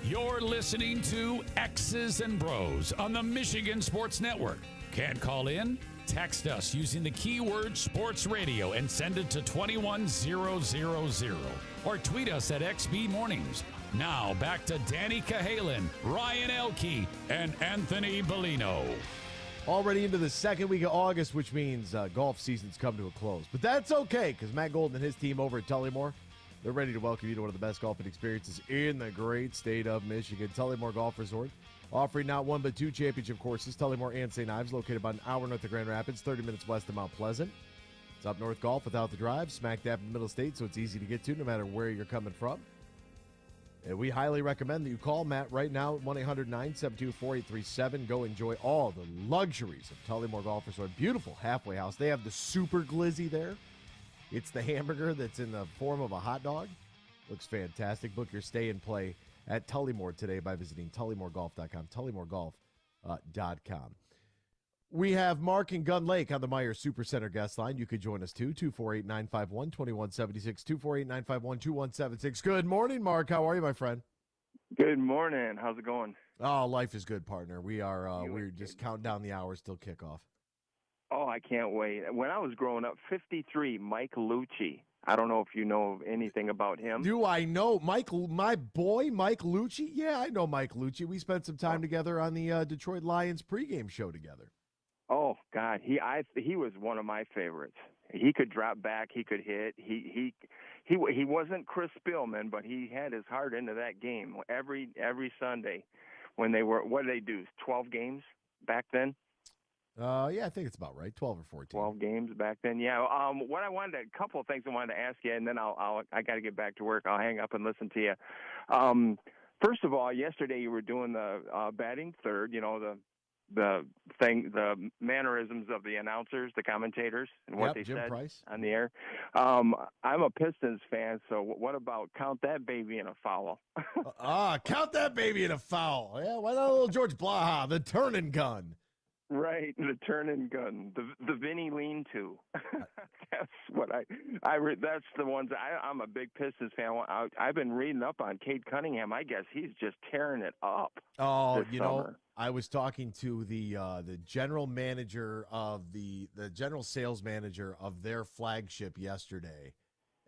You're listening to X's and Bros on the Michigan Sports Network. Can't call in? Text us using the keyword sports radio and send it to 21000 or tweet us at XB Mornings. Now back to Danny Cahalan, Ryan Elke, and Anthony Bellino. Already into the second week of August, which means golf season's come to a close. But that's okay, because Matt Golden and his team over at Tullymore, they're ready to welcome you to one of the best golfing experiences in the great state of Michigan. Tullymore Golf Resort, offering not one but two championship courses, Tullymore and St. Ives, located about an hour north of Grand Rapids, 30 minutes west of Mount Pleasant. It's up north golf without the drive, smack dab in the middle state, so it's easy to get to no matter where you're coming from. And we highly recommend that you call Matt right now at 1-800-972-4837. Go enjoy all the luxuries of Tullymore Golf Resort. Beautiful halfway house. They have the super glizzy there. It's the hamburger that's in the form of a hot dog. Looks fantastic. Book your stay and play at Tullymore today by visiting tullymoregolf.com, tullymoregolf.com. We have Mark in Gun Lake on the Meijer Supercenter guest line. You could join us too, 248-951-2176, 248-951-2176. Good morning, Mark. How are you, my friend? Good morning. How's it going? Oh, life is good, partner. We're just counting down the hours till kickoff. Oh, I can't wait. When I was growing up, 53, Mike Lucci. I don't know if you know anything about him. Do I know my boy, Mike Lucci? Yeah, I know Mike Lucci. We spent some time together on the Detroit Lions pregame show together. Oh God, he was one of my favorites. He could drop back, he could hit. He wasn't Chris Spielman, but he had his heart into that game every Sunday when they were, what did they do? 12 games back then. Yeah, I think it's about right. 12 or 14. 12 games back then. Yeah. What I wanted, a couple of things I wanted to ask you, and then I got to get back to work. I'll hang up and listen to you. First of all, yesterday you were doing the batting third. You know, the mannerisms of the announcers, the commentators, and what they Jim said Price on the air. I'm a Pistons fan, so what about count that baby in a foul? Count that baby in a foul. Yeah, why not a little George Blaha, the turning gun? Right, the turning gun, the Vinny lean-to. That's what that's the ones I'm a big Pistons fan. I've been reading up on Cade Cunningham. I guess he's just tearing it up. Oh, this summer. I was talking to the general manager of the general sales manager of their flagship yesterday,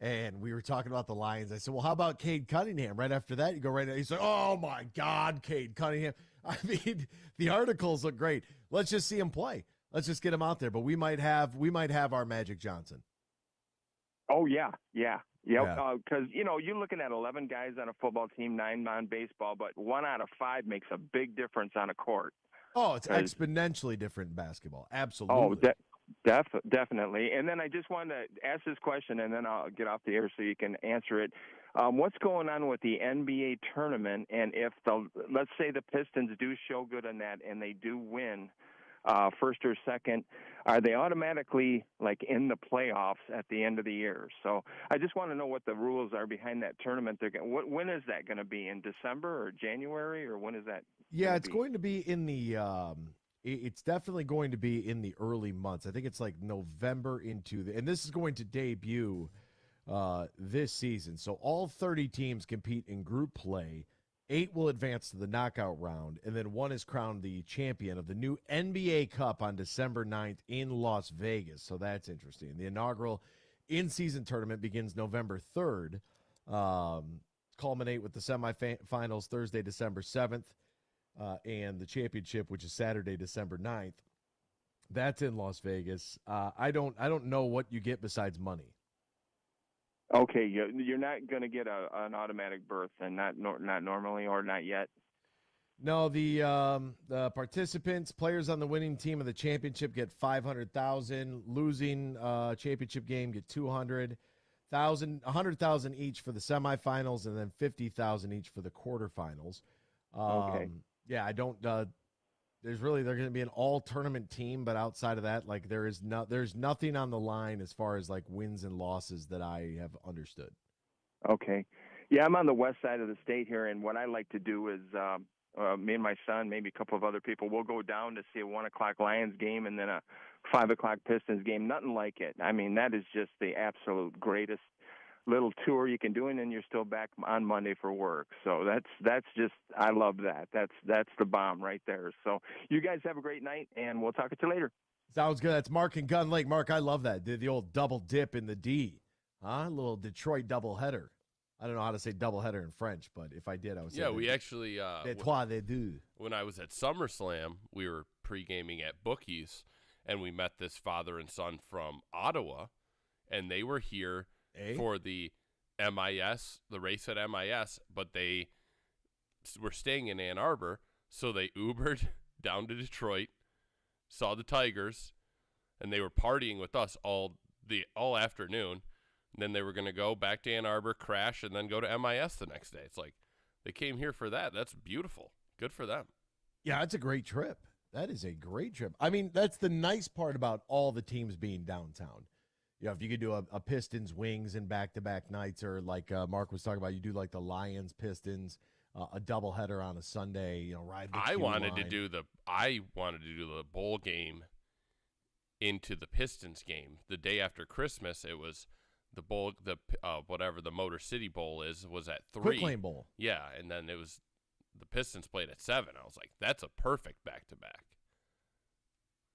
and we were talking about the Lions. I said, "Well, how about Cade Cunningham?" Right after that, you go right. He's like, "Oh my God, Cade Cunningham." I mean, the articles look great. Let's just see him play. Let's just get him out there. But we might have our Magic Johnson. Oh yeah. Because you're looking at 11 guys on a football team, 9 on baseball, but 1 out of 5 makes a big difference on a court. Oh, it's exponentially different in basketball. Absolutely. Oh, definitely. And then I just wanted to ask this question, and then I'll get off the air so you can answer it. What's going on with the NBA tournament? And if let's say the Pistons do show good in that and they do win first or second, are they automatically like in the playoffs at the end of the year? So I just want to know what the rules are behind that tournament. When is that going to be? In December or January, or when is that? Yeah, it's going to be in the it's definitely going to be in the early months. I think it's like November and this is going to debut this season. So all 30 teams compete in group play. 8 will advance to the knockout round, and then 1 is crowned the champion of the new NBA Cup on December 9th in Las Vegas. So that's interesting. The inaugural in-season tournament begins November 3rd, culminate with the semifinals Thursday, December 7th, and the championship, which is Saturday, December 9th. That's in Las Vegas. I don't know what you get besides money. Okay, you're not going to get an automatic berth, and not normally, or not yet. No, the participants, players on the winning team of the championship get $500,000. Losing championship game get $200,000, $100,000 each for the semifinals, and then $50,000 each for the quarterfinals. Okay. Yeah, I don't. They're going to be an all tournament team, but outside of that, like there's nothing on the line as far as like wins and losses that I have understood. Okay. Yeah, I'm on the west side of the state here, and what I like to do is me and my son, maybe a couple of other people, we'll go down to see a 1:00 Lions game and then a 5:00 Pistons game. Nothing like it. I mean, that is just the absolute greatest little tour you can do, and then you're still back on Monday for work. So that's just, I love that. That's the bomb right there. So you guys have a great night, and we'll talk to you later. Sounds good. That's Mark in Gun Lake. Mark, I love that. The old double dip in the D. Huh? A little Detroit doubleheader. I don't know how to say doubleheader in French, but if I did, I would say we actually les trois, les deux. When I was at SummerSlam, we were pre-gaming at Bookies, and we met this father and son from Ottawa, and they were here for the MIS, the race at MIS, but they were staying in Ann Arbor, so they Ubered down to Detroit, saw the Tigers, and they were partying with us all afternoon. And then they were going to go back to Ann Arbor, crash, and then go to MIS the next day. It's like they came here for that. That's beautiful. Good for them. Yeah, it's a great trip. That is a great trip. I mean, that's the nice part about all the teams being downtown. You know, if you could do a Pistons Wings in back-to-back nights, or like Mark was talking about, you do like the Lions Pistons, a doubleheader on a Sunday. You know, ride the I wanted line. to do the bowl game into the Pistons game the day after Christmas. It was the bowl, whatever the Motor City Bowl was at 3. Quick Lane Bowl. Yeah, and then it was the Pistons played at 7. I was like, that's a perfect back-to-back,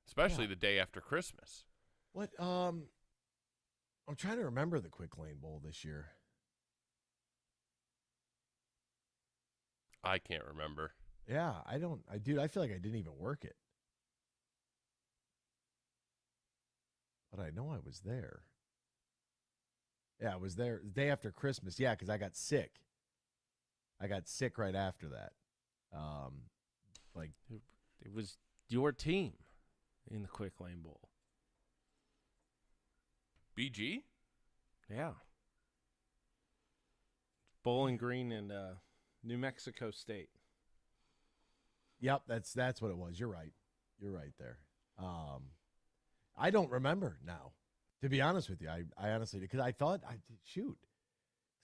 especially the day after Christmas. What? I'm trying to remember the Quick Lane Bowl this year. I can't remember. Yeah, I feel like I didn't even work it. But I know I was there. Yeah, I was there the day after Christmas. Yeah, because I got sick. I got sick right after that. It was your team in the Quick Lane Bowl. BG? Yeah. Bowling Green in New Mexico State. Yep, that's what it was. You're right. You're right there. I don't remember now, to be honest with you. I honestly, because I thought,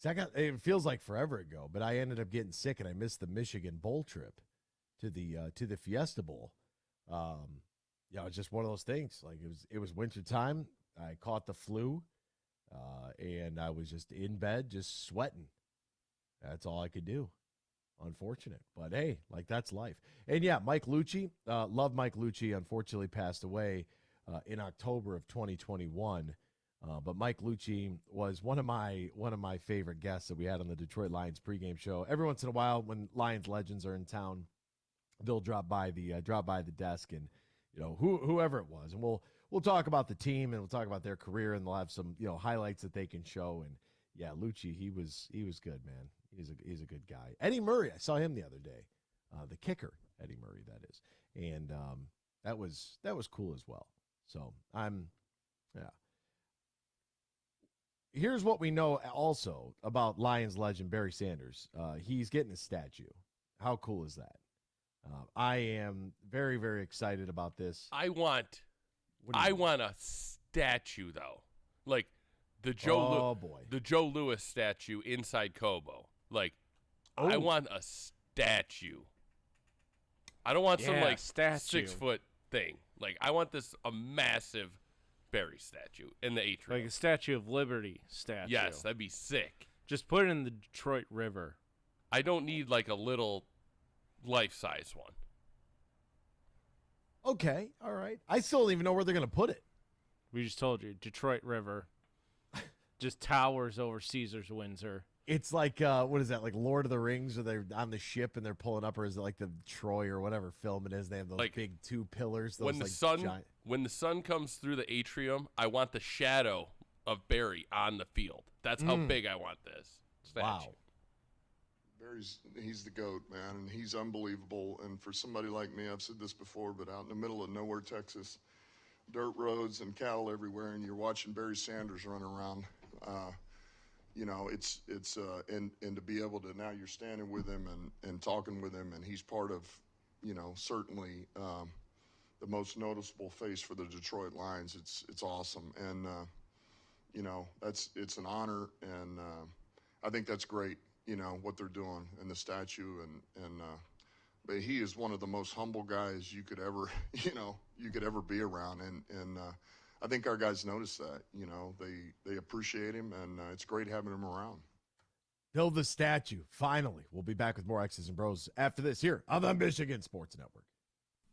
it feels like forever ago, but I ended up getting sick and I missed the Michigan Bowl trip to the Fiesta Bowl. It was just one of those things. Like it was winter time. I caught the flu, and I was just in bed, just sweating. That's all I could do. Unfortunate, but hey, like that's life. And yeah, Mike Lucci, love Mike Lucci. Unfortunately, passed away in October of 2021. But Mike Lucci was one of my favorite guests that we had on the Detroit Lions pregame show. Every once in a while, when Lions legends are in town, they'll drop by the desk, and whoever it was, and we'll talk about the team, and we'll talk about their career, and they'll have some highlights that they can show. And yeah, Lucci, he was good, man. He's a good guy. Eddie Murray, I saw him the other day, the kicker, Eddie Murray, that is, and that was cool as well. So here's what we know also about Lions legend Barry Sanders. He's getting a statue. How cool is that? I am very, very excited about this. I want a statue though, like the Joe Louis statue inside Cobo. Like, I want a statue. I don't want some 6 foot thing. Like, I want a massive Barry statue in the atrium. Like a Statue of Liberty statue. Yes, that'd be sick. Just put it in the Detroit River. I don't need like a little life-size one. Okay, all right. I still don't even know where they're going to put it. We just told you, Detroit River just towers over Caesar's Windsor. It's like, what is that, like Lord of the Rings, where they're on the ship and they're pulling up, or is it like the Troy or whatever film it is? They have those big 2 pillars. Those when the sun comes through the atrium, I want the shadow of Barry on the field. That's how big I want this statue. Wow. He's the GOAT, man, and he's unbelievable. And for somebody like me, I've said this before, but out in the middle of nowhere, Texas, dirt roads and cattle everywhere, and you're watching Barry Sanders run around. And to be able to, now you're standing with him and talking with him, and he's part of, certainly the most noticeable face for the Detroit Lions. It's awesome, and it's an honor, and I think that's great. What they're doing and the statue, but he is one of the most humble guys you could ever be around, and I think our guys notice that. You know, they appreciate him, and it's great having him around. Build the statue. Finally. We'll be back with more X's and Bros after this here on the Michigan Sports Network.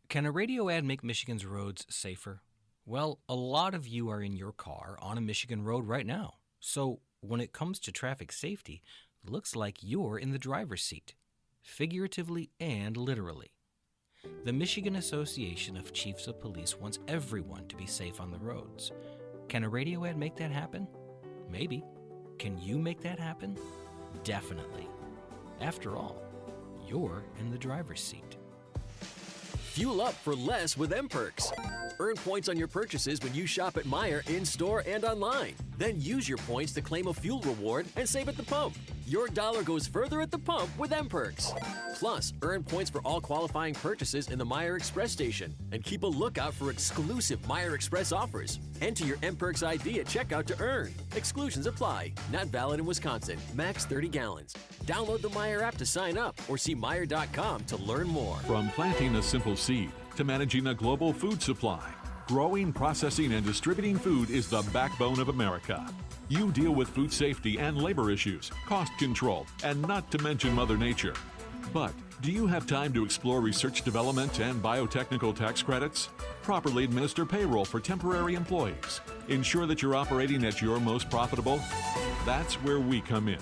Can a radio ad make Michigan's roads safer? Well, a lot of you are in your car on a Michigan road right now. So when it comes to traffic safety, it looks like you're in the driver's seat, figuratively and literally. The Michigan Association of Chiefs of Police wants everyone to be safe on the roads. Can a radio ad make that happen? Maybe. Can you make that happen? Definitely. After all, you're in the driver's seat. Fuel up for less with M-Perks. Earn points on your purchases when you shop at Meijer in-store and online. Then use your points to claim a fuel reward and save at the pump. Your dollar goes further at the pump with M-Perks. Plus, earn points for all qualifying purchases in the Meijer Express station. And keep a lookout for exclusive Meijer Express offers. Enter your M-Perks ID at checkout to earn. Exclusions apply. Not valid in Wisconsin. Max 30 gallons. Download the Meijer app to sign up or see Meijer.com to learn more. From planting a simple seed to managing a global food supply, growing, processing, and distributing food is the backbone of America. You deal with food safety and labor issues, cost control, and not to mention Mother Nature. But do you have time to explore research development and biotechnical tax credits? Properly administer payroll for temporary employees. Ensure that you're operating at your most profitable? That's where we come in.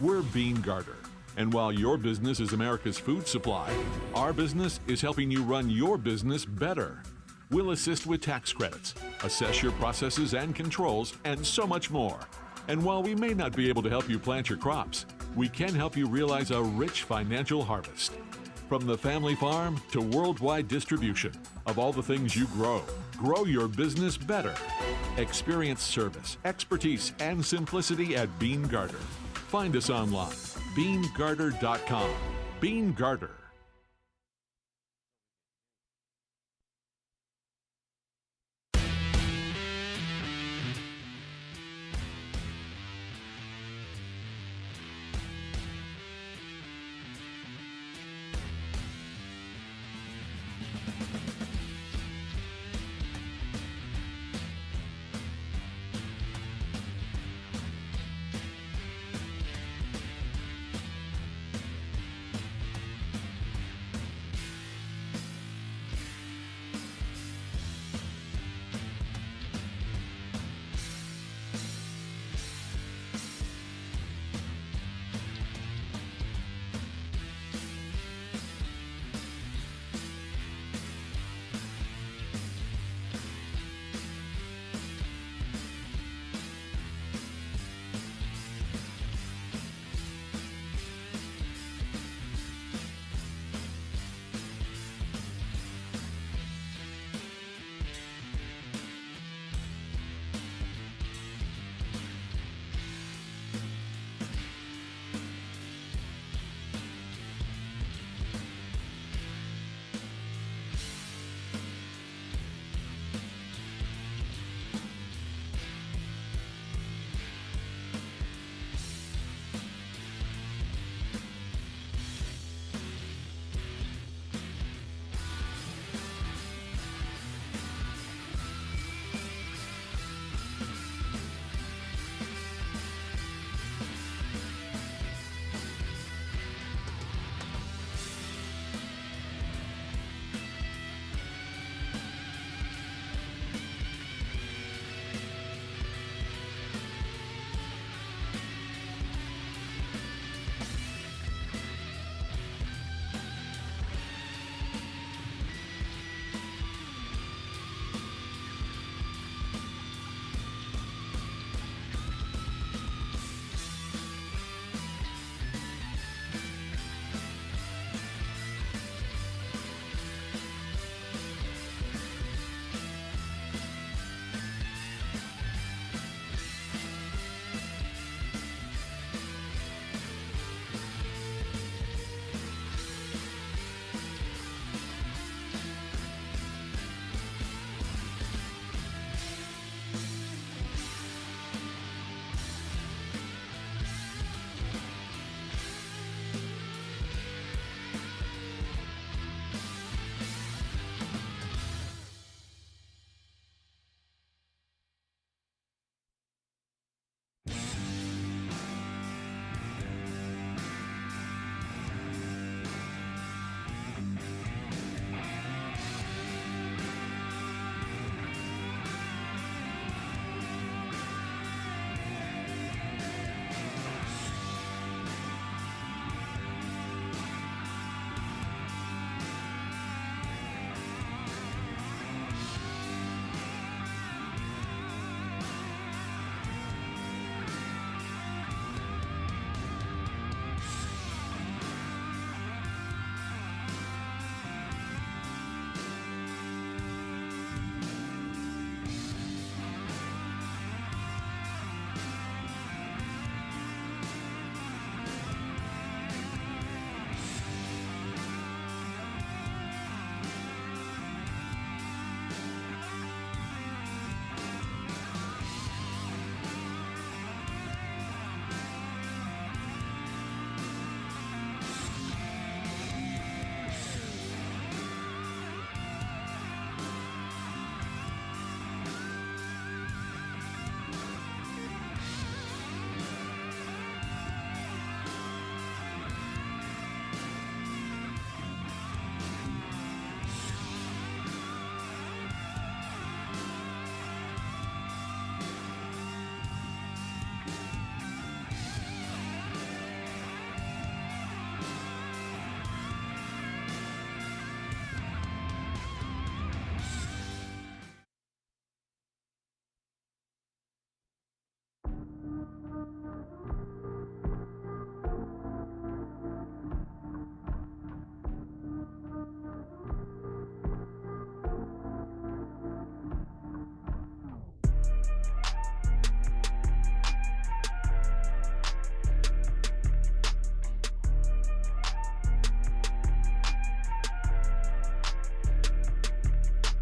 We're Bean Garter. And while your business is America's food supply, our business is helping you run your business better. We'll assist with tax credits, assess your processes and controls, and so much more. And while we may not be able to help you plant your crops, we can help you realize a rich financial harvest. From the family farm to worldwide distribution of all the things you grow, grow your business better. Experience service, expertise, and simplicity at Bean Garter. Find us online, beangarter.com. Bean Garter.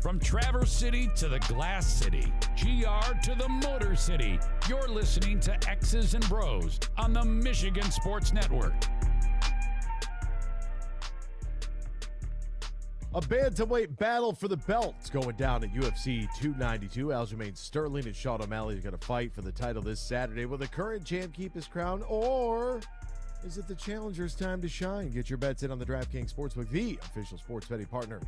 From Traverse City to the Glass City, GR to the Motor City, you're listening to X's and Bros on the Michigan Sports Network. A bantamweight battle for the belts going down at UFC 292. Aljamain Sterling and Sean O'Malley are going to fight for the title this Saturday. Will the current champ keep his crown, or is it the challenger's time to shine? Get your bets in on the DraftKings Sportsbook, the official sports betting partner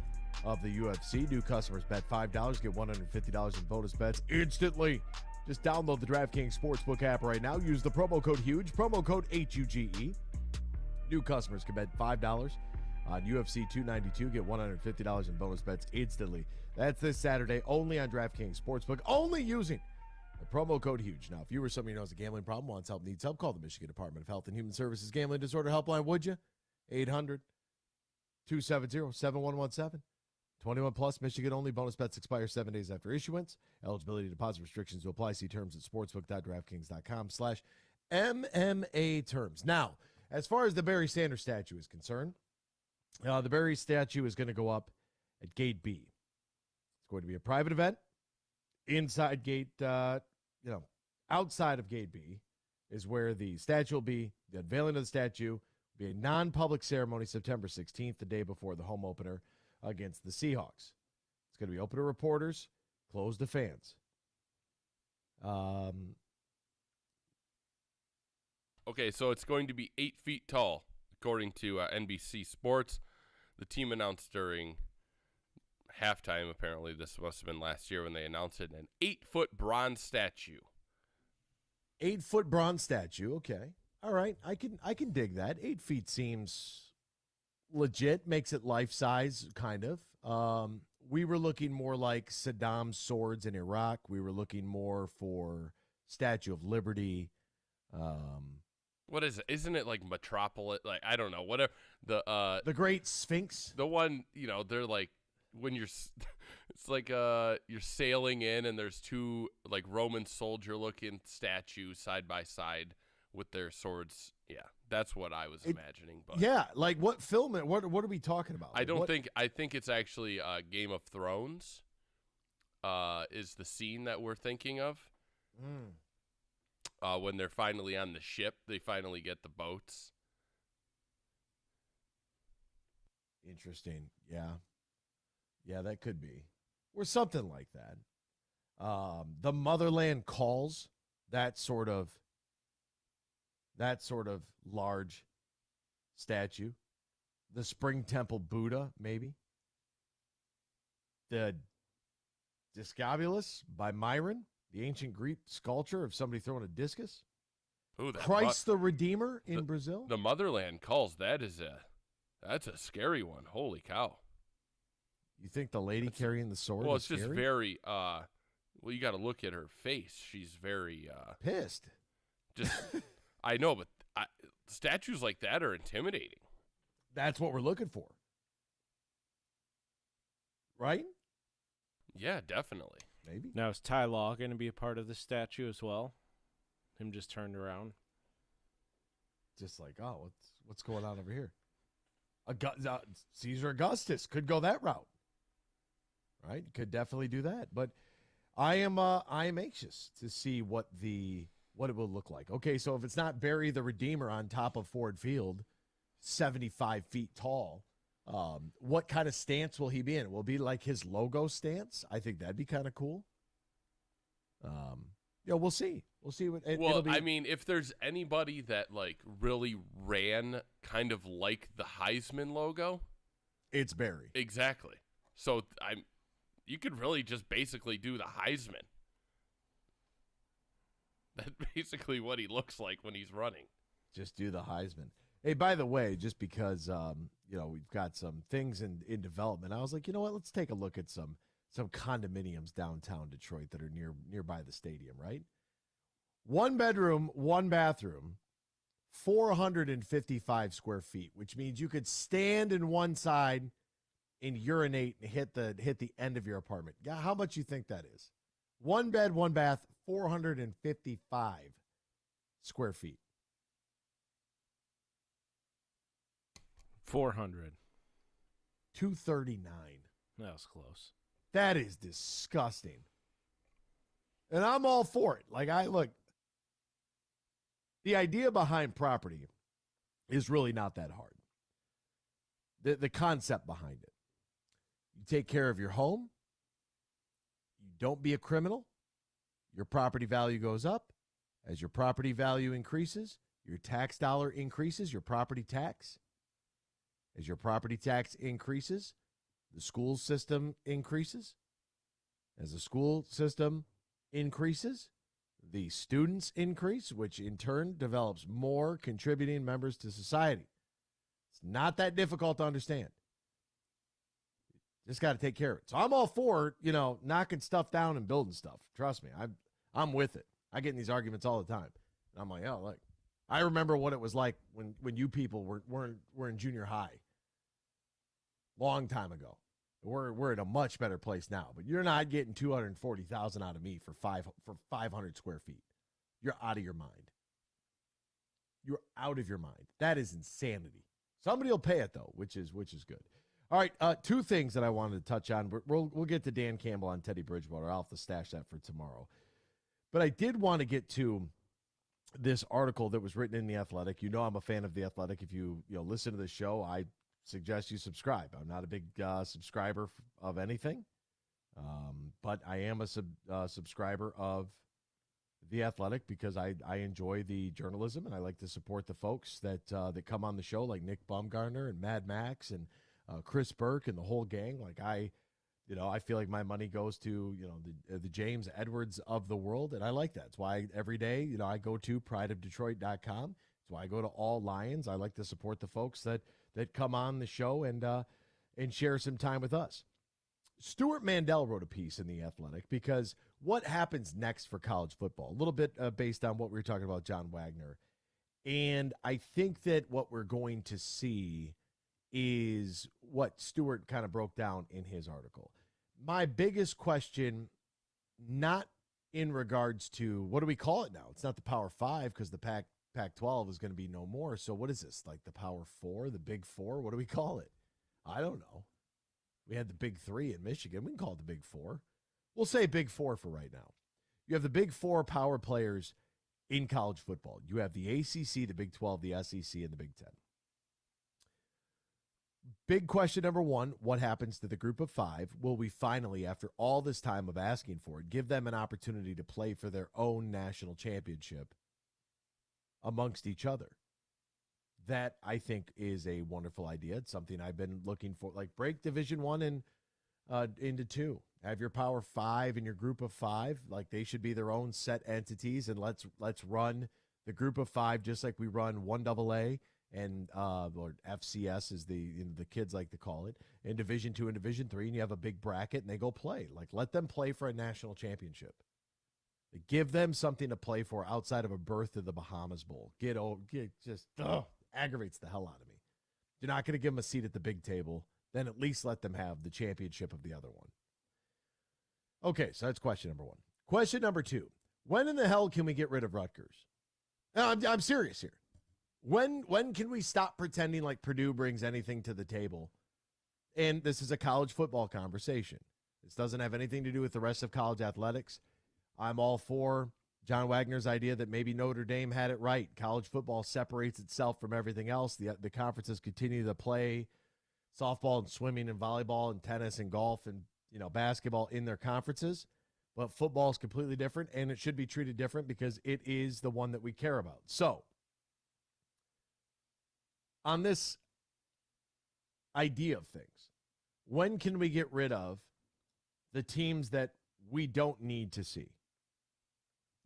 of the UFC. New customers bet $5, get $150 in bonus bets instantly. Just download the DraftKings Sportsbook app right now. Use the promo code HUGE, promo code HUGE. New customers can bet $5 on UFC 292, get $150 in bonus bets instantly. That's this Saturday, only on DraftKings Sportsbook, only using the promo code HUGE. Now, if you or somebody who knows a gambling problem, wants help, needs help, call the Michigan Department of Health and Human Services Gambling Disorder Helpline, would you? 800-270-7117. 21 plus, Michigan only. Bonus bets expire 7 days after issuance. Eligibility, deposit restrictions to apply. See terms at sportsbook.draftkings.com/MMA terms. Now, as far as the Barry Sanders statue is concerned, the Barry statue is going to go up at Gate B. It's going to be a private event. Inside Gate, outside of Gate B is where the statue will be. The unveiling of the statue will be a non-public ceremony September 16th, the day before the home opener against the Seahawks. It's going to be open to reporters, closed to fans. Okay, so it's going to be 8 feet tall, according to NBC Sports. The team announced during halftime, apparently this must have been last year when they announced it, an 8-foot bronze statue. 8-foot bronze statue, okay. All right, I can dig that. 8 feet seems legit, makes it life-size, kind of. We were looking more like Saddam's swords in Iraq. We were looking more for Statue of Liberty. What is it? Isn't it like Metropolis? Like, I don't know. Whatever. The Great Sphinx. The one, they're like, when you're, it's like you're sailing in and there's two like Roman soldier-looking statues side by side with their swords. Yeah, that's what I was imagining. But yeah, like what film? What are we talking about? I think it's actually Game of Thrones. Is the scene that we're thinking of? When they're finally on the ship, they finally get the boats. Interesting. Yeah, that could be, or something like that. The Motherland Calls, that sort of large statue. The Spring Temple Buddha, maybe. The Discobulus by Myron, the ancient Greek sculpture of somebody throwing a discus. Ooh, Christ the Redeemer in Brazil. The Motherland Calls, that's a scary one. Holy cow. You think the lady carrying the sword Well, is it's just scary? very, you got to look at her face. She's very pissed. Just, I know, but statues like that are intimidating. That's what we're looking for. Right? Yeah, definitely. Maybe. Now, is Ty Law going to be a part of the statue as well? Him just turned around? Just like, oh, what's going on over here? Caesar Augustus could go that route. Right? Could definitely do that. But I am anxious to see what it will look like. Okay, so if it's not Barry the Redeemer on top of Ford Field, 75 feet tall, what kind of stance will he be in? Will it be like his logo stance? I think that'd be kind of cool. We'll see. We'll see what it'll be. I mean, if there's anybody that like really ran kind of like the Heisman logo, it's Barry. Exactly. So you could really just basically do the Heisman. That's basically what he looks like when he's running. Just do the Heisman. Hey, by the way, just because we've got some things in development, I was like, you know what? Let's take a look at some condominiums downtown Detroit that are nearby the stadium, right? 1 bedroom, 1 bathroom, 455 square feet, which means you could stand in one side and urinate and hit the end of your apartment. Yeah, how much you think that is? 1 bed, 1 bath, 455 square feet. 400. 239. That was close. That is disgusting. And I'm all for it. Look, the idea behind property is really not that hard. The concept behind it. You take care of your home. You don't be a criminal. Your property value goes up. As your property value increases, your tax dollar increases, your property tax. As your property tax increases, the school system increases. As the school system increases, the students increase, which in turn develops more contributing members to society. It's not that difficult to understand. Just got to take care of it. So I'm all for, knocking stuff down and building stuff. Trust me, I'm with it. I get in these arguments all the time. And I'm like, look, I remember what it was like when you people were in junior high. Long time ago. We're at a much better place now, but you're not getting $240,000 out of me for 500 square feet. You're out of your mind. You're out of your mind. That is insanity. Somebody will pay it though, which is good. All right, two things that I wanted to touch on. We'll get to Dan Campbell on Teddy Bridgewater. I'll have to stash that for tomorrow. But I did want to get to this article that was written in The Athletic. You know I'm a fan of The Athletic. If you listen to the show, I suggest you subscribe. I'm not a big subscriber of anything, but I am a subscriber of The Athletic because I enjoy the journalism and I like to support the folks that come on the show, like Nick Baumgartner and Mad Max and Chris Burke and the whole gang. I feel like my money goes to the James Edwards of the world, and I like that. It's why every day I go to prideofdetroit.com. It's why I go to All Lions. I like to support the folks that come on the show and share some time with us. Stuart Mandel wrote a piece in The Athletic because what happens next for college football, a little bit based on what we were talking about, John Wagner. And I think that what we're going to see is what Stuart kind of broke down in his article. My biggest question, not in regards to, what do we call it now? It's not the Power Five because the Pac-12 is going to be no more. So what is this, like the Power Four, the Big Four? What do we call it? I don't know. We had the Big Three in Michigan. We can call it the Big Four. We'll say Big Four for right now. You have the Big Four power players in college football. You have the ACC, the Big 12, the SEC, and the Big 10. Big question number one, what happens to the group of five? Will we finally, after all this time of asking for it, give them an opportunity to play for their own national championship amongst each other? That, I think, is a wonderful idea. It's something I've been looking for. Like, break Division I and into two. Have your Power Five and your group of five. Like, they should be their own set entities, and let's run the group of five just like we run 1AA and or FCS is the kids like to call it, in Division II and Division III, and you have a big bracket, and they go play. Like, let them play for a national championship. Give them something to play for outside of a berth to the Bahamas Bowl. Aggravates the hell out of me. You're not going to give them a seat at the big table, then at least let them have the championship of the other one. Okay, so that's question number one. Question number two, when in the hell can we get rid of Rutgers? No, I'm serious here. When can we stop pretending like Purdue brings anything to the table? And this is a college football conversation. This doesn't have anything to do with the rest of college athletics. I'm all for John Wagner's idea that maybe Notre Dame had it right. College football separates itself from everything else. The conferences continue to play softball and swimming and volleyball and tennis and golf and basketball in their conferences. But football is completely different, and it should be treated different because it is the one that we care about. So, on this idea of things, when can we get rid of the teams that we don't need to see?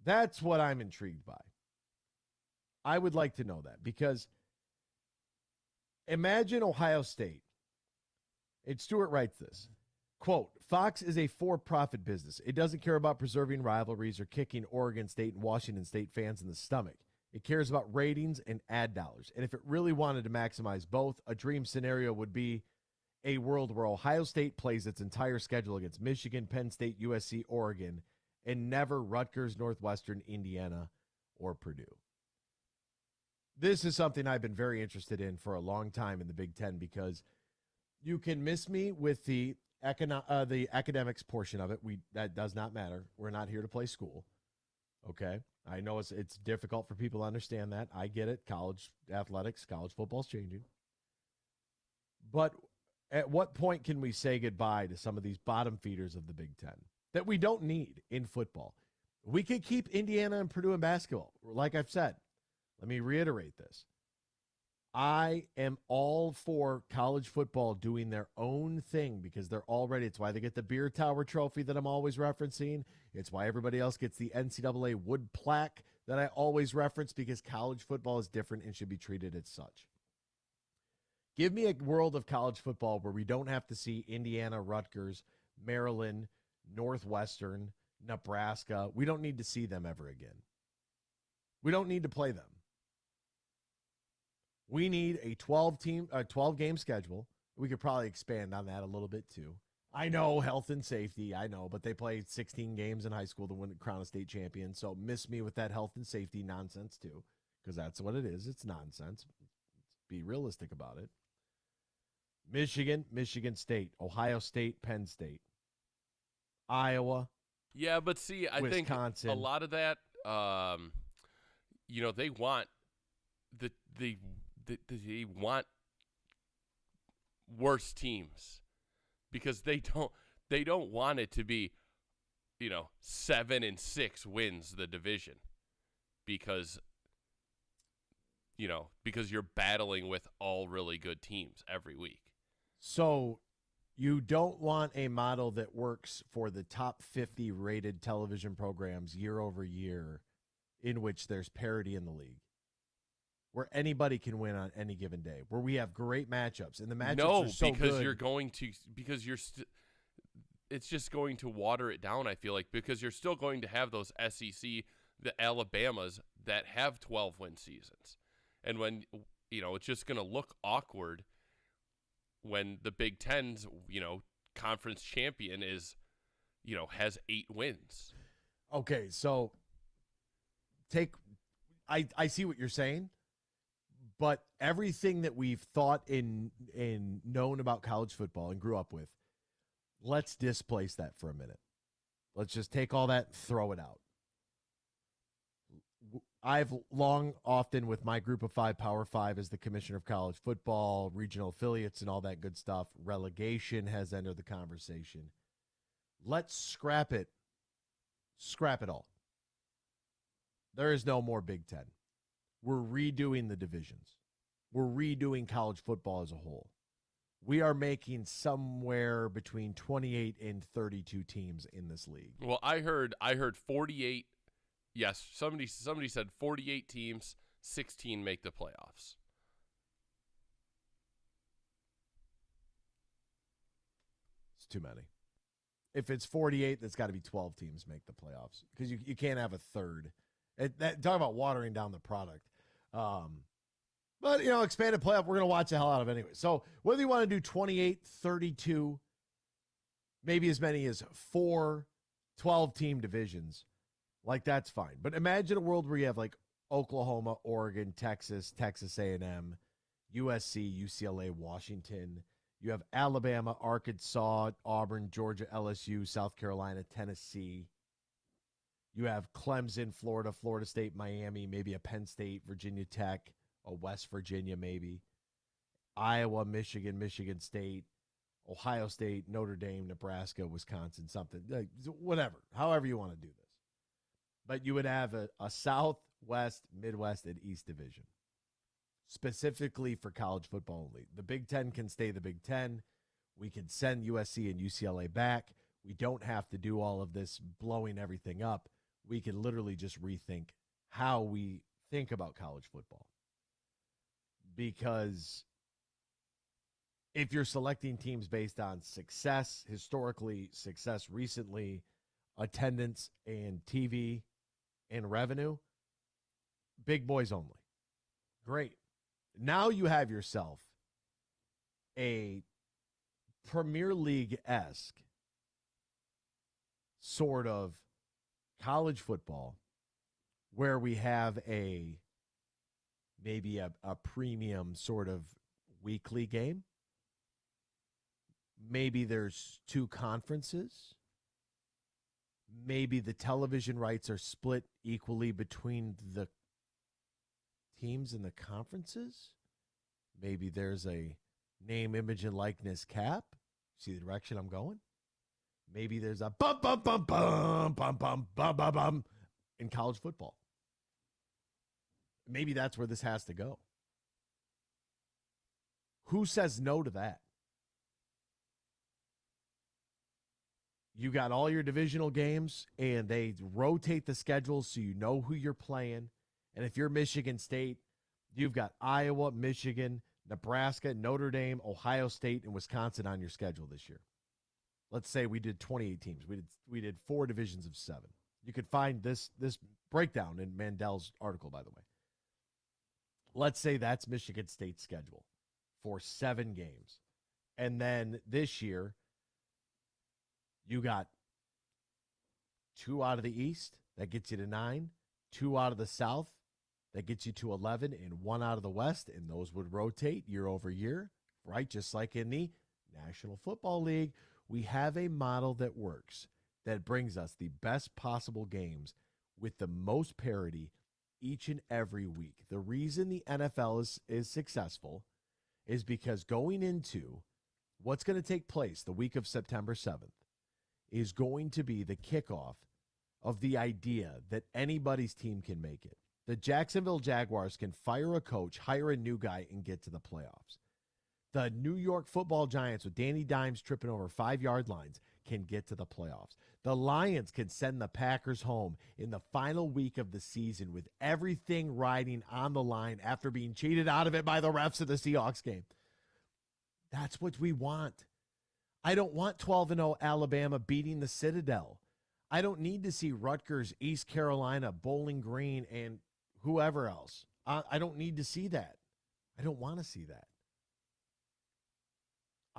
That's what I'm intrigued by. I would like to know that because imagine Ohio State. And Stewart writes this, quote, Fox is a for-profit business. It doesn't care about preserving rivalries or kicking Oregon State and Washington State fans in the stomach. It cares about ratings and ad dollars. And if it really wanted to maximize both, a dream scenario would be a world where Ohio State plays its entire schedule against Michigan, Penn State, USC, Oregon, and never Rutgers, Northwestern, Indiana, or Purdue. This is something I've been very interested in for a long time in the Big Ten because you can miss me with the the academics portion of it, that does not matter. We're not here to play school. Okay, I know it's difficult for people to understand that. I get it. College athletics, college football's changing. But at what point can we say goodbye to some of these bottom feeders of the Big Ten that we don't need in football? We could keep Indiana and Purdue in basketball. Like I've said, let me reiterate this. I am all for college football doing their own thing because they're already, it's why they get the beer tower trophy that I'm always referencing. It's why everybody else gets the NCAA wood plaque that I always reference, because college football is different and should be treated as such. Give me a world of college football where we don't have to see Indiana, Rutgers, Maryland, Northwestern, Nebraska. We don't need to see them ever again. We don't need to play them. We need a 12-game schedule. We could probably expand on that a little bit too. I know health and safety, I know, but they played 16 games in high school to win crown a state champion. So miss me with that health and safety nonsense too, because that's what it is. It's nonsense. Let's be realistic about it. Michigan, Michigan State, Ohio State, Penn State, Iowa. Yeah, but see, I Wisconsin. think a lot of that, they want they want worse teams because they don't want it to be, 7-6 wins the division because you're battling with all really good teams every week. So you don't want a model that works for the top 50 rated television programs year over year in which there's parity in the league, where anybody can win on any given day, where we have great matchups, and the matchups are so because good. It's just going to water it down, I feel like, because you're still going to have those SEC, the Alabamas that have 12-win seasons. And when, it's just going to look awkward when the Big Ten's, conference champion is, has 8 wins. Okay, so I see what you're saying. But everything that we've thought and known about college football and grew up with, let's displace that for a minute. Let's just take all that and throw it out. I've often with my group of 5, Power 5, as the commissioner of college football, regional affiliates, and all that good stuff, relegation has entered the conversation. Let's scrap it. Scrap it all. There is no more Big Ten. We're redoing the divisions. We're redoing college football as a whole. We are making somewhere between 28 and 32 teams in this league. Well, I heard 48. Yes, somebody said 48 teams, 16 make the playoffs. It's too many. If it's 48, that's got to be 12 teams make the playoffs, because you can't have a third. Talk about watering down the product. But, expanded playoff, we're going to watch the hell out of anyway. So whether you want to do 28, 32, maybe as many as 4 12-team divisions, that's fine. But imagine a world where you have Oklahoma, Oregon, Texas, Texas A&M, USC, UCLA, Washington. You have Alabama, Arkansas, Auburn, Georgia, LSU, South Carolina, Tennessee. You have Clemson, Florida, Florida State, Miami, maybe a Penn State, Virginia Tech, a West Virginia maybe, Iowa, Michigan, Michigan State, Ohio State, Notre Dame, Nebraska, Wisconsin, something, whatever, however you want to do this. But you would have a South, West, Midwest, and East division, specifically for college football only. The Big Ten can stay the Big Ten. We can send USC and UCLA back. We don't have to do all of this blowing everything up. We can literally just rethink how we think about college football. Because if you're selecting teams based on success, historically, success recently, attendance and TV and revenue, big boys only. Great. Now you have yourself a Premier League-esque sort of college football where we have maybe a premium sort of weekly game, maybe there's 2 conferences. Maybe the television rights are split equally between the teams in the conferences. Maybe there's a name, image, and likeness cap. See the direction I'm going? Maybe there's a bum, bum, bum, bum, bum, bum, bum, bum, bum in college football. Maybe that's where this has to go. Who says no to that? You got all your divisional games, and they rotate the schedule so you know who you're playing. And if you're Michigan State, you've got Iowa, Michigan, Nebraska, Notre Dame, Ohio State, and Wisconsin on your schedule this year. Let's say we did 28 teams. We did 4 divisions of 7. You could find this breakdown in Mandel's article, by the way. Let's say that's Michigan State's schedule for 7 games. And then this year, you got 2 out of the East. That gets you to 9. 2 out of the South. That gets you to 11. And 1 out of the West. And those would rotate year over year, right? Just like in the National Football League. We have a model that works, that brings us the best possible games with the most parity each and every week. The reason the NFL is successful is because going into what's going to take place the week of September 7th is going to be the kickoff of the idea that anybody's team can make it. The Jacksonville Jaguars can fire a coach, hire a new guy, and get to the playoffs. The New York Football Giants with Danny Dimes tripping over 5-yard lines can get to the playoffs. The Lions can send the Packers home in the final week of the season with everything riding on the line after being cheated out of it by the refs of the Seahawks game. That's what we want. I don't want 12-0 Alabama beating the Citadel. I don't need to see Rutgers, East Carolina, Bowling Green, and whoever else. I don't need to see that. I don't want to see that.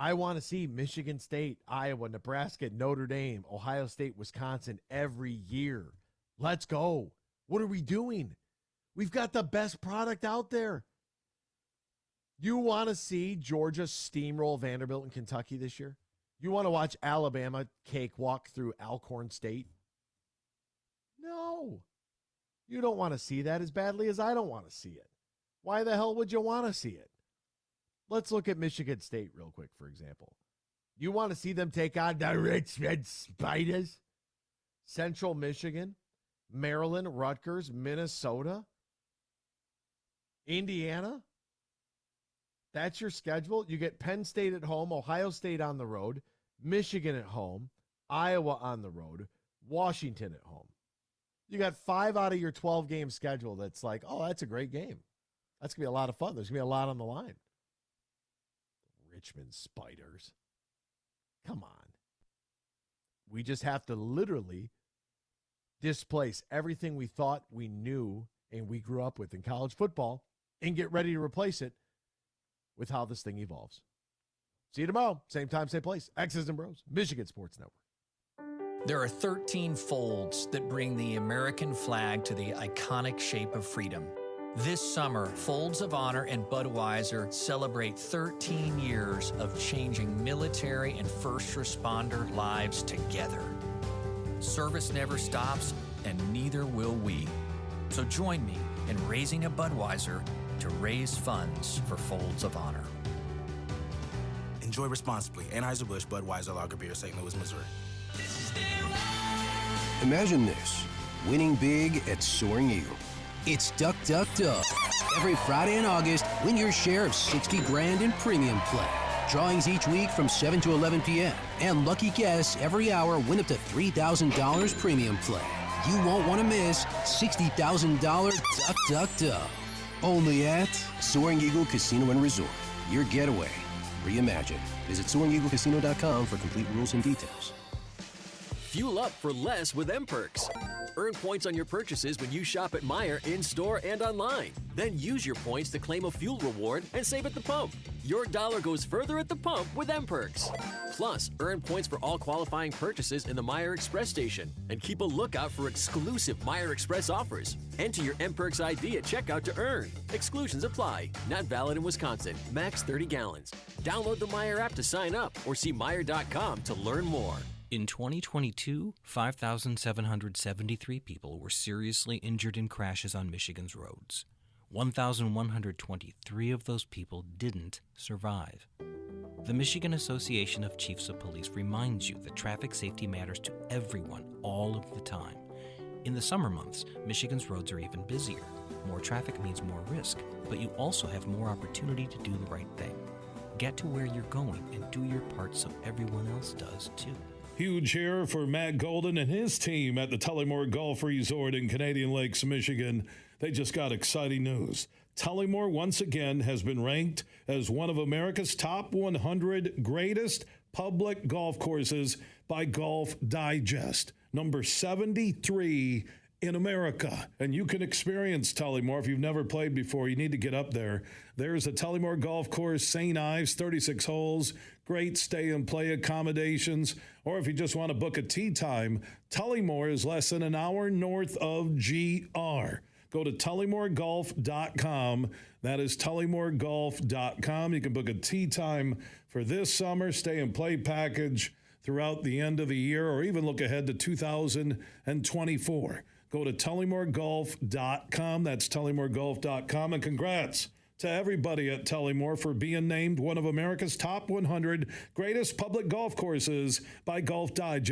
I want to see Michigan State, Iowa, Nebraska, Notre Dame, Ohio State, Wisconsin every year. Let's go. What are we doing? We've got the best product out there. You want to see Georgia steamroll Vanderbilt and Kentucky this year? You want to watch Alabama cakewalk through Alcorn State? No. You don't want to see that as badly as I don't want to see it. Why the hell would you want to see it? Let's look at Michigan State real quick, for example. You want to see them take on the Rich Red Spiders? Central Michigan, Maryland, Rutgers, Minnesota, Indiana? That's your schedule. You get Penn State at home, Ohio State on the road, Michigan at home, Iowa on the road, Washington at home. You got 5 out of your 12-game schedule that's like, oh, that's a great game. That's going to be a lot of fun. There's going to be a lot on the line. Richmond Spiders. Come on. We just have to literally displace everything we thought we knew and we grew up with in college football and get ready to replace it with how this thing evolves. See you tomorrow. Same time, same place. X's and Bros, Michigan Sports Network. There are 13 folds that bring the American flag to the iconic shape of freedom. This summer, Folds of Honor and Budweiser celebrate 13 years of changing military and first responder lives together. Service never stops, and neither will we. So join me in raising a Budweiser to raise funds for Folds of Honor. Enjoy responsibly. Anheuser-Busch Budweiser Lager Beer, St. Louis, Missouri. Imagine this, winning big at Soaring Eagle. It's Duck, Duck, Duck. Every Friday in August, win your share of $60,000 in premium play. Drawings each week from 7 to 11 p.m. And lucky guests every hour win up to $3,000 premium play. You won't want to miss $60,000 Duck, Duck, Duck. Only at Soaring Eagle Casino and Resort. Your getaway reimagined. Visit SoaringEagleCasino.com for complete rules and details. Fuel up for less with M-Perks. Earn points on your purchases when you shop at Meijer in-store and online. Then use your points to claim a fuel reward and save at the pump. Your dollar goes further at the pump with M-Perks. Plus, earn points for all qualifying purchases in the Meijer Express station. And keep a lookout for exclusive Meijer Express offers. Enter your M-Perks ID at checkout to earn. Exclusions apply. Not valid in Wisconsin. Max 30 gallons. Download the Meijer app to sign up or see Meijer.com to learn more. In 2022, 5,773 people were seriously injured in crashes on Michigan's roads. 1,123 of those people didn't survive. The Michigan Association of Chiefs of Police reminds you that traffic safety matters to everyone all of the time. In the summer months, Michigan's roads are even busier. More traffic means more risk, but you also have more opportunity to do the right thing. Get to where you're going and do your part so everyone else does too. Huge here for Matt Golden and his team at the Tullymore Golf Resort in Canadian Lakes, Michigan. They just got exciting news. Tullymore, once again, has been ranked as one of America's top 100 greatest public golf courses by Golf Digest. Number 73 in America. And you can experience Tullymore if you've never played before. You need to get up there. There's the Tullymore Golf Course, St. Ives, 36 holes, great stay and play accommodations. Or if you just want to book a tee time, Tullymore is less than an hour north of GR. Go to tullymoregolf.com. That is tullymoregolf.com. You can book a tee time for this summer, stay and play package throughout the end of the year, or even look ahead to 2024. Go to tullymoregolf.com. That's tullymoregolf.com. And congrats to everybody at Tullymore for being named one of America's top 100 greatest public golf courses by Golf Digest.